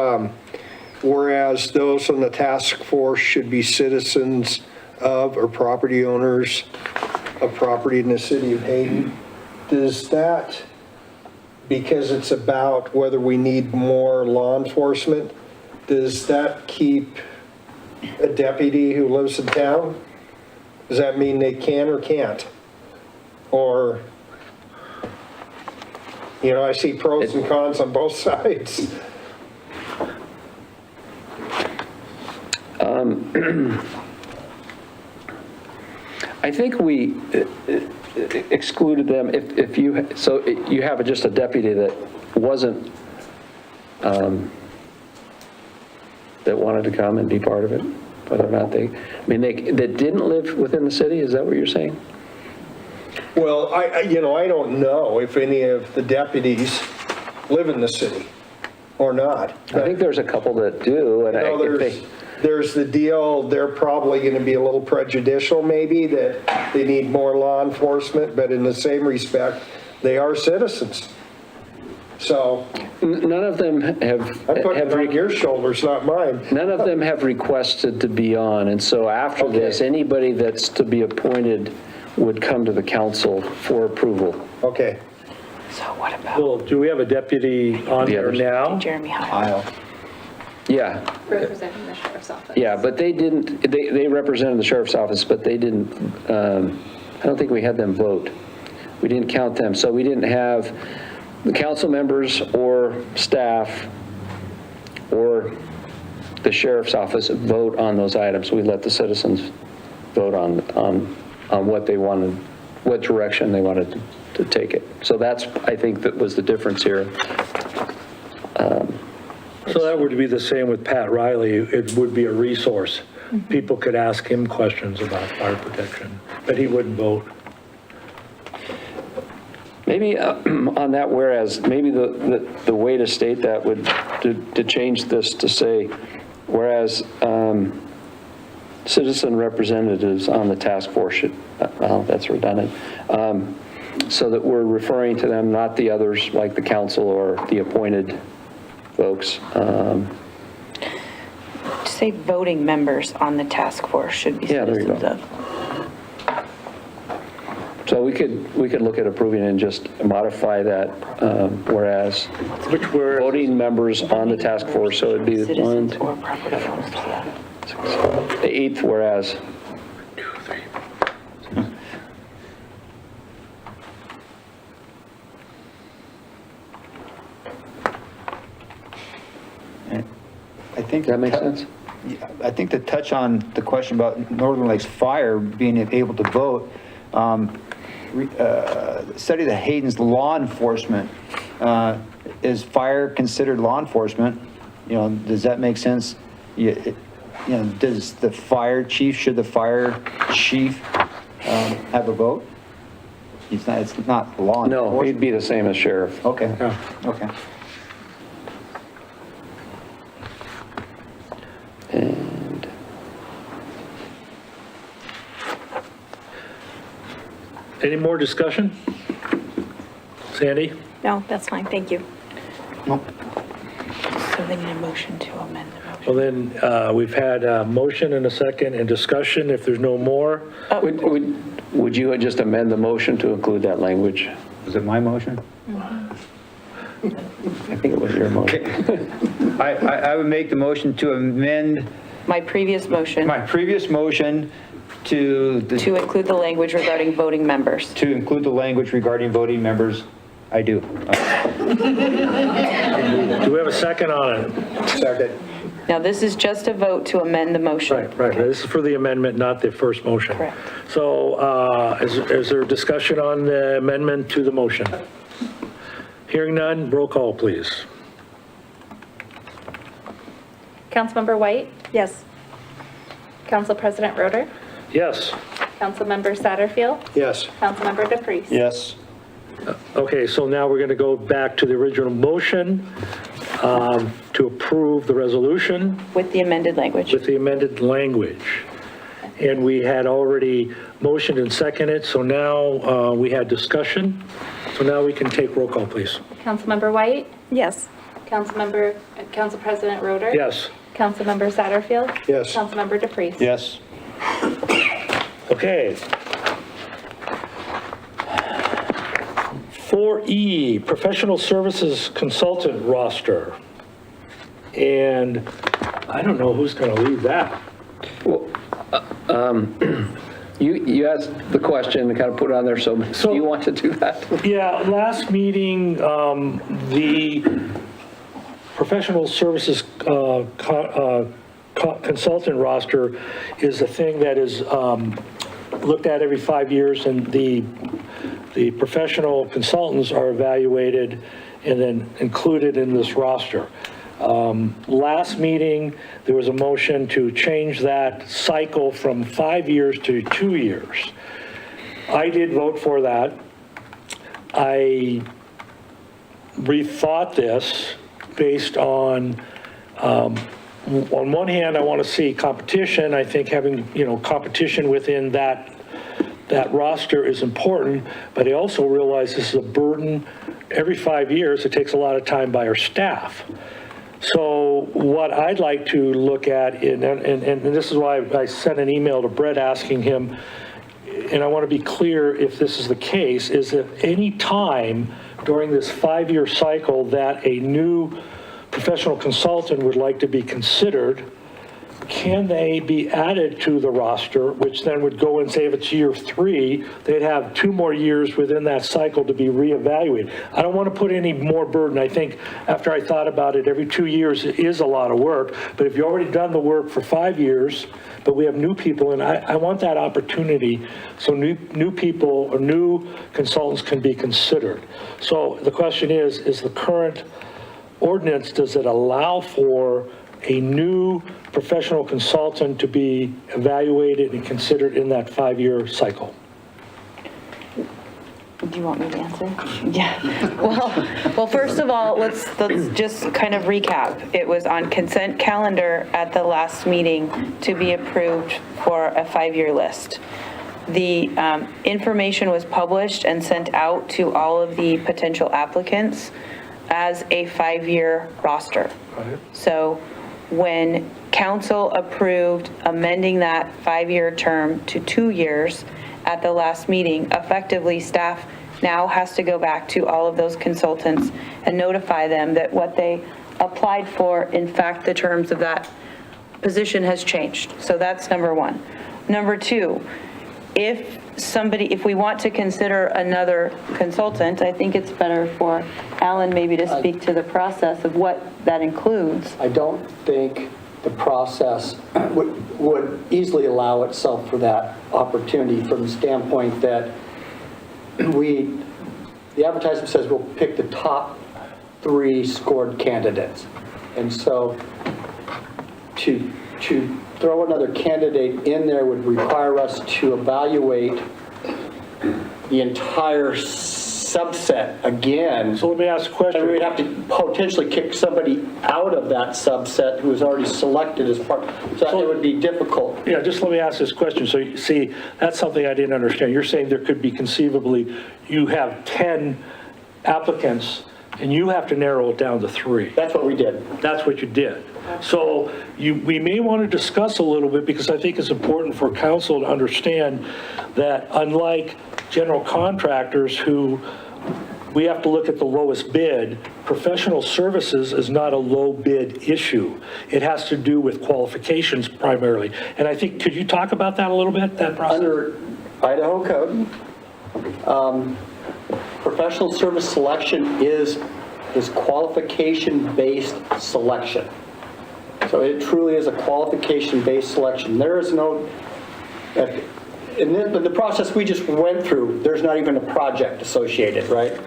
whereas those on the task force should be citizens of or property owners of property in the city of Hayden. Does that because it's about whether we need more law enforcement, does that keep a deputy who lives in town? Does that mean they can or can't? Or, you know, I see pros and cons on both sides. I think we excluded them if you, so you have just a deputy that wasn't, that wanted to come and be part of it, whether or not they, I mean, that didn't live within the city, is that what you're saying? Well, I don't know if any of the deputies live in the city or not. I think there's a couple that do, and There's the deal, they're probably going to be a little prejudicial maybe, that they need more law enforcement, but in the same respect, they are citizens. So. None of them have. I'm putting it on your shoulders, not mine. None of them have requested to be on, and so after this, anybody that's to be appointed would come to the council for approval. Okay. So what about Well, do we have a deputy on there now? Jeremy Heil? Yeah, Representing the sheriff's office. yeah, but they didn't, they represented the sheriff's office, but they didn't, I don't think we had them vote. We didn't count them, so we didn't have the council members or staff or the sheriff's office vote on those items. We let the citizens vote on what they wanted, what direction they wanted to take it. So that's, I think, that was the difference here. So that would be the same with Pat Riley. It would be a resource. People could ask him questions about fire protection, but he wouldn't vote. Maybe on that whereas, maybe the way to state that would, to change this to say, whereas citizen representatives on the task force should, well, that's redundant, so that we're referring to them, not the others like the council or the appointed folks. Say voting members on the task force should be citizens of. So we could look at approving and just modify that, whereas voting members on the task force, so it'd be one, two, or property owners, yeah. the eighth whereas. I think. Does that make sense? I think to touch on the question about Northern Lakes Fire being able to vote, study that Hayden's law enforcement, is fire considered law enforcement? You know, does that make sense? You know, does the fire chief, should the fire chief have a vote? It's not law enforcement. No, he'd be the same as sheriff. Okay, okay. And Any more discussion? Sandy? No, that's fine, thank you. So they need a motion to amend the motion. Well, then, we've had a motion and a second and discussion. If there's no more, would you just amend the motion to include that language? Is it my motion? I think it was your motion. I would make the motion to amend My previous motion my previous motion to include the language regarding voting members. to include the language regarding voting members. I do. do we have a second on it? Second. Now, this is just a vote to amend the motion. Right. This is for the amendment, not the first motion. Correct. So is there discussion on the amendment to the motion? Hearing none, roll call, please. Councilmember White? Yes. Council President Roeder? Yes. Councilmember Satterfield? Yes. Councilmember DePreez? Yes. Okay, so now we're going to go back to the original motion to approve the resolution With the amended language. with the amended language. And we had already motioned and seconded, so now we had discussion. So now we can take roll call, please. Councilmember White? Yes. Council President Roeder? Yes. Councilmember Satterfield? Yes. Councilmember DePreez? Yes. Okay. 4E, professional services consultant roster. And I don't know who's going to lead that. You asked the question and kind of put it on there, so do you want to do that? Yeah, last meeting, the professional services consultant roster is a thing that is looked at every 5 years, and the professional consultants are evaluated and then included in this roster. Last meeting, there was a motion to change that cycle from 5 years to 2 years. I did vote for that. I rethought this based on one hand, I want to see competition. I think having, competition within that roster is important, but I also realize this is a burden. Every 5 years, it takes a lot of time by our staff. So what I'd like to look at, and this is why I sent an email to Brett asking him, and I want to be clear if this is the case, is that any time during this 5-year cycle that a new professional consultant would like to be considered, can they be added to the roster, which then would go and say if it's year 3, they'd have 2 more years within that cycle to be reevaluated. I don't want to put any more burden. I think after I thought about it, every 2 years is a lot of work, but if you've already done the work for 5 years, but we have new people, and I want that opportunity so new people or new consultants can be considered. So the question is the current ordinance, does it allow for a new professional consultant to be evaluated and considered in that 5-year cycle? Do you want me to answer? Yeah. Well, first of all, let's just kind of recap. It was on consent calendar at the last meeting to be approved for a 5-year list. The information was published and sent out to all of the potential applicants as a 5-year roster. So when council approved amending that 5-year term to 2 years at the last meeting, effectively staff now has to go back to all of those consultants and notify them that what they applied for, in fact, the terms of that position has changed. So that's number one. Number two, if we want to consider another consultant, I think it's better for Alan maybe to speak to the process of what that includes. I don't think the process would easily allow itself for that opportunity from the standpoint that the advertisement says we'll pick the top 3 scored candidates. And so to throw another candidate in there would require us to evaluate the entire subset again. So let me ask a question. And we'd have to potentially kick somebody out of that subset who was already selected as part, so it would be difficult. Yeah, just let me ask this question. So you see, that's something I didn't understand. You're saying there could be conceivably, you have 10 applicants and you have to narrow it down to 3. That's what we did. That's what you did. So we may want to discuss a little bit, because I think it's important for council to understand that unlike general contractors who we have to look at the lowest bid, professional services is not a low bid issue. It has to do with qualifications primarily. And I think, could you talk about that a little bit, that process? Under Idaho code, professional service selection is qualification-based selection. So it truly is a qualification-based selection. There is no, in the process we just went through, there's not even a project associated, right?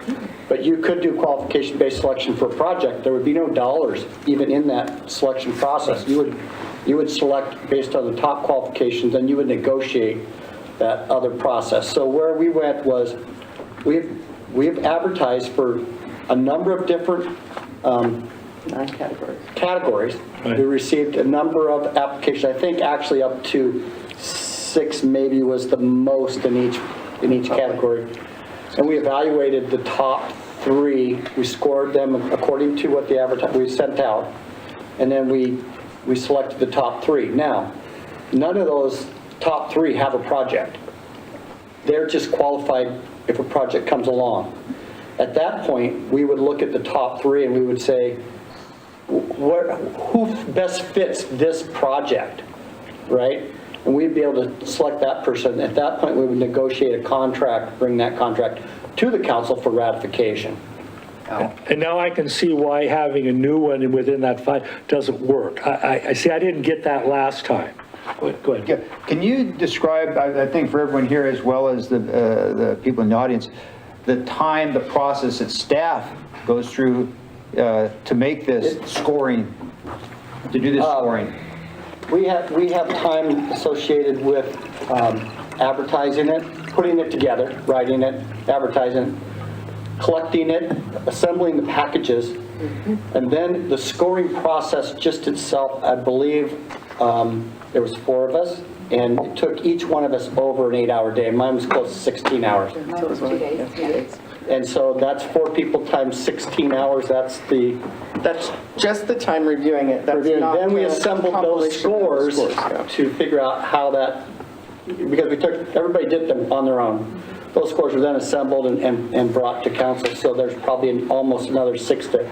But you could do qualification-based selection for a project. There would be no dollars even in that selection process. You would select based on the top qualifications, and you would negotiate that other process. So where we went was, we've advertised for a number of different categories. Right. We received a number of applications. I think actually up to 6 maybe was the most in each category. And we evaluated the top 3. We scored them according to what the we sent out. And then we selected the top 3. Now, none of those top 3 have a project. They're just qualified if a project comes along. At that point, we would look at the top three and we would say, who best fits this project, right? And we'd be able to select that person. At that point, we would negotiate a contract, bring that contract to the council for ratification. And now I can see why having a new one within that 5 doesn't work. I see, I didn't get that last time. Go ahead. Yeah. Can you describe, I think for everyone here as well as the people in the audience, the time, the process that staff goes through to make this scoring, to do this scoring? We have time associated with advertising it, putting it together, writing it, advertising it, collecting it, assembling the packages, and then the scoring process just itself, I believe there was 4 of us, and it took each one of us over an 8-hour day. Mine was close to 16 hours. And so that's 4 people times 16 hours, that's just the time reviewing it. That's not then we the assembled those compilation of scores yeah. to figure out how that, because everybody did them on their own. Those scores were then assembled and brought to council, so there's probably almost another 6 to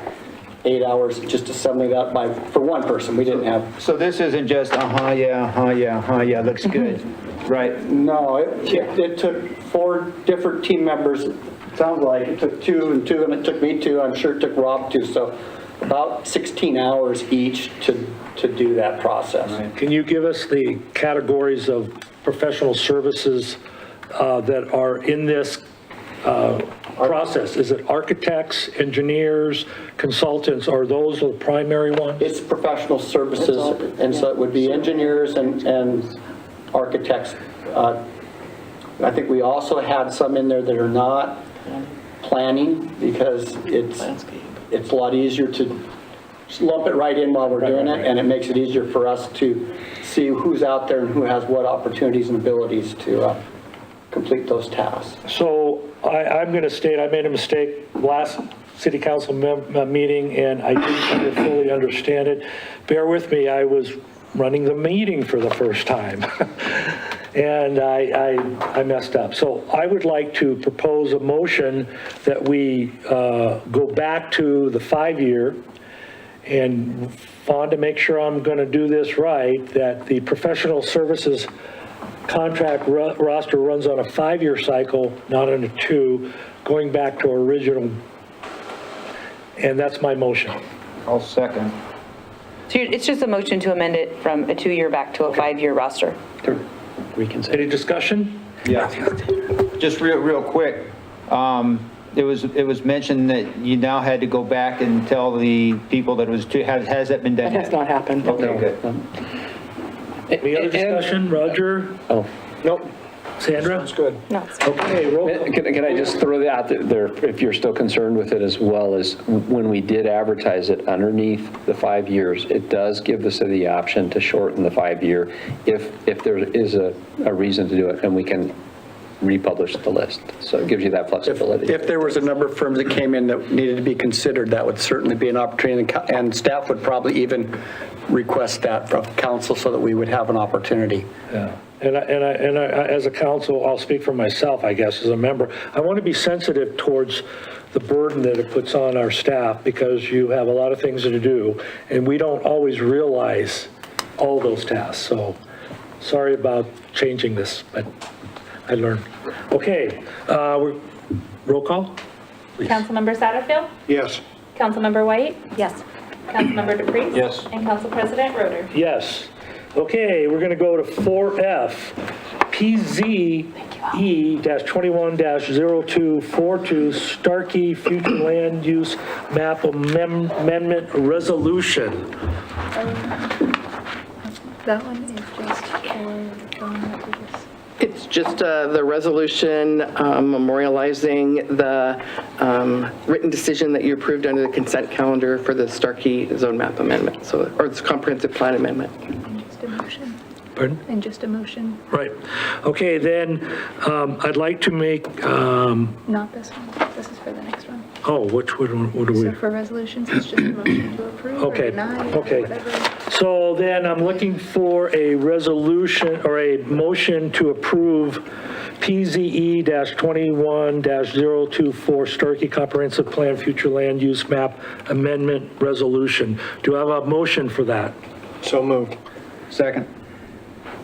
8 hours just assembling that for one person. We didn't have. So this isn't just, yeah, looks good, right? No, it took 4 different team members. It sounds like it took 2 and 2, and it took me 2. I'm sure it took Rob 2. So about 16 hours each to do that process. Right. Can you give us the categories of professional services that are in this process? Is it architects, engineers, consultants, are those the primary ones? It's professional services, and so it would be engineers and architects. I think we also had some in there that are not planning, because it's a lot easier to lump it right in while we're doing it, and it makes it easier for us to see who's out there and who has what opportunities and abilities to complete those tasks. So I'm going to state I made a mistake last city council meeting, and I didn't fully understand it. Bear with me, I was running the meeting for the first time. And I messed up. So I would like to propose a motion that we go back to the 5-year, and Fawn, to make sure I'm going to do this right, that the professional services contract roster runs on a 5-year cycle, not on a 2, going back to original. And that's my motion. I'll second. So it's just a motion to amend it from a 2-year back to a 5-year roster. Any discussion? Yeah. Just real quick. It was mentioned that you now had to go back and tell the people that it was too, has that been done? That has not happened. Okay, good. Any other discussion? Roger? Oh. Nope. Sandra? That's good. Okay, roll call. Can I just throw that out there, if you're still concerned with it as well, as when we did advertise it underneath the 5 years, it does give the city the option to shorten the 5-year if there is a reason to do it, and we can republish the list. So it gives you that flexibility. If there was a number of firms that came in that needed to be considered, that would certainly be an opportunity, and staff would probably even request that from council so that we would have an opportunity. Yeah. And I, as a council, I'll speak for myself, I guess, as a member. I want to be sensitive towards the burden that it puts on our staff, because you have a lot of things to do, and we don't always realize all those tasks. So sorry about changing this, but I learned. Okay, roll call, please. Councilmember Satterfield? Yes. Councilmember White? Yes. Councilmember DePreez? Yes. And Council President Roder? Yes. Okay, we're going to go to 4F, PZE-21-0242, Starkey Future Land Use Map Amendment Resolution. That one is just for going after this. It's just the resolution memorializing the written decision that you approved under the consent calendar for the Starkey zone map amendment, so, or this comprehensive plan amendment. Just a motion. Pardon? And just a motion, Right. Okay, then I'd like to make, not this one. This is for the next one. oh, what do we? So for resolutions, it's just a motion to approve or Okay, deny or okay. whatever. So then I'm looking for a resolution or a motion to approve PZE-21-024 Starkey Comprehensive Plan Future Land Use Map Amendment Resolution. Do I have a motion for that? So moved. Second.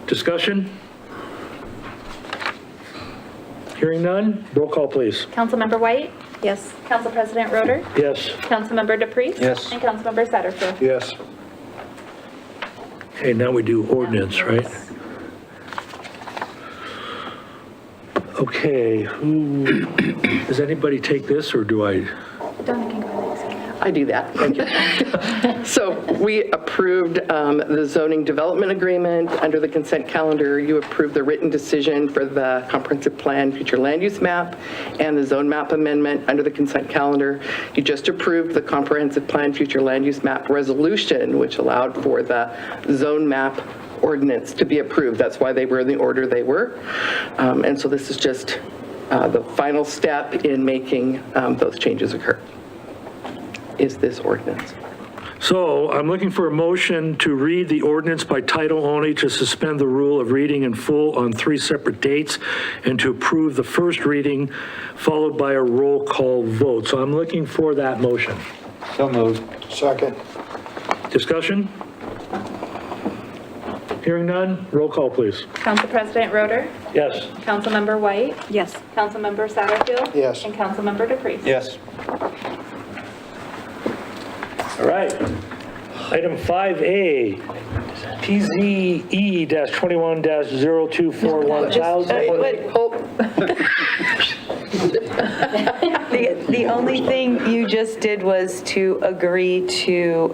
Discussion? Hearing none, roll call, please. Councilmember White? Yes. Council President Roder? Yes. Councilmember DePreez? Yes. And Councilmember Satterfield? Yes. Okay, now we do ordinance, right? Okay, does anybody take this, or do I? Donna can go next. I do that. So we approved the zoning development agreement under the consent calendar. You approved the written decision for the comprehensive plan future land use map and the zone map amendment under the consent calendar. You just approved the comprehensive plan future land use map resolution, which allowed for the zone map ordinance to be approved. That's why they were in the order they were. And so this is just the final step in making those changes occur. Is this ordinance. So I'm looking for a motion to read the ordinance by title only, to suspend the rule of reading in full on 3 separate dates, and to approve the first reading, followed by a roll call vote. So I'm looking for that motion. So moved. Second. Discussion? Hearing none, roll call, please. Council President Roder? Yes. Councilmember White? Yes. Councilmember Satterfield? Yes. And Councilmember DePreez? Yes. All right. Item 5A, PZE-21-024-1000. The only thing you just did was to agree to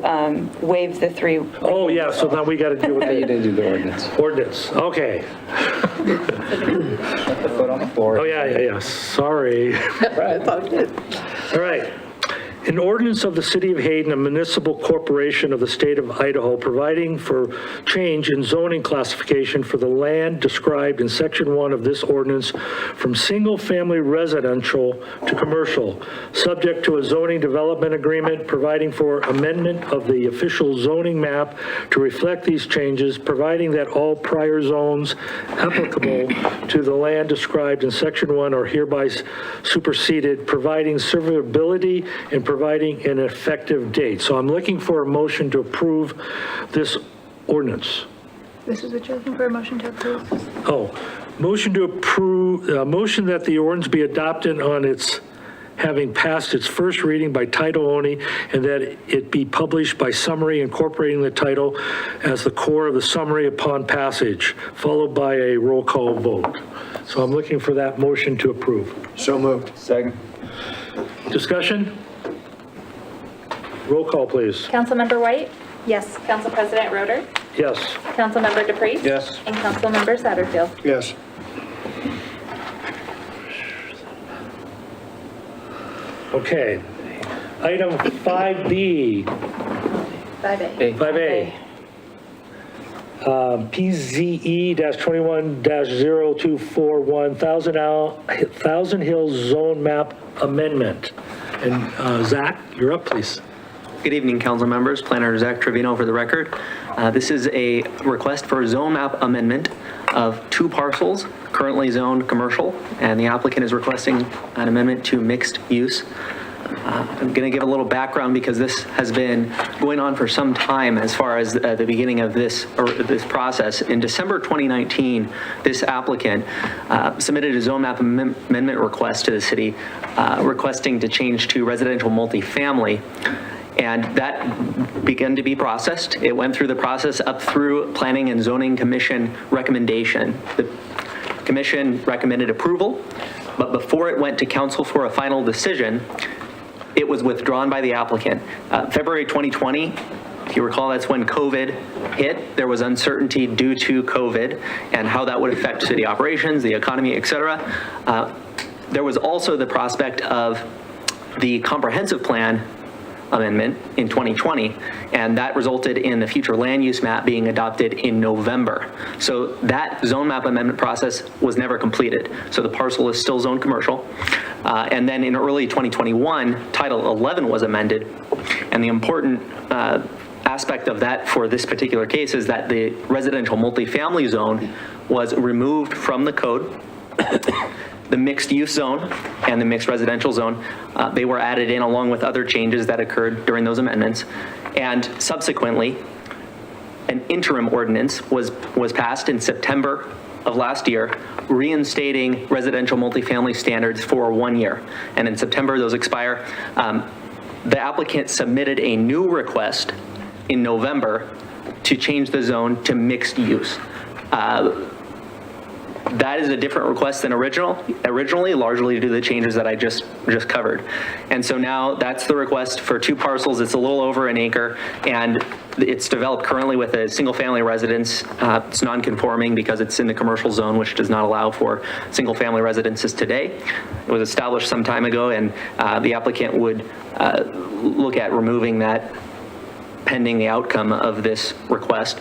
waive the 3. Oh, yeah, so now we got to deal with You the didn't do the ordinance. ordinance. Okay. Put the foot on the floor. Oh, yeah, sorry. All right. An ordinance of the City of Hayden, a municipal corporation of the state of Idaho, providing for change in zoning classification for the land described in Section 1 of this ordinance from single-family residential to commercial, subject to a zoning development agreement, providing for amendment of the official zoning map to reflect these changes, providing that all prior zones applicable to the land described in Section 1 are hereby superseded, providing servability and providing an effective date. So I'm looking for a motion to approve this ordinance. This is what you're looking for, a motion to approve? Oh, motion to approve, motion that the ordinance be adopted on its, having passed its first reading by title only, and that it be published by summary incorporating the title as the core of the summary upon passage, followed by a roll call vote. So I'm looking for that motion to approve. So moved. Second. Discussion? Roll call, please. Councilmember White? Yes. Council President Roder? Yes. Councilmember DePreez? Yes. And Councilmember Satterfield? Yes. Okay. Item 5B. 5A. 5A. PZE-21-024-1000 Thousand Hills Zone Map Amendment. And Zach, you're up, please. Good evening, council members. Planner Zach Trevino for the record. This is a request for a zone map amendment of 2 parcels currently zoned commercial, and the applicant is requesting an amendment to mixed use. I'm going to give a little background because this has been going on for some time as far as the beginning of this process. In December 2019, this applicant submitted a zone map amendment request to the city requesting to change to residential multifamily. And that began to be processed. It went through the process up through Planning and Zoning Commission recommendation. The commission recommended approval, but before it went to council for a final decision, it was withdrawn by the applicant. February 2020, if you recall, that's when COVID hit. There was uncertainty due to COVID and how that would affect city operations, the economy, et cetera. There was also the prospect of the comprehensive plan amendment in 2020, and that resulted in the future land use map being adopted in November. So that zone map amendment process was never completed. So the parcel is still zoned commercial. And then in early 2021, Title 11 was amended, and the important aspect of that for this particular case is that the residential multifamily zone was removed from the code. The mixed-use zone and the mixed residential zone, they were added in along with other changes that occurred during those amendments. And subsequently, an interim ordinance was passed in September of last year, reinstating residential multifamily standards for 1 year. And in September, those expire. The applicant submitted a new request in November to change the zone to mixed use. That is a different request than originally, largely due to the changes that I just covered. And so now that's the request for 2 parcels. It's a little over an acre, and it's developed currently with a single-family residence. It's non-conforming because it's in the commercial zone, which does not allow for single-family residences today. It was established some time ago, and the applicant would look at removing that pending the outcome of this request.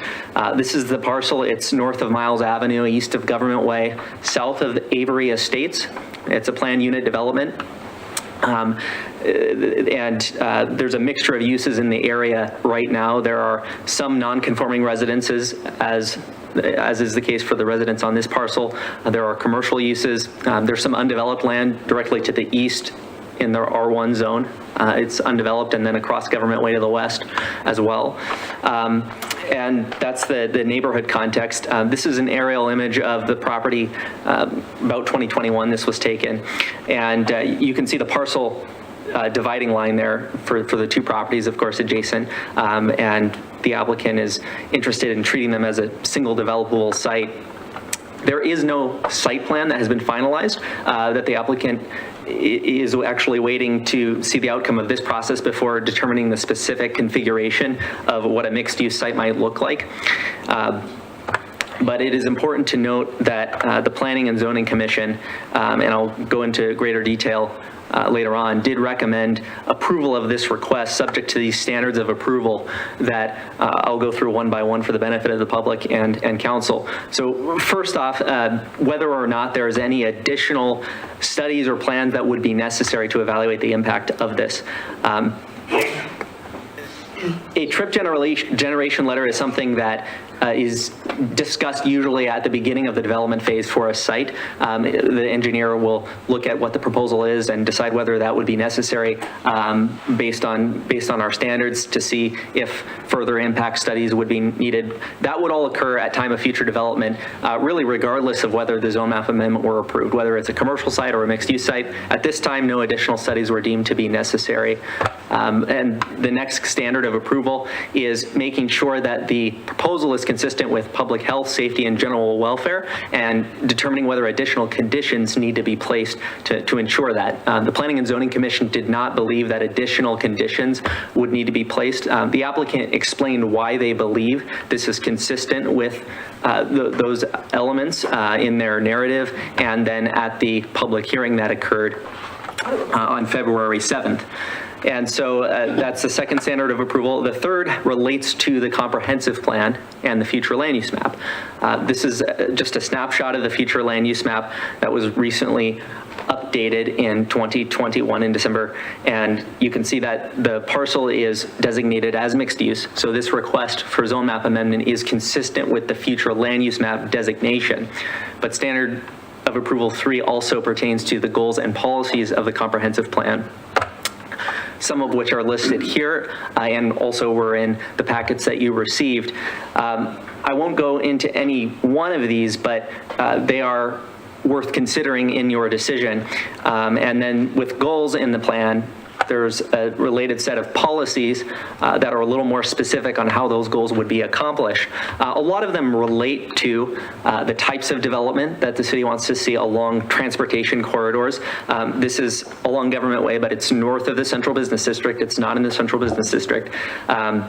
This is the parcel. It's north of Miles Avenue, east of Government Way, south of the Avery Estates. It's a planned unit development. There's a mixture of uses in the area right now. There are some non-conforming residences, as is the case for the residents on this parcel. There are commercial uses. There's some undeveloped land directly to the east in the R1 zone. It's undeveloped, and then across Government Way to the west as well. And that's the neighborhood context. This is an aerial image of the property. About 2021 this was taken. And you can see the parcel dividing line there for the 2 properties, of course, adjacent. And the applicant is interested in treating them as a single developable site. There is no site plan that has been finalized that the applicant is actually waiting to see the outcome of this process before determining the specific configuration of what a mixed-use site might look like. But it is important to note that the Planning and Zoning Commission, and I'll go into greater detail later on, did recommend approval of this request subject to these standards of approval that I'll go through one by one for the benefit of the public and council. So first off, whether or not there is any additional studies or plans that would be necessary to evaluate the impact of this. A trip generation letter is something that is discussed usually at the beginning of the development phase for a site. The engineer will look at what the proposal is and decide whether that would be necessary based on our standards to see if further impact studies would be needed. That would all occur at time of future development, really regardless of whether the zone map amendment were approved, whether it's a commercial site or a mixed use site. At this time, no additional studies were deemed to be necessary. And the next standard of approval is making sure that the proposal is consistent with public health, safety, and general welfare, and determining whether additional conditions need to be placed to ensure that. The Planning and Zoning Commission did not believe that additional conditions would need to be placed. The applicant explained why they believe this is consistent with those elements in their narrative, and then at the public hearing that occurred on February 7th. And so that's the second standard of approval. The third relates to the comprehensive plan and the future land use map. This is just a snapshot of the future land use map that was recently updated in 2021 in December. And you can see that the parcel is designated as mixed use. So this request for zone map amendment is consistent with the future land use map designation. But standard of approval 3 also pertains to the goals and policies of the comprehensive plan, some of which are listed here and also were in the packets that you received. I won't go into any one of these, but they are worth considering in your decision. And then with goals in the plan, there's a related set of policies that are a little more specific on how those goals would be accomplished. A lot of them relate to the types of development that the city wants to see along transportation corridors. This is along Government Way, but it's north of the Central Business District. It's not in the Central Business District. And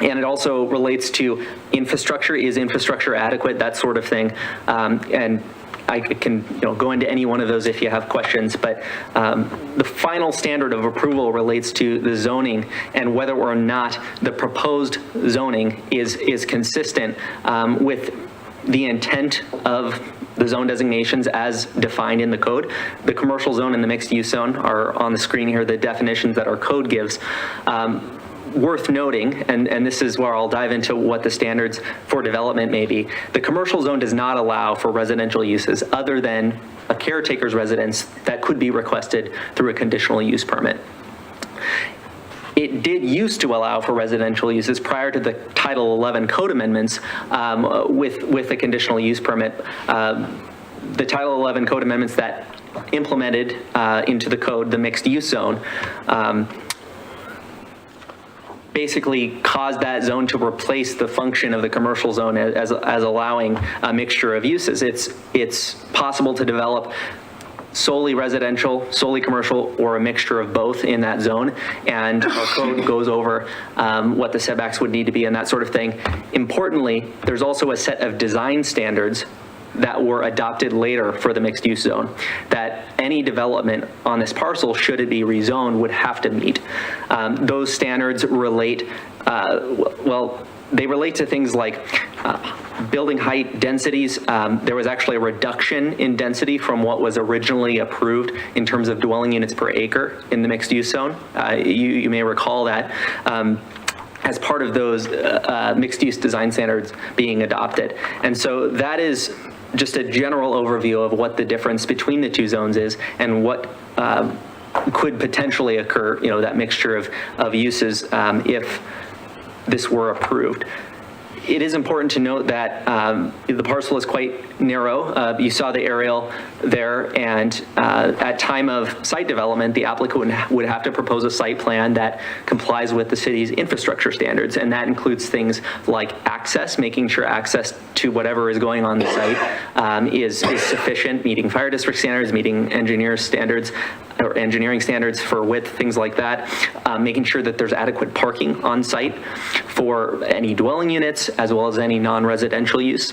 it also relates to infrastructure. Is infrastructure adequate? That sort of thing. And I can go into any one of those if you have questions, but the final standard of approval relates to the zoning and whether or not the proposed zoning is consistent with the intent of the zone designations as defined in the code. The commercial zone and the mixed use zone are on the screen here, the definitions that our code gives. worth noting, and this is where I'll dive into what the standards for development may be, the commercial zone does not allow for residential uses other than a caretaker's residence that could be requested through a conditional use permit. It did used to allow for residential uses prior to the Title 11 code amendments with a conditional use permit. The Title 11 code amendments that implemented into the code the mixed use zone basically caused that zone to replace the function of the commercial zone as allowing a mixture of uses. It's possible to develop solely residential, solely commercial, or a mixture of both in that zone, and our code goes over what the setbacks would need to be and that sort of thing. Importantly, there's also a set of design standards that were adopted later for the mixed use zone that any development on this parcel, should it be rezoned, would have to meet. Those standards relate, they relate to things like building height, densities. There was actually a reduction in density from what was originally approved in terms of dwelling units per acre in the mixed use zone. You may recall that as part of those mixed use design standards being adopted. And so that is just a general overview of what the difference between the two zones is and what could potentially occur, that mixture of uses if this were approved. It is important to note that the parcel is quite narrow. You saw the aerial there, and at time of site development, the applicant would have to propose a site plan that complies with the city's infrastructure standards, and that includes things like access, making sure access to whatever is going on the site is sufficient, meeting fire district standards, meeting engineering standards for width, things like that, making sure that there's adequate parking on site for any dwelling units as well as any non-residential use,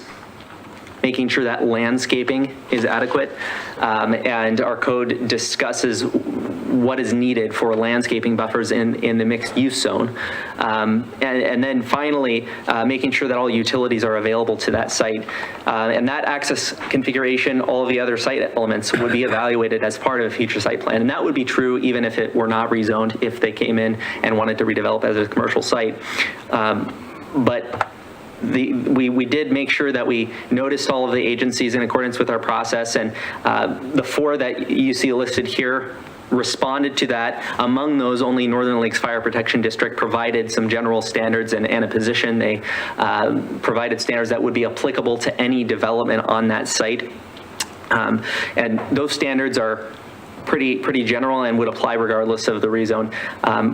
making sure that landscaping is adequate, and our code discusses what is needed for landscaping buffers in the mixed use zone. And then finally, making sure that all utilities are available to that site. And that access configuration, all of the other site elements would be evaluated as part of a future site plan. And that would be true even if it were not rezoned, if they came in and wanted to redevelop as a commercial site. But we did make sure that we noticed all of the agencies in accordance with our process, and the 4 that you see listed here responded to that. Among those, only Northern Lakes Fire Protection District provided some general standards and a position. They provided standards that would be applicable to any development on that site. And those standards are pretty general and would apply regardless of the rezone.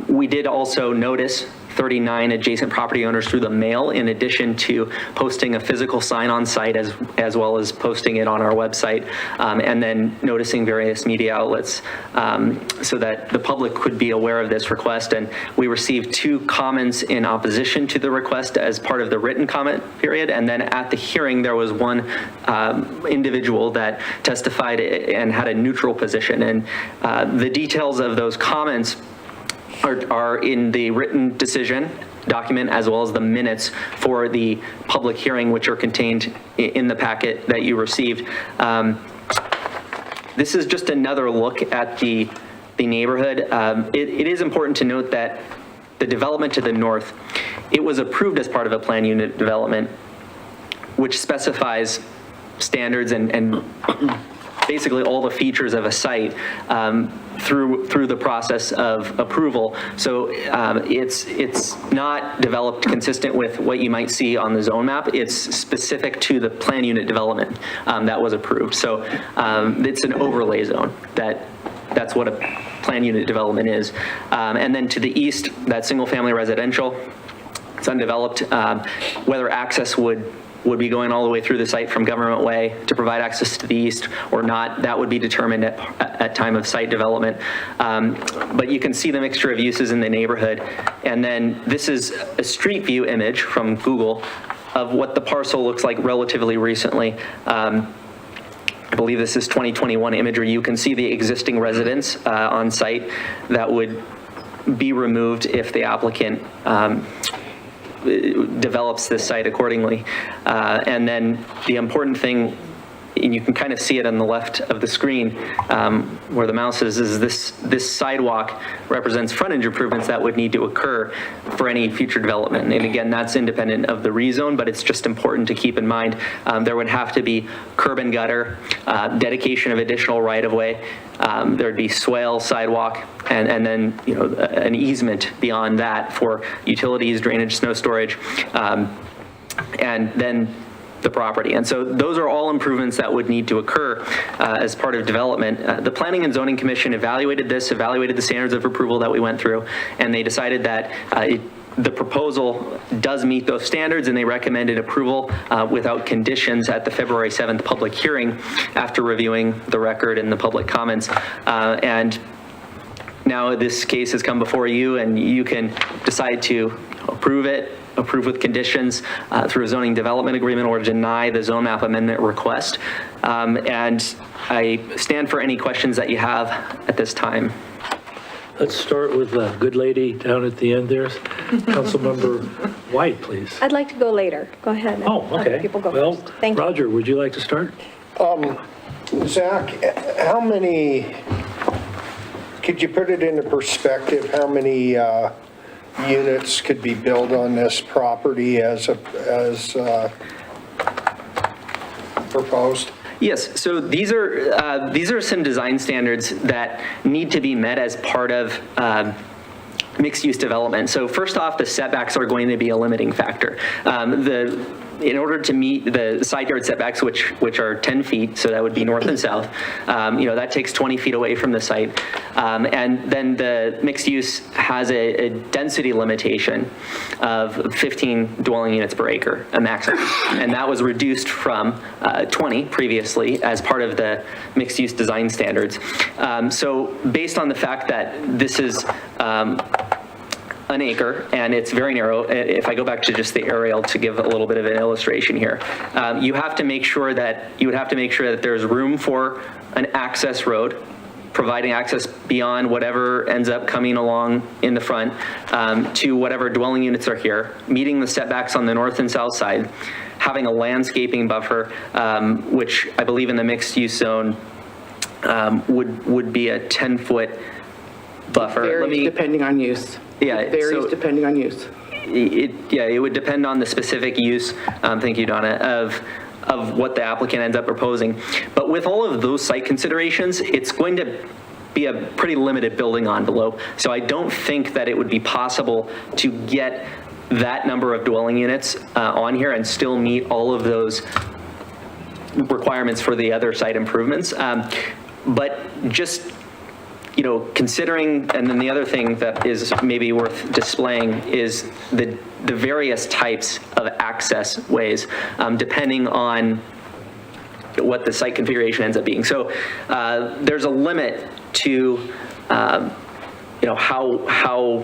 We did also notice 39 adjacent property owners through the mail, in addition to posting a physical sign on site as well as posting it on our website, and then noticing various media outlets so that the public could be aware of this request. And we received 2 comments in opposition to the request as part of the written comment period, and then at the hearing there was 1 individual that testified and had a neutral position. And the details of those comments are in the written decision document as well as the minutes for the public hearing, which are contained in the packet that you received. This is just another look at the neighborhood. It is important to note that the development to the north, it was approved as part of a plan unit development, which specifies standards and basically all the features of a site through the process of approval. So it's not developed consistent with what you might see on the zone map. It's specific to the plan unit development that was approved. So it's an overlay zone. That's what a plan unit development is. And then to the east, that single family residential, it's undeveloped. Whether access would be going all the way through the site from Government Way to provide access to the east or not, that would be determined at time of site development. But you can see the mixture of uses in the neighborhood. And then this is a street view image from Google of what the parcel looks like relatively recently. I believe this is 2021 imagery. You can see the existing residence on site that would be removed if the applicant develops this site accordingly. And then the important thing and you can kind of see it on the left of the screen where the mouse is this sidewalk represents frontage improvements that would need to occur for any future development. And again, that's independent of the rezone, but it's just important to keep in mind there would have to be curb and gutter, dedication of additional right-of-way, there'd be swale, sidewalk, and then an easement beyond that for utilities, drainage, snow storage, and then the property. And so those are all improvements that would need to occur as part of development. The Planning and Zoning Commission evaluated the standards of approval that we went through, and they decided that the proposal does meet those standards, and they recommended approval without conditions at the February 7th public hearing after reviewing the record and the public comments. And now this case has come before you, and you can decide to approve with conditions through a zoning development agreement, or deny the zone map amendment request. And I stand for any questions that you have at this time. Let's start with the good lady down at the end there. Councilmember White, please. I'd like to go later. Go ahead. Oh, okay. Other people go Well, first. Thank you. Roger, would you like to start? Zach, how many, could you put it into perspective, how many units could be built on this property as proposed? Yes, so these are some design standards that need to be met as part of mixed-use development. So first off, the setbacks are going to be a limiting factor. In order to meet the side yard setbacks, which are 10 feet, so that would be north and south, that takes 20 feet away from the site. And then the mixed use has a density limitation of 15 dwelling units per acre, a maximum. And that was reduced from 20 previously as part of the mixed use design standards. So based on the fact that this is an acre, and it's very narrow. If I go back to just the aerial to give a little bit of an illustration here, you have to make sure that there's room for an access road, providing access beyond whatever ends up coming along in the front to whatever dwelling units are here, meeting the setbacks on the north and south side, having a landscaping buffer, which I believe in the mixed use zone would be a 10-foot buffer. Varies depending on use. Yeah, it varies depending on use. It would depend on the specific use, thank you, Donna, of what the applicant ends up proposing. But with all of those site considerations, it's going to be a pretty limited building envelope. So I don't think that it would be possible to get that number of dwelling units on here and still meet all of those requirements for the other site improvements. But just considering, and then the other thing that is maybe worth displaying is the various types of access ways, depending on what the site configuration ends up being. So there's a limit to, how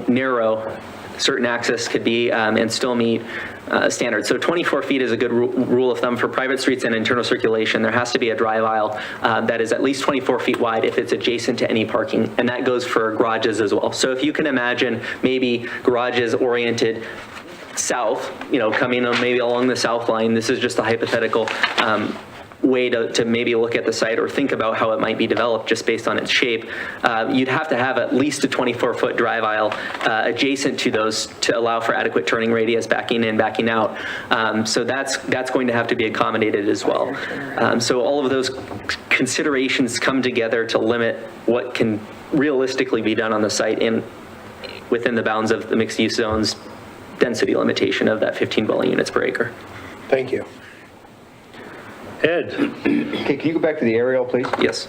narrow certain access could be and still meet standards. So 24 feet is a good rule of thumb for private streets and internal circulation. There has to be a drive aisle that is at least 24 feet wide if it's adjacent to any parking, and that goes for garages as well. So if you can imagine maybe garages oriented south, coming maybe along the south line, this is just a hypothetical way to maybe look at the site or think about how it might be developed just based on its shape. You'd have to have at least a 24-foot drive aisle adjacent to those to allow for adequate turning radius, backing in, backing out. So that's going to have to be accommodated as well. So all of those considerations come together to limit what can realistically be done on the site within the bounds of the mixed-use zone's density limitation of that 15 dwelling units per acre. Thank you. Ed. Okay, can you go back to the aerial, please? Yes.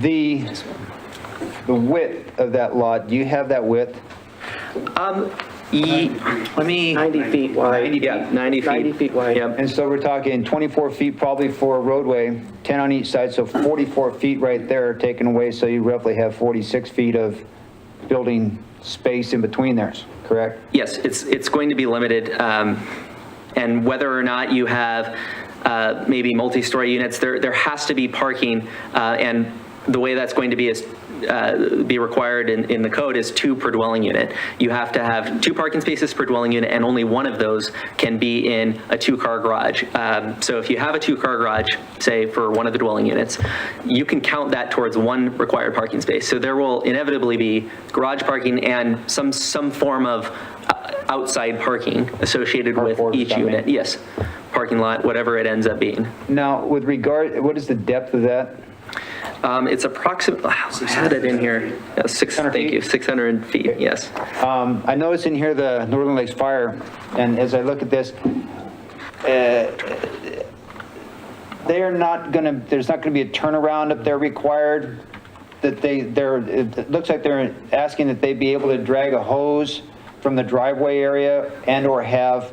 The width of that lot, do you have that width? Let me... 90 feet wide. 90 feet. Yeah, 90 feet. 90 feet wide. Yep. And so we're talking 24 feet probably for a roadway, 10 on each side, so 44 feet right there taken away, so you roughly have 46 feet of building space in between there, correct? Yes, it's going to be limited. And whether or not you have maybe multi-story units, there has to be parking, and the way that's going to be is be required in the code is 2 per dwelling unit. You have to have 2 parking spaces per dwelling unit, and only one of those can be in a 2-car garage. So if you have a 2-car garage, say for one of the dwelling units, you can count that towards 1 required parking space. So there will inevitably be garage parking and some form of outside parking associated with each unit. Yes, parking lot, whatever it ends up being. Now, with regard, what is the depth of that? It's approximately, I had it in here, 600 thank you, 600 feet, yes. I noticed in here the Northern Lakes Fire, and as I look at this, they're not going to, there's not going to be a turnaround if they're required, that it looks like they're asking that they be able to drag a hose from the driveway area and or have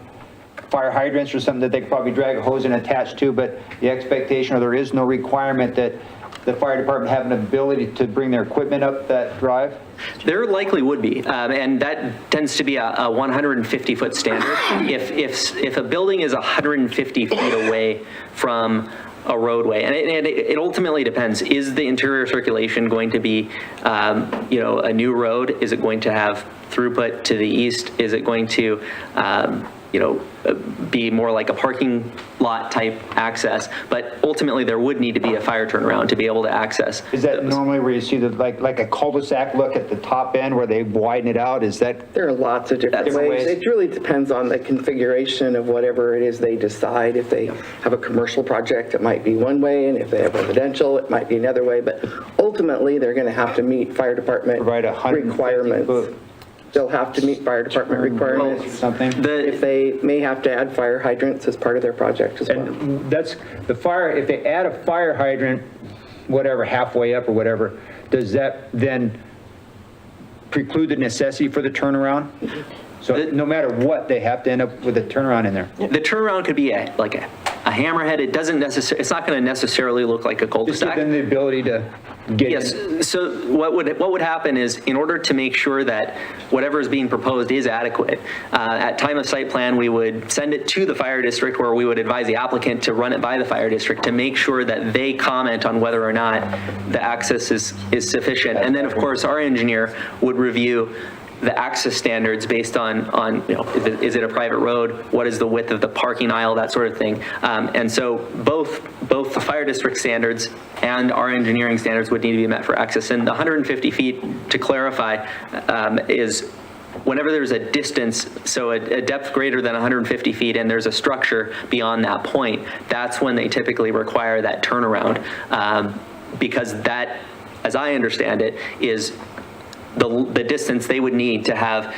fire hydrants or something that they could probably drag a hose and attach to, but the expectation, or there is no requirement that the fire department have an ability to bring their equipment up that drive? There likely would be, and that tends to be a 150-foot standard. If a building is 150 feet away from a roadway, and it ultimately depends. Is the interior circulation going to be, a new road? Is it going to have throughput to the east? Is it going to, be more like a parking lot type access? But ultimately, there would need to be a fire turnaround to be able to access. Is that normally where you see the like a cul-de-sac look at the top end where they widen it out? Is that? There are lots of different ways. It really depends on the configuration of whatever it is they decide. If they have a commercial project, it might be one way, and if they have residential, it might be another way. But ultimately, they're going to have to meet fire department requirements. They'll have to meet fire department requirements. If they may have to add fire hydrants as part of their project as well. And that's the fire, if they add a fire hydrant, whatever, halfway up or whatever, does that then preclude the necessity for the turnaround? So no matter what, they have to end up with a turnaround in there. The turnaround could be like a hammerhead. It doesn't necessarily, it's not going to necessarily look like a cul-de-sac. Just give them the ability to get Yes, in. so what would happen is, in order to make sure that whatever is being proposed is adequate, at time of site plan, we would send it to the fire district, where we would advise the applicant to run it by the fire district to make sure that they comment on whether or not the access is sufficient. And then, of course, our engineer would review the access standards based on is it a private road? What is the width of the parking aisle? That sort of thing. And so both the fire district standards and our engineering standards would need to be met for access. And the 150 feet, to clarify, is whenever there's a distance, so a depth greater than 150 feet, and there's a structure beyond that point, that's when they typically require that turnaround, because that, as I understand it, is the distance they would need to have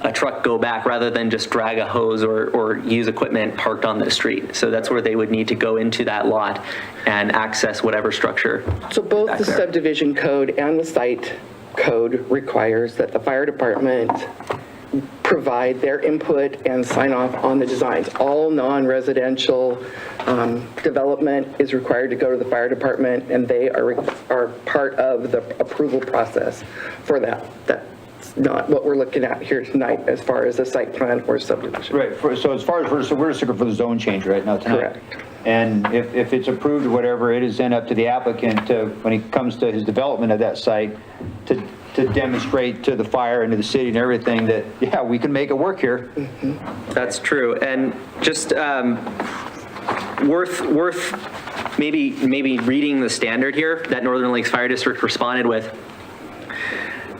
a truck go back rather than just drag a hose or use equipment parked on the street. So that's where they would need to go into that lot and access whatever structure. So both the subdivision code and the site code requires that the fire department provide their input and sign off on the designs. All non-residential development is required to go to the fire department, and they are part of the approval process for that. That's not what we're looking at here tonight as far as the site plan or subdivision. Right, so as far as we're just looking for the zone change right now tonight. Correct. And if it's approved or whatever, it is then up to the applicant to, when he comes to his development of that site, to demonstrate to the fire and to the city and everything that, yeah, we can make it work here. Mm-hmm. That's true. And just worth maybe reading the standard here that Northern Lakes Fire District responded with.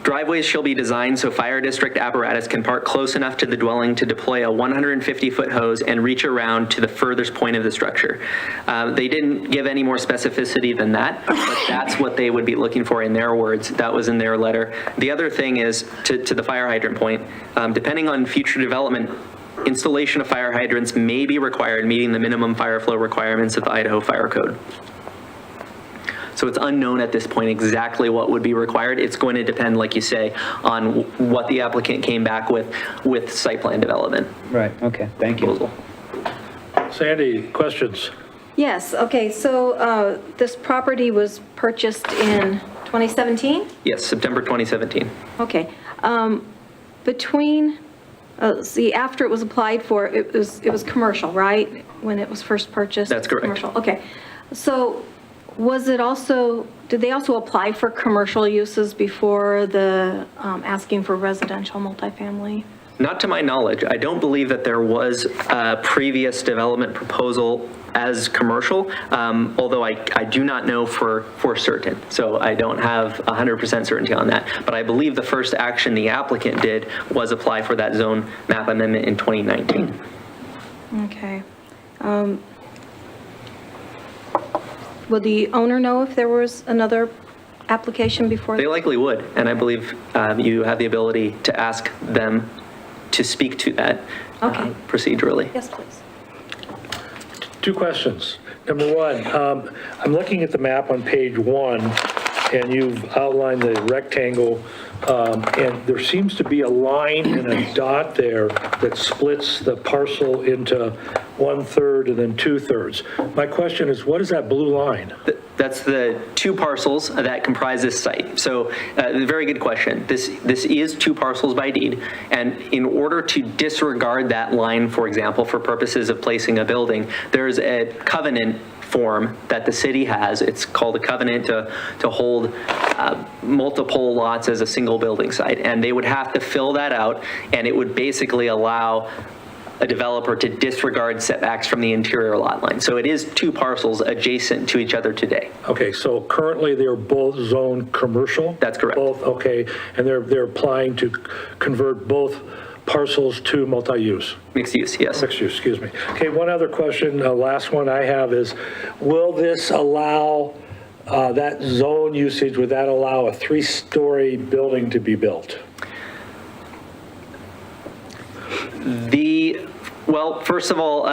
Driveways shall be designed so fire district apparatus can park close enough to the dwelling to deploy a 150-foot hose and reach around to the furthest point of the structure. They didn't give any more specificity than that, but that's what they would be looking for in their words. That was in their letter. The other thing is, to the fire hydrant point, depending on future development, installation of fire hydrants may be required, meeting the minimum fire flow requirements of the Idaho Fire Code. So it's unknown at this point exactly what would be required. It's going to depend, like you say, on what the applicant came back with site plan development. Right, okay, thank you. Sandy, questions? Yes, okay, so this property was purchased in 2017? Yes, September 2017. Okay. Between, after it was applied for, it was commercial, right? When it was first purchased? That's correct. Commercial, okay. So was it also Did they also apply for commercial uses before the asking for residential multifamily? Not to my knowledge. I don't believe that there was a previous development proposal as commercial, although I do not know for certain. So I don't have 100% certainty on that. But I believe the first action the applicant did was apply for that zone map amendment in 2019. Okay. Will the owner know if there was another application before? They likely would, and I believe you have the ability to ask them to speak to that procedurally. Yes, please. Two questions. Number one, I'm looking at the map on page 1, and you've outlined the rectangle, and there seems to be a line and a dot there that splits the parcel into 1/3 and then 2/3. My question is, what is that blue line? That's the 2 parcels that comprise this site. So, very good question. This is 2 parcels by deed, and in order to disregard that line, for example, for purposes of placing a building, there's a covenant form that the city has. It's called a covenant to hold multiple lots as a single building site, and they would have to fill that out, and it would basically allow a developer to disregard setbacks from the interior lot line. So it is 2 parcels adjacent to each other today. Okay, so currently they're both zoned commercial? That's correct. Both, okay, and they're applying to convert both parcels to multi-use? Mixed use, yes. Mixed use, excuse me. Okay, one other question, last one I have is, will this allow, that zone usage, would that allow a 3-story building to be built? Well, first of all,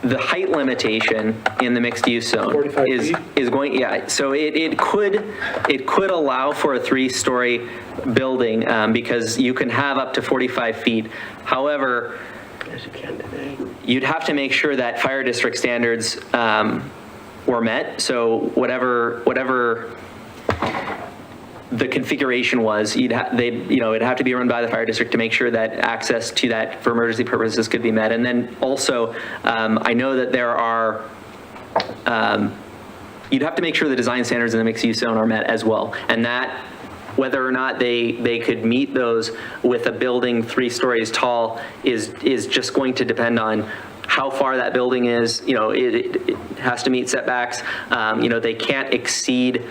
the height limitation in the mixed use zone is going, so it could allow for a 3-story building because you can have up to 45 feet. However, you'd have to make sure that fire district standards were met. So whatever the configuration was, it'd have to be run by the fire district to make sure that access to that for emergency purposes could be met. And then also, I know that there are, you'd have to make sure the design standards in the mixed use zone are met as well. And that, whether or not they could meet those with a building 3 stories tall is just going to depend on how far that building is. It has to meet setbacks. They can't exceed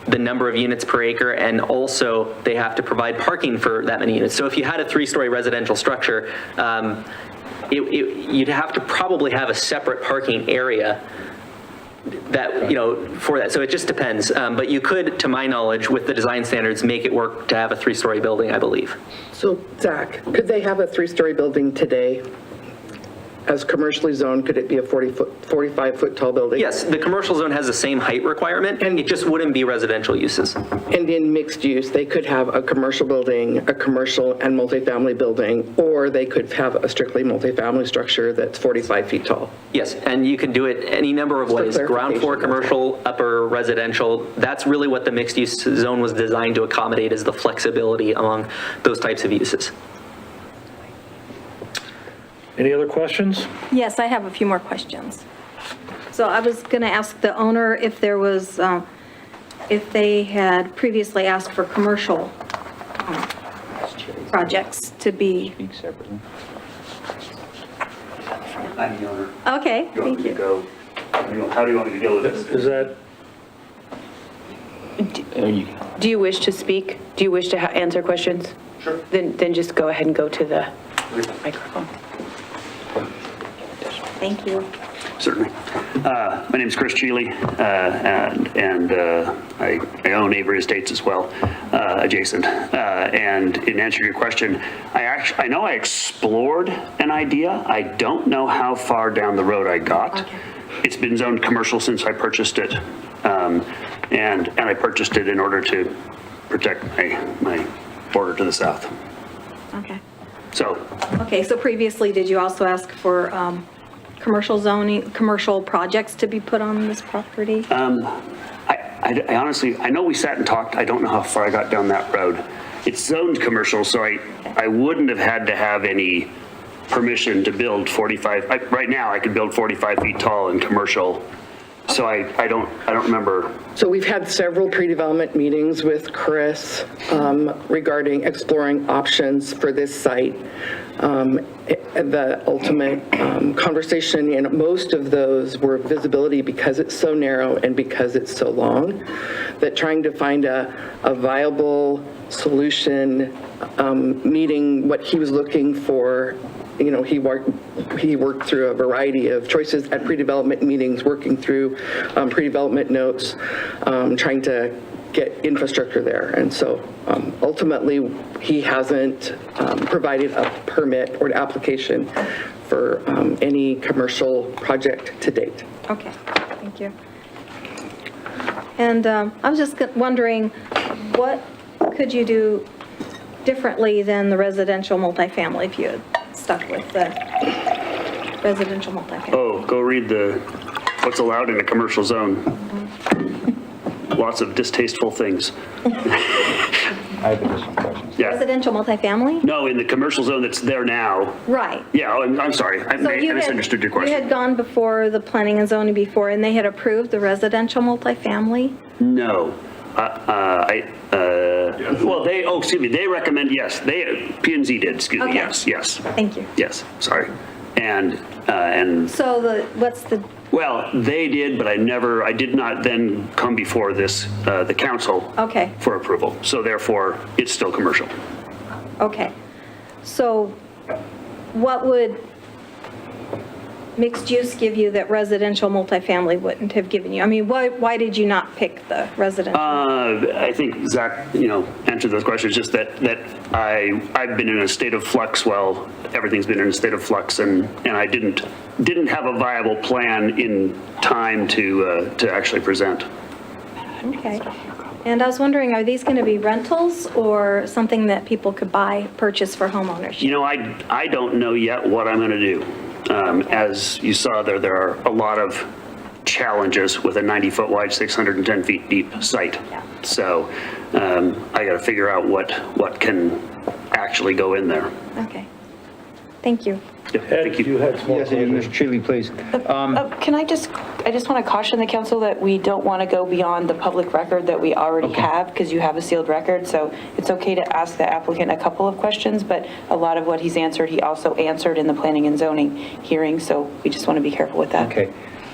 the number of units per acre, and also they have to provide parking for that many units. So if you had a 3-story residential structure, you'd have to probably have a separate parking area that, for that. So it just depends. But you could, to my knowledge, with the design standards, make it work to have a 3-story building, I believe. So Zach, could they have a 3-story building today? As commercially zoned, could it be a 45-foot tall building? Yes, the commercial zone has the same height requirement, and it just wouldn't be residential uses. And in mixed use, they could have a commercial building, a commercial and multifamily building, or they could have a strictly multifamily structure that's 45 feet tall. Yes, and you can do it any number of ways. Ground floor commercial, upper residential. That's really what the mixed use zone was designed to accommodate, is the flexibility among those types of uses. Any other questions? Yes, I have a few more questions. So I was going to ask the owner if there was, if they had previously asked for commercial projects to be. Speak separately. I'm the owner. Okay, thank you. How do you want me to deal with this? Is that? Do you wish to speak? Do you wish to answer questions? Sure. Then just go ahead and go to the microphone. Thank you. Certainly. My name is Chris Cheeley, and I own Avery Estates as well, adjacent. And in answer to your question, I know I explored an idea. I don't know how far down the road I got. Okay. It's been zoned commercial since I purchased it, and I purchased it in order to protect my border to the south. Okay. Okay, so previously, did you also ask for commercial zoning, commercial projects to be put on this property? I honestly, I know we sat and talked. I don't know how far I got down that road. It's zoned commercial, so I wouldn't have had to have any permission to build 45. Right now, I could build 45 feet tall in commercial So I don't remember. So we've had several pre-development meetings with Chris regarding exploring options for this site. The ultimate conversation in most of those were visibility because it's so narrow and because it's so long, that trying to find a viable solution, meeting what he was looking for. You know, he worked through a variety of choices at pre-development meetings, working through pre-development notes, trying to get infrastructure there. And so ultimately, he hasn't provided a permit or an application for any commercial project to date. Okay, thank you. And I was just wondering, what could you do differently than the residential multifamily if you had stuck with the residential multifamily? Oh, go read what's allowed in a commercial zone. Lots of distasteful things. I have additional questions. Yeah. Residential multifamily? No, in the commercial zone that's there now. Right. Yeah, I'm sorry. I misunderstood your question. You had gone before the planning and zoning before, and they had approved the residential multifamily? No. Well, they recommend, yes, P&Z did, excuse me, Okay. yes. Thank you. Yes, sorry. And So what's the, well, they did, but I did not then come before the council okay, for approval. So therefore, it's still commercial. okay. So what would mixed use give you that residential multifamily wouldn't have given you? I mean, why did you not pick the residential? I think Zach, answered those questions, just that I've been in a state of flux while everything's been in a state of flux, and I didn't have a viable plan in time to actually present. Okay. And I was wondering, are these going to be rentals or something that people could purchase for home ownership? I don't know yet what I'm going to do. As you saw there are a lot of challenges with a 90-foot wide, 610 feet deep site. Yeah. So I got to figure out what can actually go in there. Okay. Thank you. Yeah, thank you. You had some more Yes, Mr. Chile, please. Can I just want to caution the council that we don't want to go beyond the public record that we already have, because you have a sealed record, so it's okay to ask the applicant a couple of questions, but a lot of what he's answered, he also answered in the planning and zoning hearing, so we just want to be careful with that. Okay.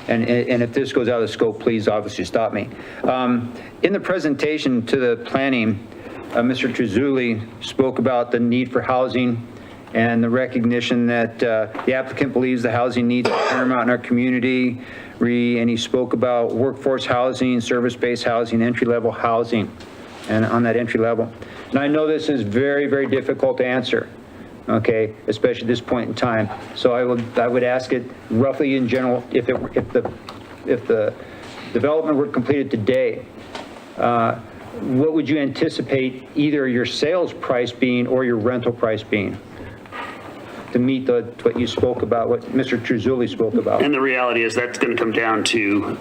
And if this goes out of scope, please obviously stop me. In the presentation to the planning, Mr. Trezulli spoke about the need for housing and the recognition that the applicant believes the housing needs are paramount in our community. And he spoke about workforce housing, service-based housing, entry-level housing, and on that entry level. And I know this is very, very difficult to answer, okay, especially at this point in time. So I would ask it roughly in general, if the development were completed today, what would you anticipate either your sales price being or your rental price being to meet what you spoke about, what Mr. Trezulli spoke about? And the reality is that's going to come down to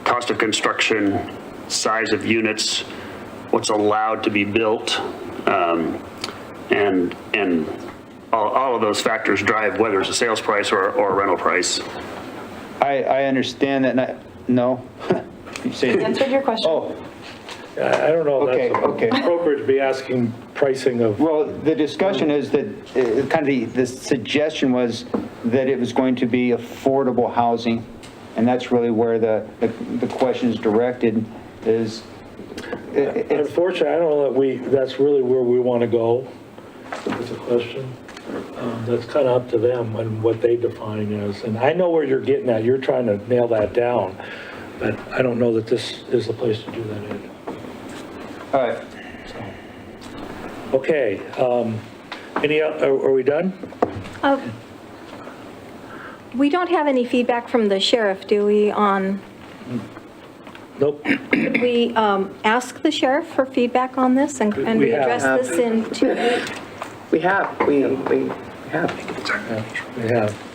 cost of construction, size of units, what's allowed to be built, and all of those factors drive whether it's a sales price or a rental price. I understand that. No? You say Answered your question. Oh. I don't know if that's Okay. appropriate to be asking pricing of. Well, the discussion is that, the suggestion was that it was going to be affordable housing, and that's really where the question is directed, is. Unfortunately, I don't know that's really where we want to go with the question. That's kind of up to them and what they define as. And I know where you're getting at. You're trying to nail that down, but I don't know that this is the place to do that in. All right. Okay, are we done? We don't have any feedback from the sheriff, do we, on, Nope. could we ask the sheriff for feedback on this, and We we have. address this in 2 weeks? We have. We have. We have.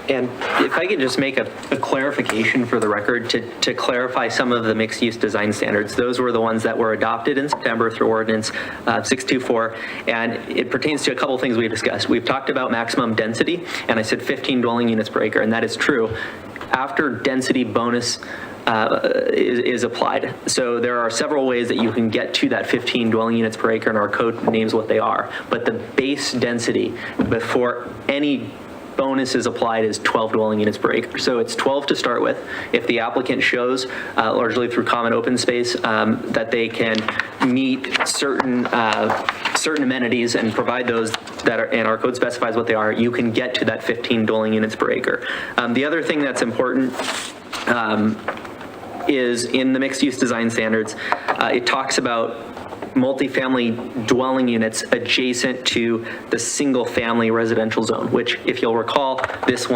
And if I could just make a clarification for the record to clarify some of the mixed-use design standards. Those were the ones that were adopted in September through Ordinance 624, and it pertains to a couple of things we've discussed. We've talked about maximum density, and I said 15 dwelling units per acre, and that is true. after density bonus is applied. So there are several ways that you can get to that 15 dwelling units per acre, and our code names what they are. But the base density before any bonus is applied is 12 dwelling units per acre. So it's 12 to start with. If the applicant shows, largely through common open space, that they can meet certain amenities and provide those that are, and our code specifies what they are, you can get to that 15 dwelling units per acre. The other thing that's important is in the mixed use design standards, it talks about multifamily dwelling units adjacent to the single family residential zone, which if you'll recall, this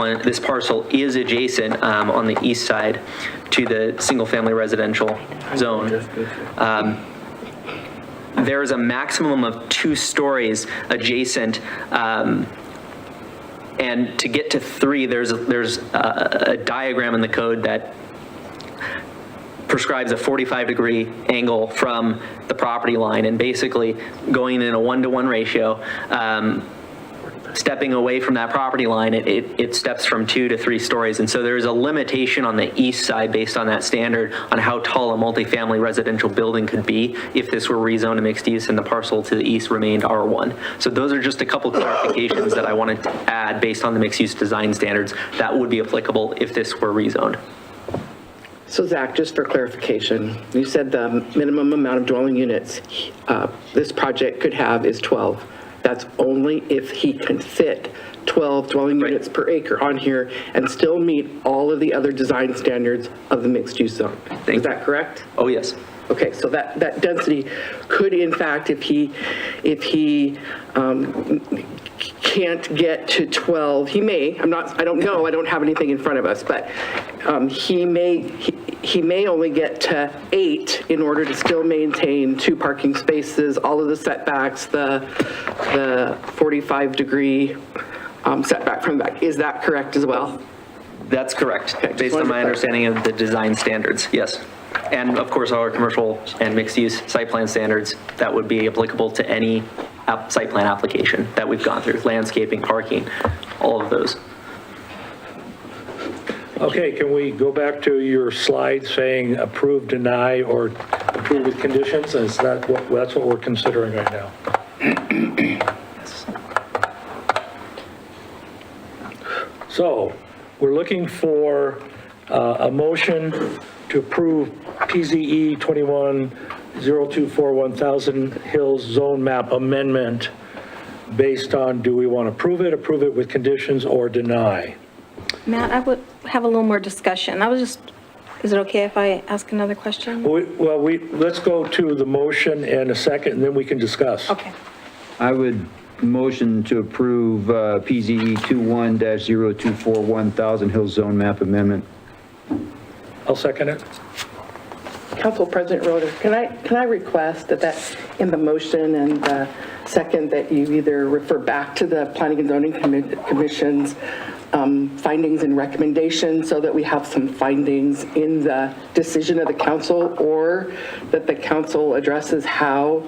parcel is adjacent on the east side to the single family residential zone. There is a maximum of 2 stories adjacent, and to get to 3, there's a diagram in the code that prescribes a 45-degree angle from the property line, and basically going in a 1-to-1 ratio, stepping away from that property line, it steps from 2 to 3 stories. And so there's a limitation on the east side based on that standard on how tall a multifamily residential building could be if this were rezoned to mixed use and the parcel to the east remained R1. So those are just a couple clarifications that I wanted to add based on the mixed use design standards that would be applicable if this were rezoned. So Zach, just for clarification, you said the minimum amount of dwelling units this project could have is 12. That's only if he can fit 12 dwelling units per acre on here and still meet all of the other design standards of the mixed use zone. Is that correct? Oh, yes. Okay, so that density could, in fact, if he can't get to 12, he may, I don't know, I don't have anything in front of us, but he may only get to 8 in order to still maintain 2 parking spaces, all of the setbacks, the 45-degree setback from the back. Is that correct as well? That's correct, Okay, based on my understanding of the design standards, yes. And of course, our commercial and mixed-use site plan standards, that would be applicable to any site plan application that we've gone through, landscaping, parking, all of those. Okay, can we go back to your slide saying approve, deny, or approve with conditions? Is that that's what we're considering right now? So, we're looking for a motion to approve PZE 210241 Thousand Hills Zone Map Amendment based on, do we want to approve it with conditions, or deny? Matt, I would have a little more discussion. Is it okay if I ask another question? Let's go to the motion and a second, and then we can discuss. Okay. I would motion to approve PZE 21-0241 Thousand Hills Zone Map Amendment. I'll second it. Council President Roeder, can I request that in the motion and the second that you either refer back to the Planning and Zoning Commission's findings and recommendations so that we have some findings in the decision of the council, or that the council addresses how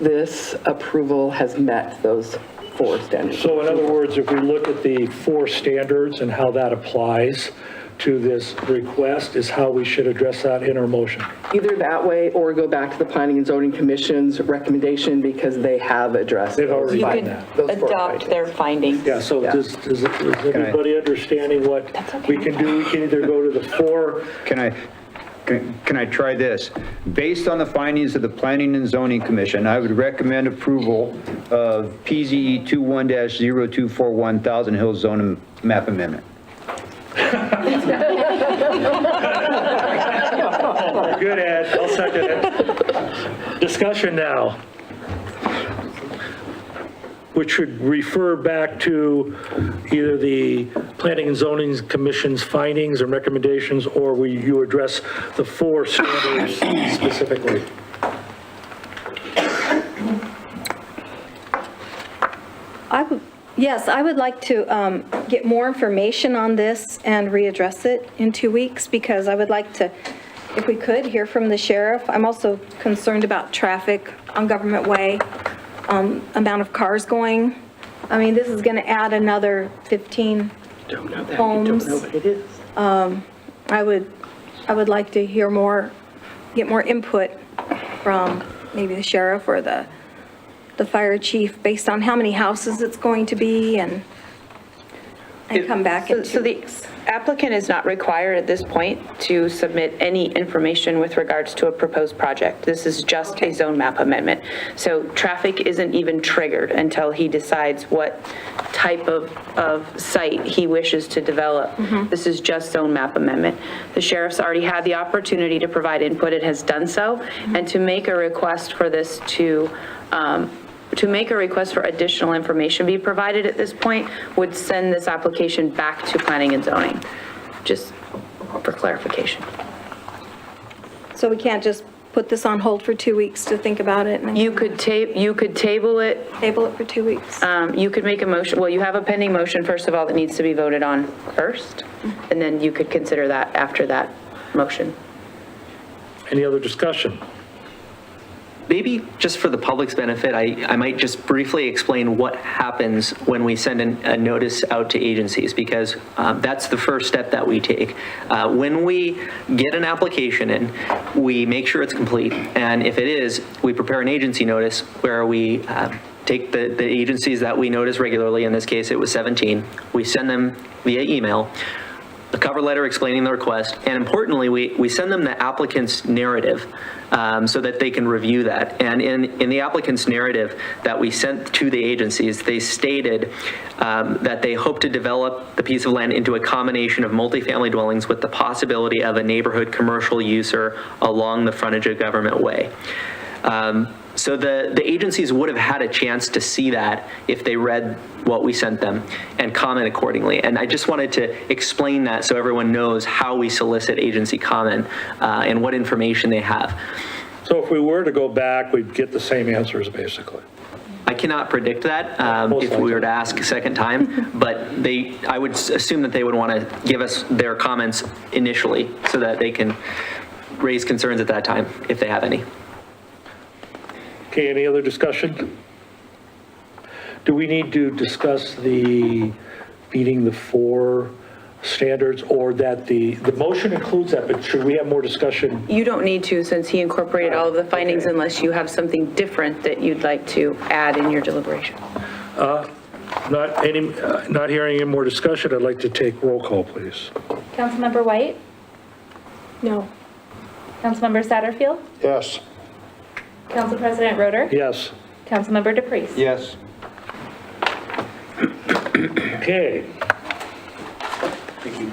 this approval has met those 4 standards? So in other words, if we look at the 4 standards and how that applies to this request, is how we should address that in our motion. Either that way, or go back to the Planning and Zoning Commission's recommendation, because they have addressed. They've already You done could that. adopt their findings. Yeah, so is everybody understanding what we can do? We can either go to the 4. Can I try this? Based on the findings of the Planning and Zoning Commission, I would recommend approval of PZE 21-0241 Thousand Hills Zone Map Amendment. Good, Ed. I'll second it. Discussion now, which should refer back to either the Planning and Zoning Commission's findings and recommendations, or you address the 4 standards specifically. Yes, I would like to get more information on this and readdress it in 2 weeks, because I would like to, if we could, hear from the sheriff. I'm also concerned about traffic on Government Way, amount of cars going. I mean, this is going to add another 15 homes. You don't know what it is. I would like to hear more, get more input from maybe the sheriff or the fire chief based on how many houses it's going to be and come back in 2 weeks. Applicant is not required at this point to submit any information with regards to a proposed project. This is just a zone map amendment. So traffic isn't even triggered until he decides what type of site he wishes to develop. This is just zone map amendment. The sheriff's already had the opportunity to provide input, it has done so, and to make a request for this to make a request for additional information be provided at this point would send this application back to planning and zoning, just for clarification. So we can't just put this on hold for 2 weeks to think about it? And You could table it. Table it for 2 weeks? You could make a motion, well, you have a pending motion, first of all, that needs to be voted on first, and then you could consider that after that motion. Any other discussion? Maybe just for the public's benefit, I might just briefly explain what happens when we send a notice out to agencies, because that's the first step that we take. When we get an application in, we make sure it's complete, and if it is, we prepare an agency notice where we take the agencies that we notice regularly, in this case it was 17, we send them via email a cover letter explaining the request, and importantly, we send them the applicant's narrative so that they can review that. And in the applicant's narrative that we sent to the agencies, they stated that they hope to develop the piece of land into a combination of multifamily dwellings with the possibility of a neighborhood commercial user along the frontage of Government Way. So the agencies would have had a chance to see that if they read what we sent them and comment accordingly. And I just wanted to explain that so everyone knows how we solicit agency comment and what information they have. So if we were to go back, we'd get the same answers, basically. I cannot predict that if we were to ask a second time, but I would assume that they would want to give us their comments initially so that they can raise concerns at that time if they have any. Okay, any other discussion? Do we need to discuss the meeting the 4 standards, or that the motion includes that, but should we have more discussion? You don't need to, since he incorporated all of the findings, unless you have something different that you'd like to add in your deliberation. Not hearing any more discussion, I'd like to take roll call, please. Councilmember White? No. Councilmember Satterfield? Yes. Council President Roeder? Yes. Councilmember DePriest? Yes. Okay. Thank you.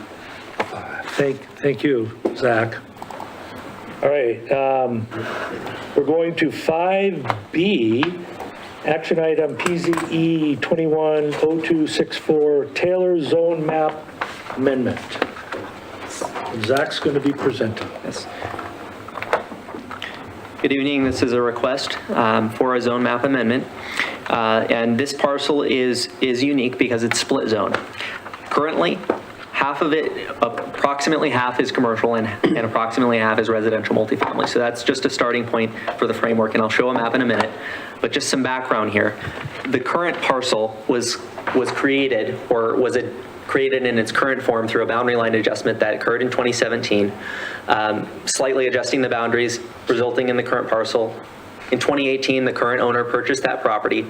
Thank you, Zach. All right, we're going to 5B, action item PZE 210264, Taylor Zone Map Amendment. Zach's going to be presenting. Yes. Good evening. This is a request for a zone map amendment. And this parcel is unique because it's split zone. Currently, half of it, approximately half is commercial and approximately half is residential multifamily. So that's just a starting point for the framework, and I'll show a map in a minute. But just some background here. The current parcel was created, or was it created in its current form through a boundary line adjustment that occurred in 2017, slightly adjusting the boundaries, resulting in the current parcel. In 2018, the current owner purchased that property.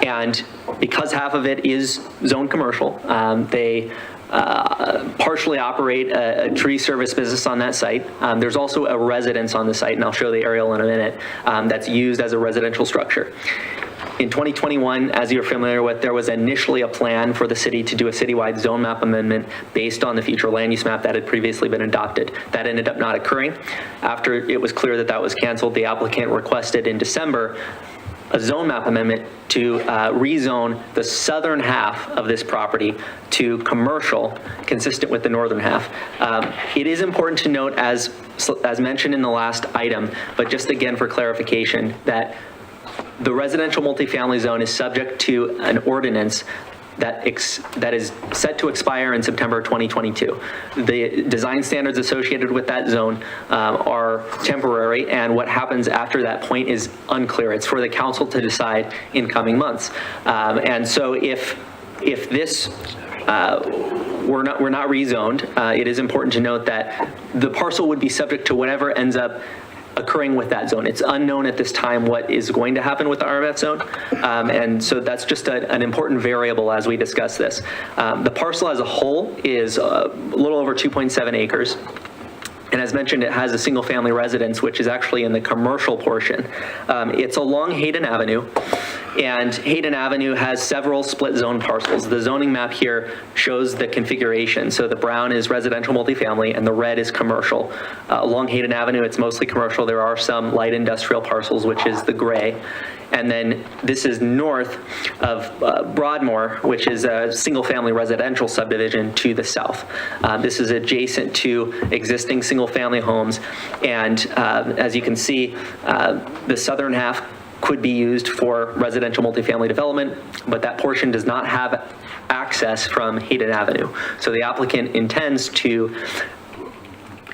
And because half of it is zone commercial, they partially operate a tree service business on that site. There's also a residence on the site, and I'll show the aerial in a minute, that's used as a residential structure. In 2021, as you're familiar with, there was initially a plan for the city to do a citywide zone map amendment based on the future land use map that had previously been adopted. That ended up not occurring. After it was clear that that was canceled, the applicant requested in December a zone map amendment to rezone the southern half of this property to commercial, consistent with the northern half. It is important to note, as mentioned in the last item, but just again for clarification, that the residential multifamily zone is subject to an ordinance that is set to expire in September 2022. The design standards associated with that zone are temporary, and what happens after that point is unclear. It's for the council to decide in coming months. And so if this we're not rezoned. It is important to note that the parcel would be subject to whatever ends up occurring with that zone. It's unknown at this time what is going to happen with the RMF zone, and so that's just an important variable as we discuss this. The parcel as a whole is a little over 2.7 acres. And as mentioned, it has a single-family residence, which is actually in the commercial portion. It's along Hayden Avenue, and Hayden Avenue has several split zone parcels. The zoning map here shows the configuration. So the brown is residential multifamily, and the red is commercial. Along Hayden Avenue, it's mostly commercial. There are some light industrial parcels, which is the gray. And then this is north of Broadmoor, which is a single-family residential subdivision to the south. This is adjacent to existing single-family homes. And as you can see, the southern half could be used for residential multifamily development, but that portion does not have access from Hayden Avenue. So the applicant intends to,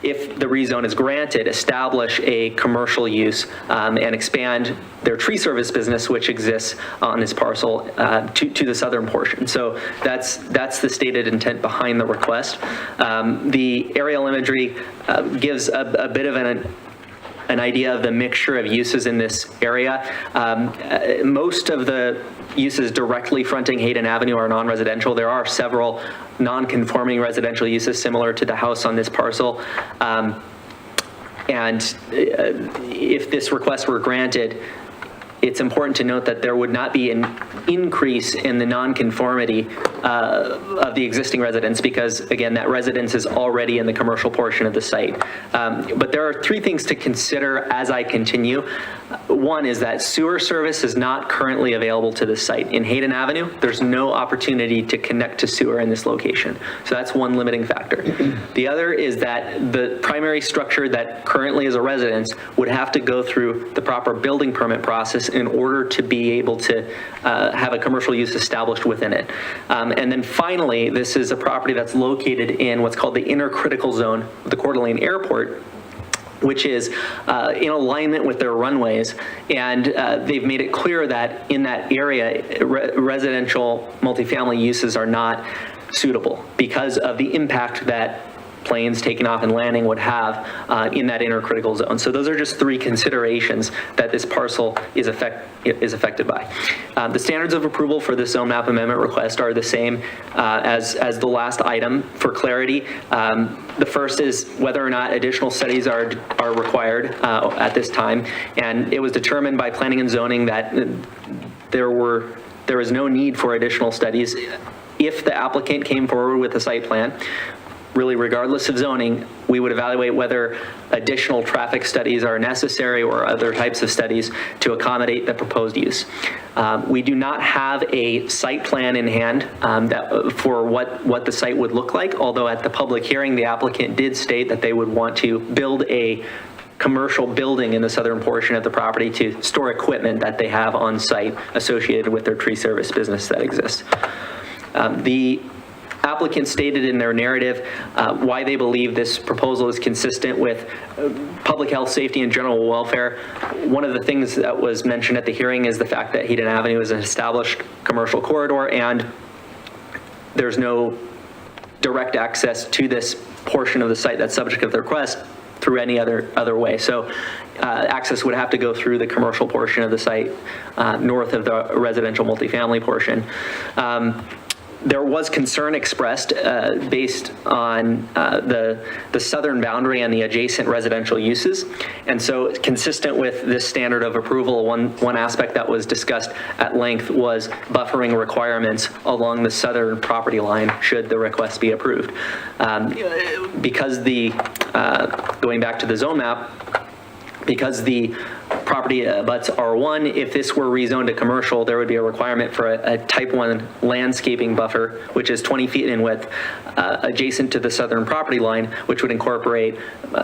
if the rezone is granted, establish a commercial use and expand their tree service business, which exists on this parcel, to the southern portion. So that's the stated intent behind the request. The aerial imagery gives a bit of an idea of the mixture of uses in this area. Most of the uses directly fronting Hayden Avenue are non-residential. There are several non-conforming residential uses similar to the house on this parcel. And if this request were granted, it's important to note that there would not be an increase in the nonconformity of the existing residence because, again, that residence is already in the commercial portion of the site. But there are three things to consider as I continue. One is that sewer service is not currently available to this site. In Hayden Avenue, there's no opportunity to connect to sewer in this location. So that's one limiting factor. The other is that the primary structure that currently is a residence would have to go through the proper building permit process in order to be able to have a commercial use established within it. And then finally, this is a property that's located in what's called the inner critical zone of the Coeur d'Alene Airport, which is in alignment with their runways. And they've made it clear that in that area, residential multifamily uses are not suitable because of the impact that planes taking off and landing would have in that inner critical zone. So those are just three considerations that this parcel is affected by. The standards of approval for this zone map amendment request are the same as the last item. For clarity, the first is whether or not additional studies are required at this time. And it was determined by planning and zoning that there is no need for additional studies. If the applicant came forward with a site plan, really regardless of zoning, we would evaluate whether additional traffic studies are necessary or other types of studies to accommodate the proposed use. We do not have a site plan in hand for what the site would look like, although at the public hearing, the applicant did state that they would want to build a commercial building in the southern portion of the property to store equipment that they have on site associated with their tree service business that exists. The applicant stated in their narrative why they believe this proposal is consistent with public health, safety, and general welfare. One of the things that was mentioned at the hearing is the fact that Hayden Avenue is an established commercial corridor and there's no direct access to this portion of the site that's subject of the request through any other way. So access would have to go through the commercial portion of the site north of the residential multifamily portion. There was concern expressed based on the southern boundary and the adjacent residential uses. And so consistent with this standard of approval, one aspect that was discussed at length was buffering requirements along the southern property line should the request be approved. Because going back to the zone map, because the property abuts R1, if this were rezoned to commercial, there would be a requirement for a type 1 landscaping buffer, which is 20 feet in width, adjacent to the southern property line, which would incorporate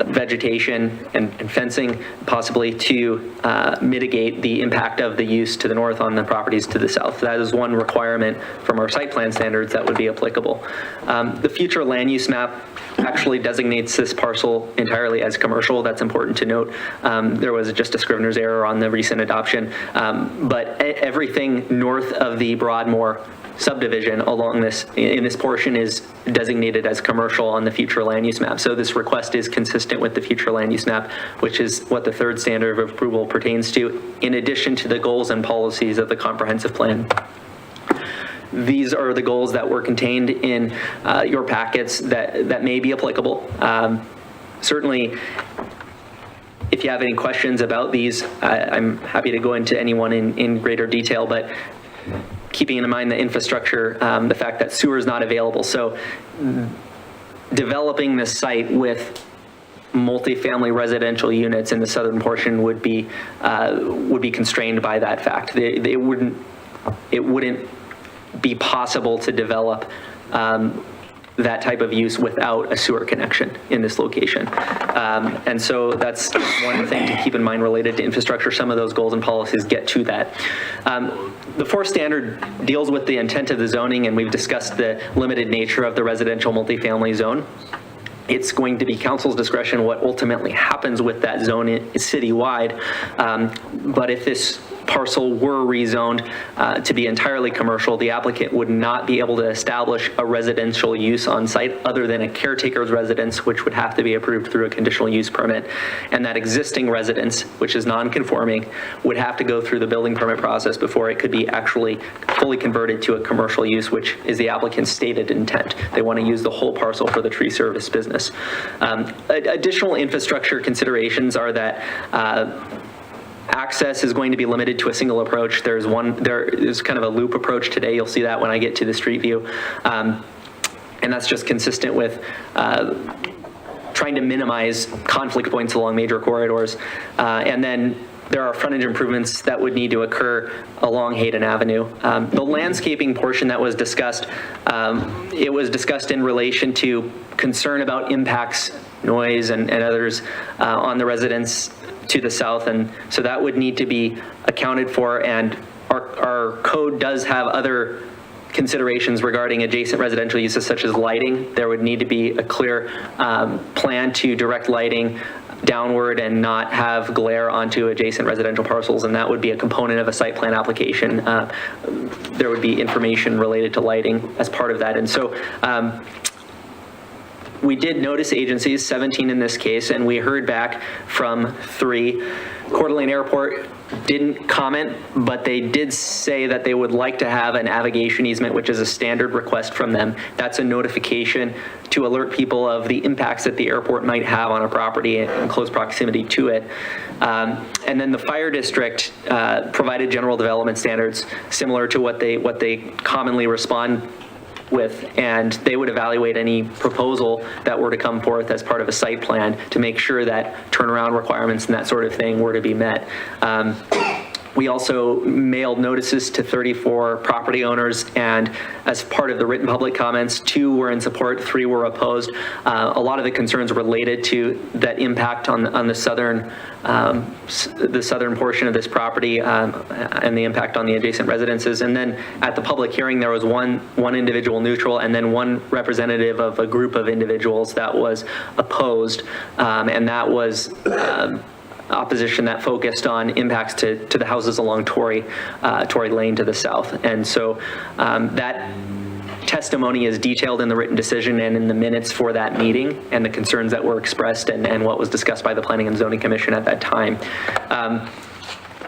vegetation and fencing, possibly to mitigate the impact of the use to the north on the properties to the south. That is one requirement from our site plan standards that would be applicable. The future land use map actually designates this parcel entirely as commercial. That's important to note. There was just a scrivener's error on the recent adoption, but everything north of the Broadmoor subdivision along this, in this portion is designated as commercial on the future land use map. So this request is consistent with the future land use map, which is what the third standard of approval pertains to, in addition to the goals and policies of the comprehensive plan. These are the goals that were contained in your packets that may be applicable. Certainly, if you have any questions about these, I'm happy to go into any one in greater detail, but keeping in mind the infrastructure, the fact that sewer is not available. So developing this site with multifamily residential units in the southern portion would be constrained by that fact. It wouldn't be possible to develop that type of use without a sewer connection in this location. And so that's one thing to keep in mind related to infrastructure. Some of those goals and policies get to that. The fourth standard deals with the intent of the zoning, and we've discussed the limited nature of the residential multifamily zone. It's going to be council's discretion what ultimately happens with that zone citywide. But if this parcel were rezoned to be entirely commercial, the applicant would not be able to establish a residential use on site other than a caretaker's residence, which would have to be approved through a conditional use permit. And that existing residence, which is non-conforming, would have to go through the building permit process before it could be actually fully converted to a commercial use, which is the applicant's stated intent. They want to use the whole parcel for the tree service business. Additional infrastructure considerations are that access is going to be limited to a single approach. There is kind of a loop approach today. You'll see that when I get to the street view. And that's just consistent with trying to minimize conflict points along major corridors. And then there are frontage improvements that would need to occur along Hayden Avenue. The landscaping portion that was discussed, it was discussed in relation to concern about impacts, noise, and others on the residents to the south, and so that would need to be accounted for, and our code does have other considerations regarding adjacent residential uses such as lighting. There would need to be a clear plan to direct lighting downward and not have glare onto adjacent residential parcels, and that would be a component of a site plan application. There would be information related to lighting as part of that, and so we did notice agencies, 17 in this case, and we heard back from 3. Coeur d'Alene Airport didn't comment, but they did say that they would like to have a navigation easement, which is a standard request from them. That's a notification to alert people of the impacts that the airport might have on a property in close proximity to it. And then the fire district provided general development standards similar to what they commonly respond with, and they would evaluate any proposal that were to come forth as part of a site plan to make sure that turnaround requirements and that sort of thing were to be met. We also mailed notices to 34 property owners, and as part of the written public comments, 2 were in support, 3 were opposed. A lot of the concerns related to that impact on the southern portion of this property and the impact on the adjacent residences. And then at the public hearing, there was one individual neutral and then one representative of a group of individuals that was opposed, and that was opposition that focused on impacts to the houses along Torrey Lane to the south. And so that testimony is detailed in the written decision and in the minutes for that meeting, and the concerns that were expressed and what was discussed by the Planning and Zoning Commission at that time.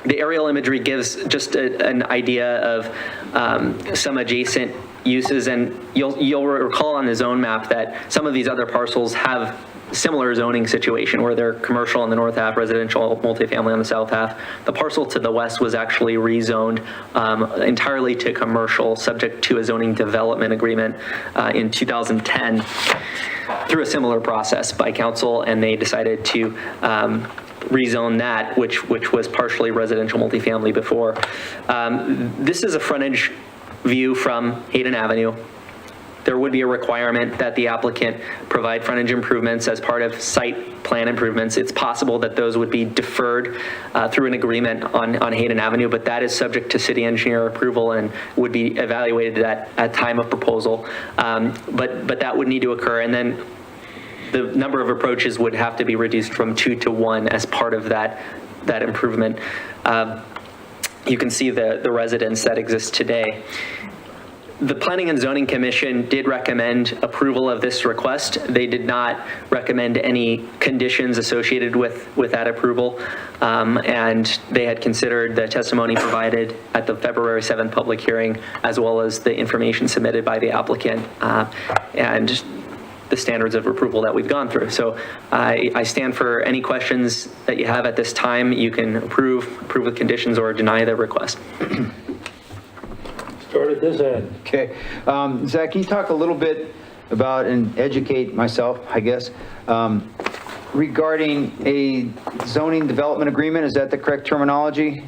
The aerial imagery gives just an idea of some adjacent uses, and you'll recall on the zone map that some of these other parcels have similar zoning situation where they're commercial on the north half, residential multifamily on the south half. The parcel to the west was actually rezoned entirely to commercial, subject to a zoning development agreement in 2010 through a similar process by council, and they decided to rezone that, which was partially residential multifamily before. This is a frontage view from Hayden Avenue. There would be a requirement that the applicant provide frontage improvements as part of site plan improvements. It's possible that those would be deferred through an agreement on Hayden Avenue, but that is subject to city engineer approval and would be evaluated at time of proposal. But that would need to occur, and then the number of approaches would have to be reduced from 2 to 1 as part of that improvement. You can see the residence that exists today. The Planning and Zoning Commission did recommend approval of this request. They did not recommend any conditions associated with that approval. And they had considered the testimony provided at the February 7th public hearing, as well as the information submitted by the applicant and the standards of approval that we've gone through. So I stand for any questions that you have at this time. You can approve with conditions, or deny the request. Start at this end. Okay. Zach, can you talk a little bit about, and educate myself, I guess, regarding a zoning development agreement? Is that the correct terminology?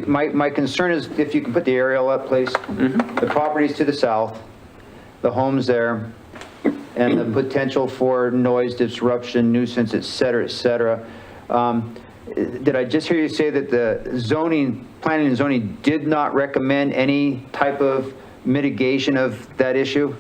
My concern is, if you can put the aerial up, please. The properties to the south, the homes there, and the potential for noise disruption, nuisance, et cetera, et cetera. Did I just hear you say that the planning and zoning did not recommend any type of mitigation of that issue?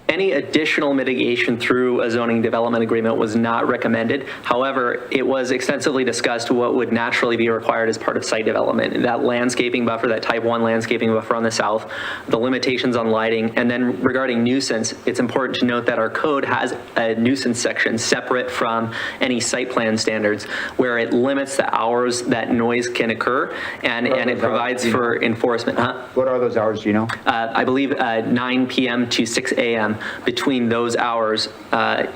Any additional mitigation through a zoning development agreement was not recommended. However, it was extensively discussed what would naturally be required as part of site development. That landscaping buffer, that type 1 landscaping buffer on the south, the limitations on lighting, and then regarding nuisance, it's important to note that our code has a nuisance section separate from any site plan standards, where it limits the hours that noise can occur, and it provides for enforcement. What are those hours, do you know? I believe 9 p.m. to 6 a.m. Between those hours, I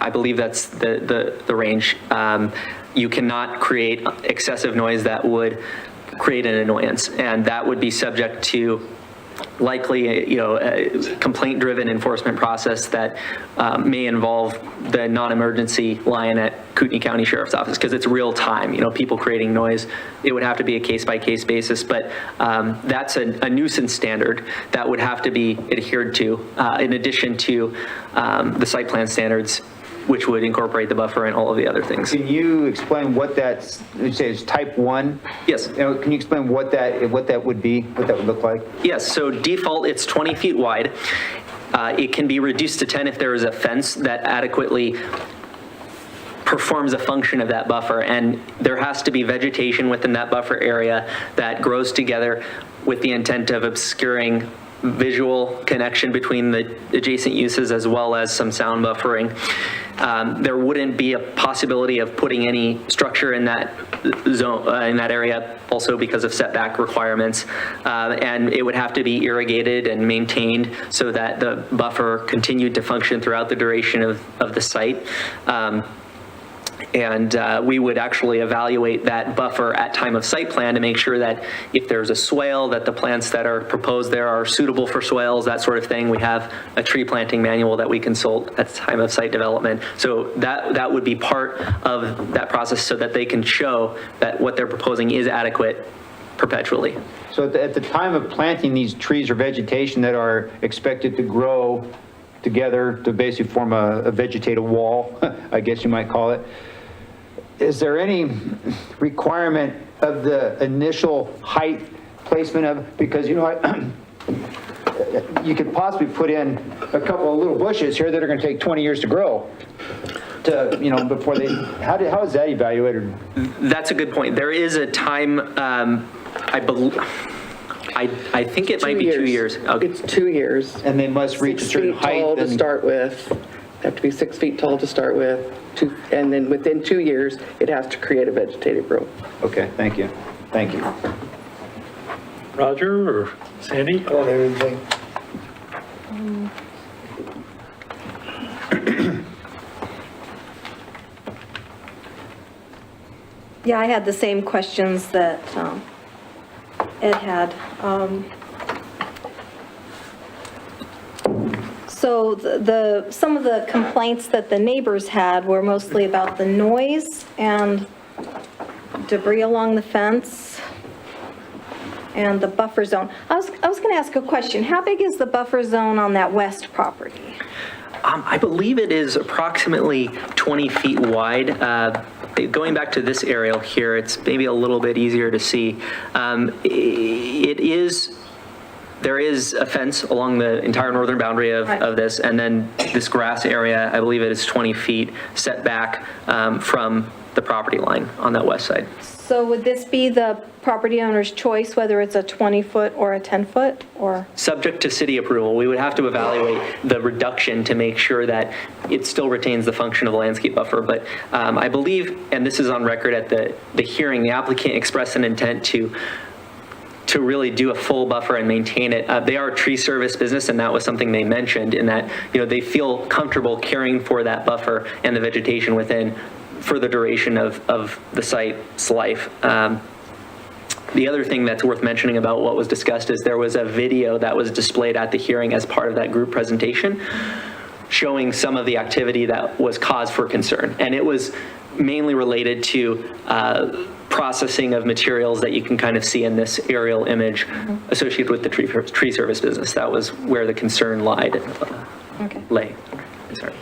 believe that's the range. You cannot create excessive noise that would create an annoyance, and that would be subject to likely, a complaint-driven enforcement process that may involve the non-emergency line at Kootenai County Sheriff's Office, because it's real time, people creating noise. It would have to be a case-by-case basis, but that's a nuisance standard that would have to be adhered to, in addition to the site plan standards, which would incorporate the buffer and all of the other things. Can you explain what that's, you say it's type 1? Yes. Can you explain what that would be, what that would look like? Yes, so default, it's 20 feet wide. It can be reduced to 10 if there is a fence that adequately performs a function of that buffer, and there has to be vegetation within that buffer area that grows together with the intent of obscuring visual connection between the adjacent uses, as well as some sound buffering. There wouldn't be a possibility of putting any structure in that zone, in that area, also because of setback requirements. And it would have to be irrigated and maintained so that the buffer continued to function throughout the duration of the site. And we would actually evaluate that buffer at time of site plan to make sure that if there's a swale, that the plants that are proposed there are suitable for swales, that sort of thing. We have a tree planting manual that we consult at the time of site development. So that would be part of that process, so that they can show that what they're proposing is adequate perpetually. So at the time of planting these trees or vegetation that are expected to grow together to basically form a vegetative wall, I guess you might call it, is there any requirement of the initial height placement of, because you could possibly put in a couple of little bushes here that are going to take 20 years to grow before they, how is that evaluated? That's a good point. There is a time, I think it might be 2 years. Okay. It's 2 years. And they must reach a certain height. 6 feet tall to start with. They have to be 6 feet tall to start with. And then within 2 years, it has to create a vegetative growth. Okay, thank you. Thank you. Roger or Sandy? I don't have anything. Yeah, I had the same questions that Ed had. So some of the complaints that the neighbors had were mostly about the noise and debris along the fence and the buffer zone. I was going to ask a question. How big is the buffer zone on that west property? I believe it is approximately 20 feet wide. Going back to this aerial here, it's maybe a little bit easier to see. There is a fence along the entire northern boundary of this, and then this grass area, I believe it is 20 feet set back from the property line on that west side. So would this be the property owner's choice, whether it's a 20-foot or a 10-foot, or? Subject to city approval, we would have to evaluate the reduction to make sure that it still retains the function of the landscape buffer. But I believe, and this is on record at the hearing, the applicant expressed an intent to really do a full buffer and maintain it. They are a tree service business, and that was something they mentioned in that, they feel comfortable caring for that buffer and the vegetation within for the duration of the site's life. The other thing that's worth mentioning about what was discussed is there was a video that was displayed at the hearing as part of that group presentation showing some of the activity that was cause for concern. And it was mainly related to processing of materials that you can kind of see in this aerial image associated with the tree service business. That was where the concern lay. Sorry.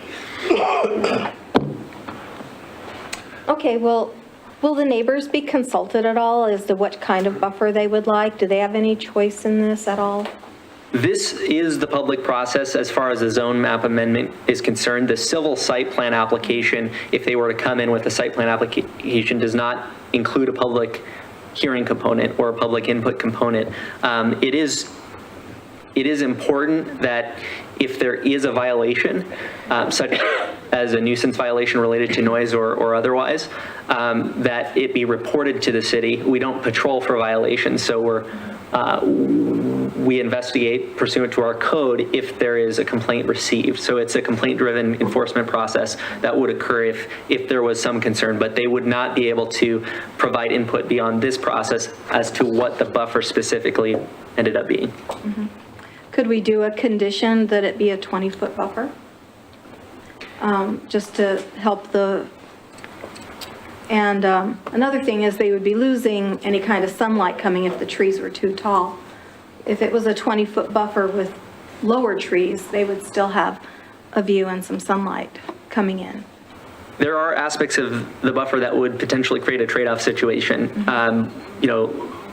Okay, well, will the neighbors be consulted at all as to what kind of buffer they would like? Do they have any choice in this at all? This is the public process as far as the zone map amendment is concerned. The civil site plan application, if they were to come in with a site plan application, does not include a public hearing component or a public input component. It is important that if there is a violation, such as a nuisance violation related to noise or otherwise, that it be reported to the city. We don't patrol for violations, so we investigate pursuant to our code if there is a complaint received. So it's a complaint-driven enforcement process that would occur if there was some concern, but they would not be able to provide input beyond this process as to what the buffer specifically ended up being. Could we do a condition that it be a 20-foot buffer? Just to help and another thing is they would be losing any kind of sunlight coming if the trees were too tall. If it was a 20-foot buffer with lower trees, they would still have a view and some sunlight coming in. There are aspects of the buffer that would potentially create a trade-off situation.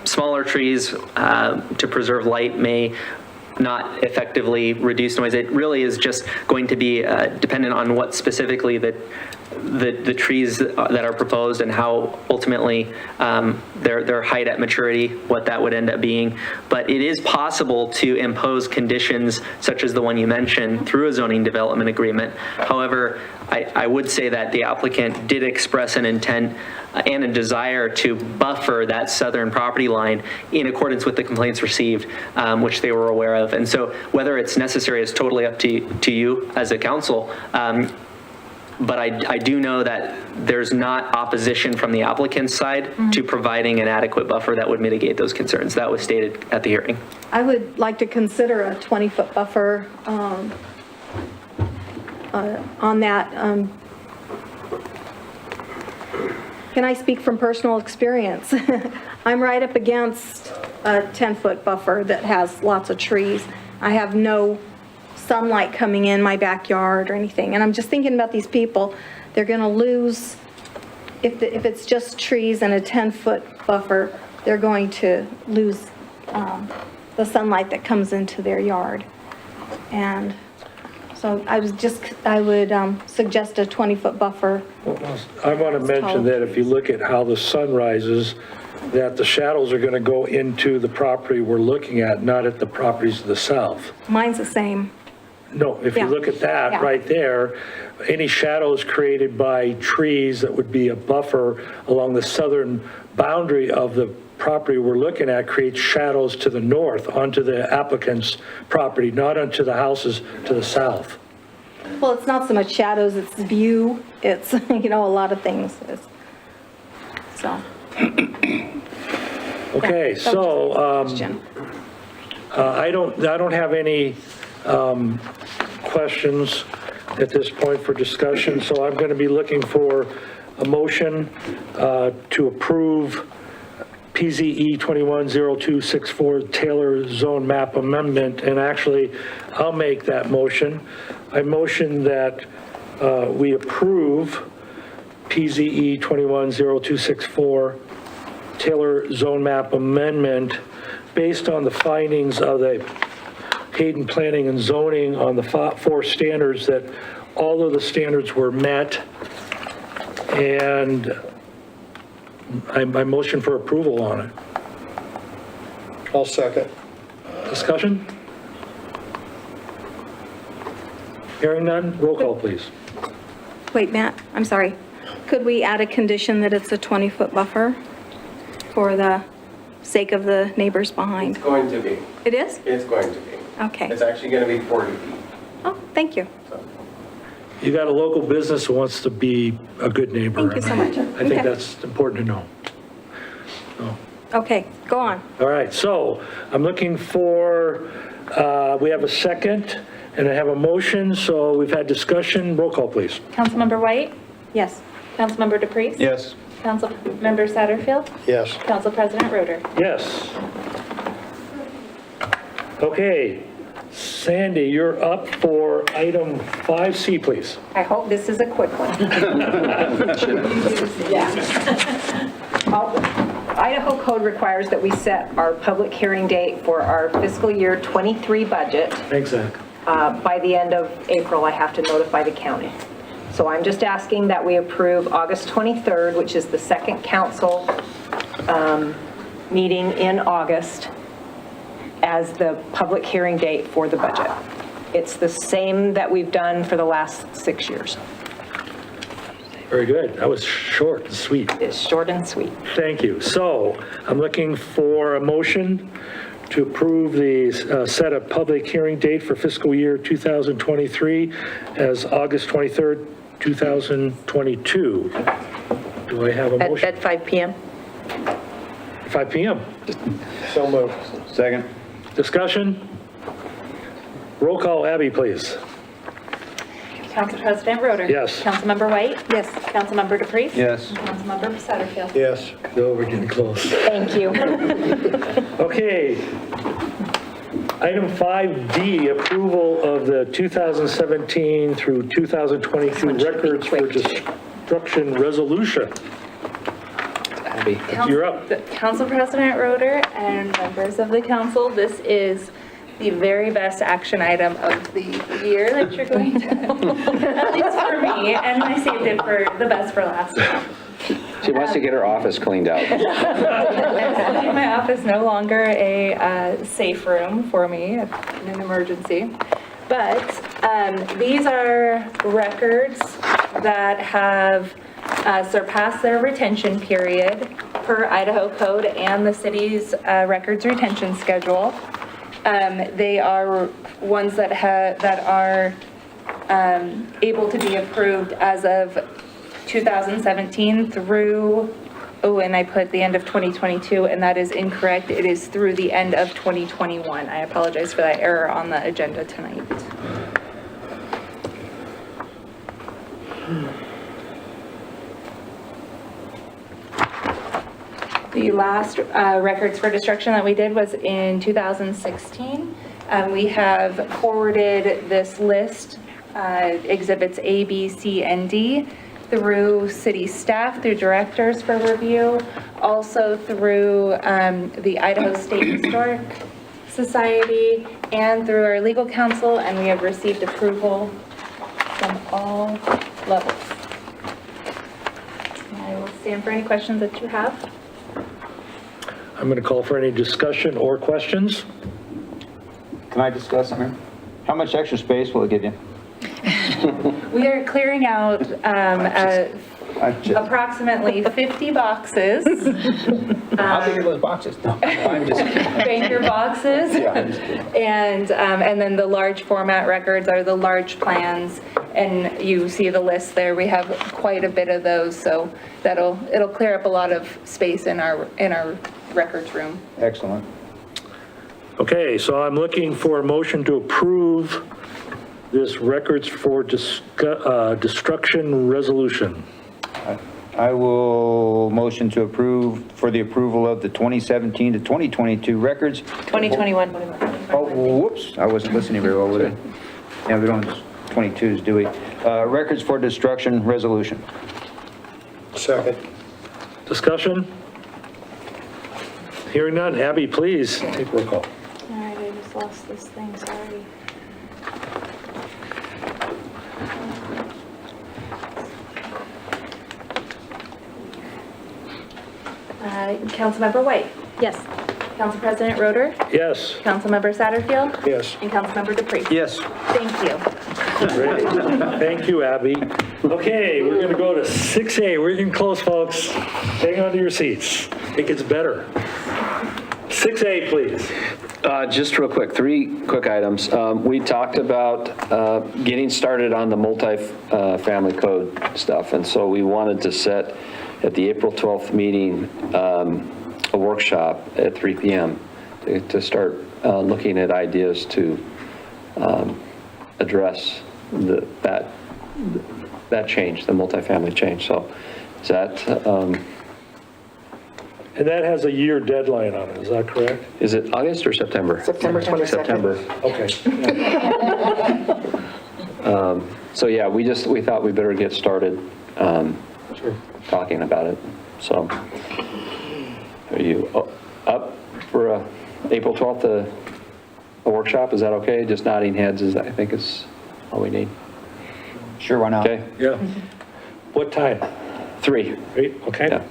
Smaller trees to preserve light may not effectively reduce noise. It really is just going to be dependent on what specifically the trees that are proposed and how ultimately their height at maturity, what that would end up being. But it is possible to impose conditions such as the one you mentioned through a zoning development agreement. However, I would say that the applicant did express an intent and a desire to buffer that southern property line in accordance with the complaints received, which they were aware of. And so whether it's necessary is totally up to you as a council. But I do know that there's not opposition from the applicant's side to providing an adequate buffer that would mitigate those concerns. That was stated at the hearing. I would like to consider a 20-foot buffer on that. Can I speak from personal experience? I'm right up against a 10-foot buffer that has lots of trees. I have no sunlight coming in my backyard or anything. And I'm just thinking about these people. They're going to lose, if it's just trees and a 10-foot buffer, they're going to lose the sunlight that comes into their yard. And so I would suggest a 20-foot buffer. I want to mention that if you look at how the sun rises, that the shadows are going to go into the property we're looking at, not at the properties to the south. Mine's the same. No, if you look at that right there, any shadows created by trees that would be a buffer along the southern boundary of the property we're looking at creates shadows to the north onto the applicant's property, not onto the houses to the south. Well, it's not so much shadows, it's view, it's, a lot of things. So. Okay, so I don't have any questions at this point for discussion, so I'm going to be looking for a motion to approve PZE 210264 Taylor Zone Map Amendment, and actually I'll make that motion. I motion that we approve PZE 210264 Taylor Zone Map Amendment based on the findings of the Hayden Planning and Zoning on the four standards, that all of the standards were met And I motion for approval on it. I'll second. Discussion? Hearing none, roll call, please. Wait, Matt, I'm sorry. Could we add a condition that it's a 20-foot buffer for the sake of the neighbors behind? It's going to be. It is? It's going to be. Okay. It's actually going to be 40 feet. Oh, thank you. You got a local business who wants to be a good neighbor. Thank you so much. I think Okay. that's important to know. Okay, go on. All right, so I'm looking for, we have a second, and I have a motion, so we've had discussion. Roll call, please. Councilmember White? Yes. Councilmember DePreez? Yes. Councilmember Satterfield? Yes. Council President Roder? Yes. Okay, Sandy, you're up for item 5C, please. I hope this is a quick one. Idaho code requires that we set our public hearing date for our fiscal year 23 budget. Exactly. By the end of April, I have to notify the county. So I'm just asking that we approve August 23rd, which is the second council meeting in August, as the public hearing date for the budget. It's the same that we've done for the last 6 years. Very good. That was short and sweet. It's short and sweet. Thank you. So I'm looking for a motion to approve the set of public hearing date for fiscal year 2023 as August 23rd, 2022. Do I have a motion? At 5 PM. 5 PM. So moved. Second. Discussion? Roll call, Abby, please. Council President Roder? Yes. Councilmember White? Yes. Councilmember DePreez? Yes. Councilmember Satterfield? Yes. No, we're getting close. Thank you. Okay. Item 5D, approval of the 2017 through 2022 records for destruction resolution. Abby. You're up. Council President Roder and members of the council, this is the very best action item of the year that you're going to, at least for me, and I saved it for the best for last. She wants to get her office cleaned out. My office no longer a safe room for me in an emergency. But these are records that have surpassed their retention period per Idaho code and the city's records retention schedule. They are ones that are able to be approved as of 2017 through, and I put the end of 2022, and that is incorrect. It is through the end of 2021. I apologize for that error on the agenda tonight. The last records for destruction that we did was in 2016. We have forwarded this list, exhibits A, B, C, and D, through city staff, through directors for review, also through the Idaho State Historic Society, and through our legal counsel, and we have received approval from all levels. I will stand for any questions that you have. I'm going to call for any discussion or questions. Can I discuss something? How much extra space will it give you? We are clearing out approximately 50 boxes. How big are those boxes? No, I'm just kidding. Banker boxes. Yeah, I'm just kidding. And then the large format records are the large plans, and you see the list there. We have quite a bit of those, so it'll clear up a lot of space in our records room. Excellent. Okay, so I'm looking for a motion to approve this records for destruction resolution. I will motion to approve for the approval of the 2017 to 2022 records. 2021. Oh, whoops, I wasn't listening very well with it. Yeah, we don't 22s, do we? Records for destruction resolution. Second. Discussion? Hearing none, Abby, please take roll call. All right, I just lost this thing, sorry. Councilmember White. Yes. Council President Roeder. Yes. Councilmember Satterfield. Yes. And Councilmember Dupree. Yes. Thank you. Great. Thank you, Abby. Okay, we're going to go to 6A. We're getting close, folks. Hang on to your seats. It gets better. 6A, please. Just real quick, 3 quick items. We talked about getting started on the multi-family code stuff, and so we wanted to set at the April 12th meeting a workshop at 3 p.m. to start looking at ideas to address that change, the multifamily change. So is that... And that has a year deadline on it, is that correct? Is it August or September? September 22nd. September. Okay. So yeah, we thought we better get started talking about it. So are you up for April 12th, a workshop? Is that okay? Just nodding heads I think is all we need. Sure, why not? Okay. Yeah. What time? 3. 3, okay. Yeah.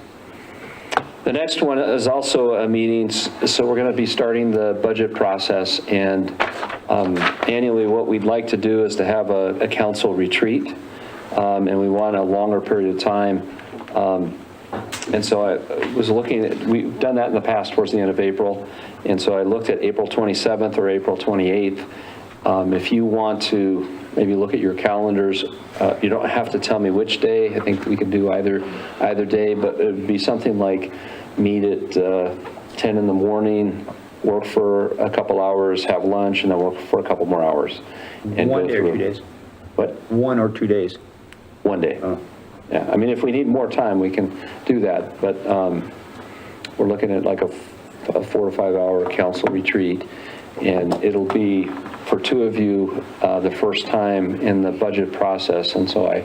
The next one is also a meeting, so we're going to be starting the budget process, and annually what we'd like to do is to have a council retreat, and we want a longer period of time. And so I was looking at, we've done that in the past towards the end of April, and so I looked at April 27th or April 28th. If you want to maybe look at your calendars, you don't have to tell me which day. I think we could do either day, but it would be something like meet at 10 in the morning, work for a couple hours, have lunch, and then work for a couple more hours. And 1 day or 2 days? What? 1 or 2 days? 1 day. Oh. Yeah, I mean, if we need more time, we can do that, but we're looking at like a 4 to 5 hour council retreat, and it'll be for 2 of you the first time in the budget process, and so I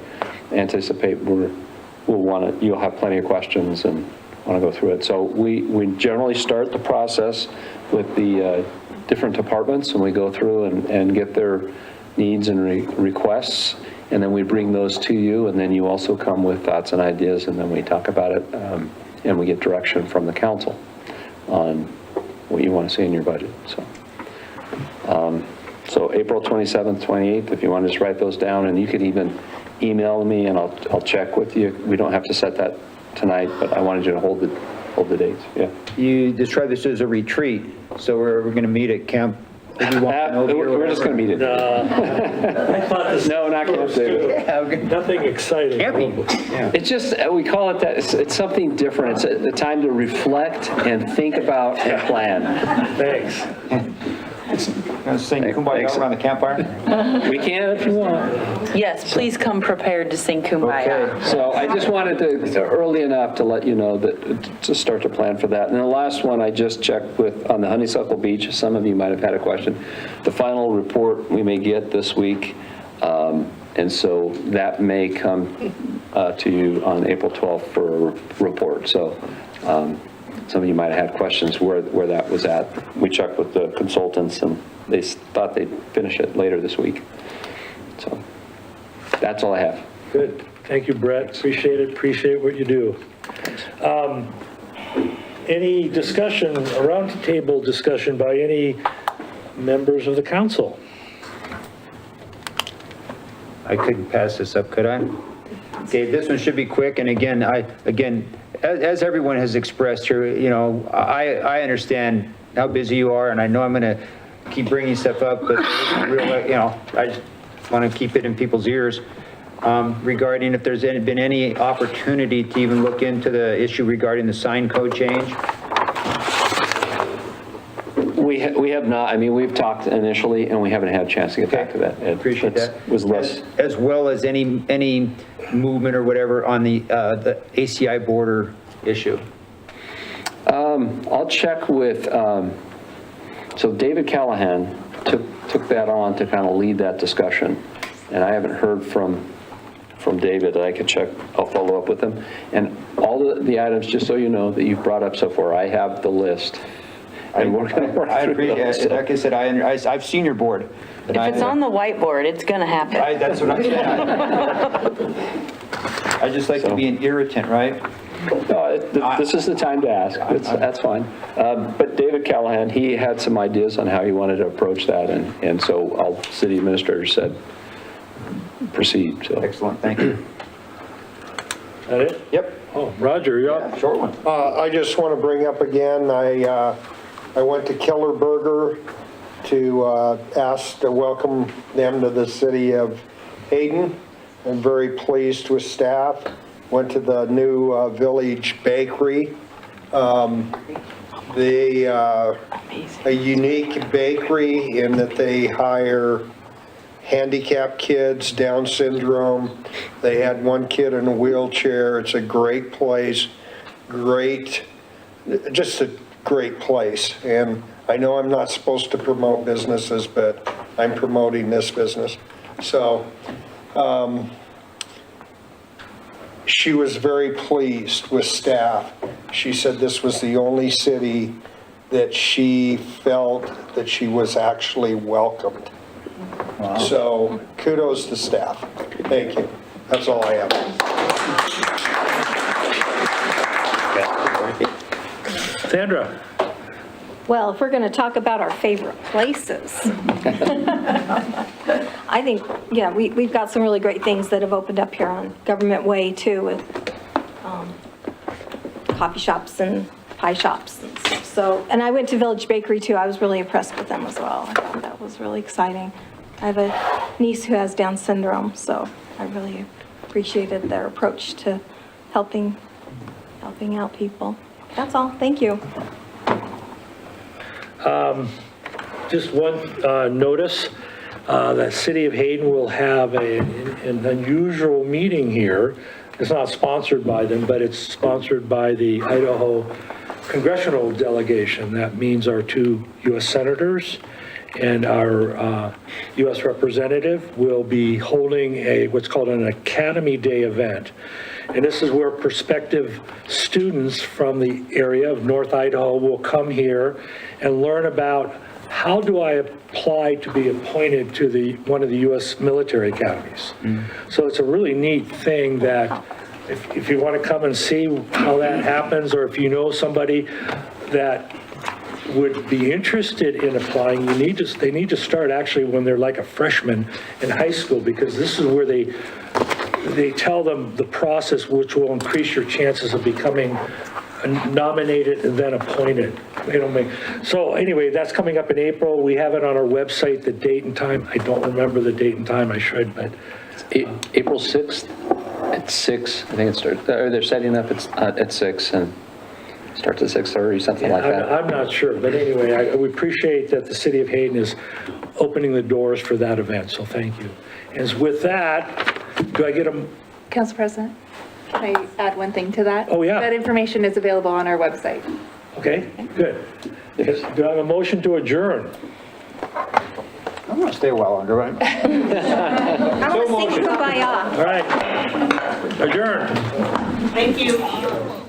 anticipate you'll have plenty of questions and want to go through it. So we generally start the process with the different departments, and we go through and get their needs and requests, and then we bring those to you, and then you also come with thoughts and ideas, and then we talk about it, and we get direction from the council on what you want to see in your budget. So April 27th, 28th, if you want to just write those down, and you could even email me and I'll check with you. We don't have to set that tonight, but I wanted you to hold the dates. Yeah. You described this as a retreat, so we're going to meet at Camp. We're just going to meet it. I thought this. No, not Camp David. Nothing exciting. Camping. Yeah. It's just, we call it that, it's something different. It's a time to reflect and think about and plan. Thanks. Going to sing Kumbaya around the campfire? We can if you want. Yes, please come prepared to sing Kumbaya. Okay. So I just wanted to, early enough to let you know that, to start to plan for that. And the last one I just checked with, on the Honeysuckle Beach, some of you might have had a question. The final report we may get this week, and so that may come to you on April 12th for a report. So some of you might have had questions where that was at. We checked with the consultants, and they thought they'd finish it later this week. So that's all I have. Good. Thank you, Brett. Appreciate it. Appreciate what you do. Any discussion, a roundtable discussion by any members of the council? I couldn't pass this up, could I? Okay, this one should be quick, and again, as everyone has expressed here, I understand how busy you are, and I know I'm going to keep bringing stuff up, but I just want to keep it in people's ears regarding if there's been any opportunity to even look into the issue regarding the sign code change. We have not. I mean, we've talked initially, and we haven't had a chance to get back to that. Appreciate that. Was less. As well as any movement or whatever on the ACI border issue. I'll check with, so David Callahan took that on to kind of lead that discussion, and I haven't heard from David. I could check, I'll follow up with him. And all the items, just so you know, that you've brought up so far, I have the list. And we're going to work through those. Like I said, I've seen your board. If it's on the whiteboard, it's going to happen. That's what I'm saying. I just like to be an irritant, right? No, this is the time to ask. That's fine. But David Callahan, he had some ideas on how he wanted to approach that, and so our city administrator said, proceed. So. Excellent, thank you. That it? Yep. Oh, Roger, you're up. Short one. I just want to bring up again, I went to Killer Burger to ask to welcome them to the city of Hayden. I'm very pleased with staff. Went to the new Village Bakery. They a unique bakery in that they hire handicapped kids, Down syndrome. They had one kid in a wheelchair. It's a great place, just a great place. And I know I'm not supposed to promote businesses, but I'm promoting this business. So she was very pleased with staff. She said this was the only city that she felt that she was actually welcomed. Wow. So kudos to staff. Thank you. That's all I have. Sandra? Well, if we're going to talk about our favorite places, I think, yeah, we've got some really great things that have opened up here on Government Way, too, with coffee shops and pie shops and stuff. So, and I went to Village Bakery, too. I was really impressed with them as well. I thought that was really exciting. I have a niece who has Down syndrome, so I really appreciated their approach to helping out people. That's all. Thank you. Just one notice, that City of Hayden will have an unusual meeting here. It's not sponsored by them, but it's sponsored by the Idaho congressional delegation. That means our 2 U.S. senators and our U.S. representative will be holding what's called an Academy Day event. And this is where prospective students from the area of North Idaho will come here and learn about how do I apply to be appointed to one of the U.S. military academies. So it's a really neat thing that if you want to come and see how that happens, or if you know somebody that would be interested in applying, they need to start actually when they're like a freshman in high school, because this is where they tell them the process which will increase your chances of becoming nominated and then appointed. So anyway, that's coming up in April. We have it on our website, the date and time. I don't remember the date and time. I should, but April 6th at 6. I think it starts. They're setting up at 6 and starts at 6:30, something like that. I'm not sure, but anyway, we appreciate that the City of Hayden is opening the doors for that event. So thank you. And with that, do I get a? Council President, can I add one thing to that? Oh, yeah. That information is available on our website. Okay, good. Do I have a motion to adjourn? I'm going to stay a while longer, right? I want to sing Kumbaya. All right, adjourn. Thank you.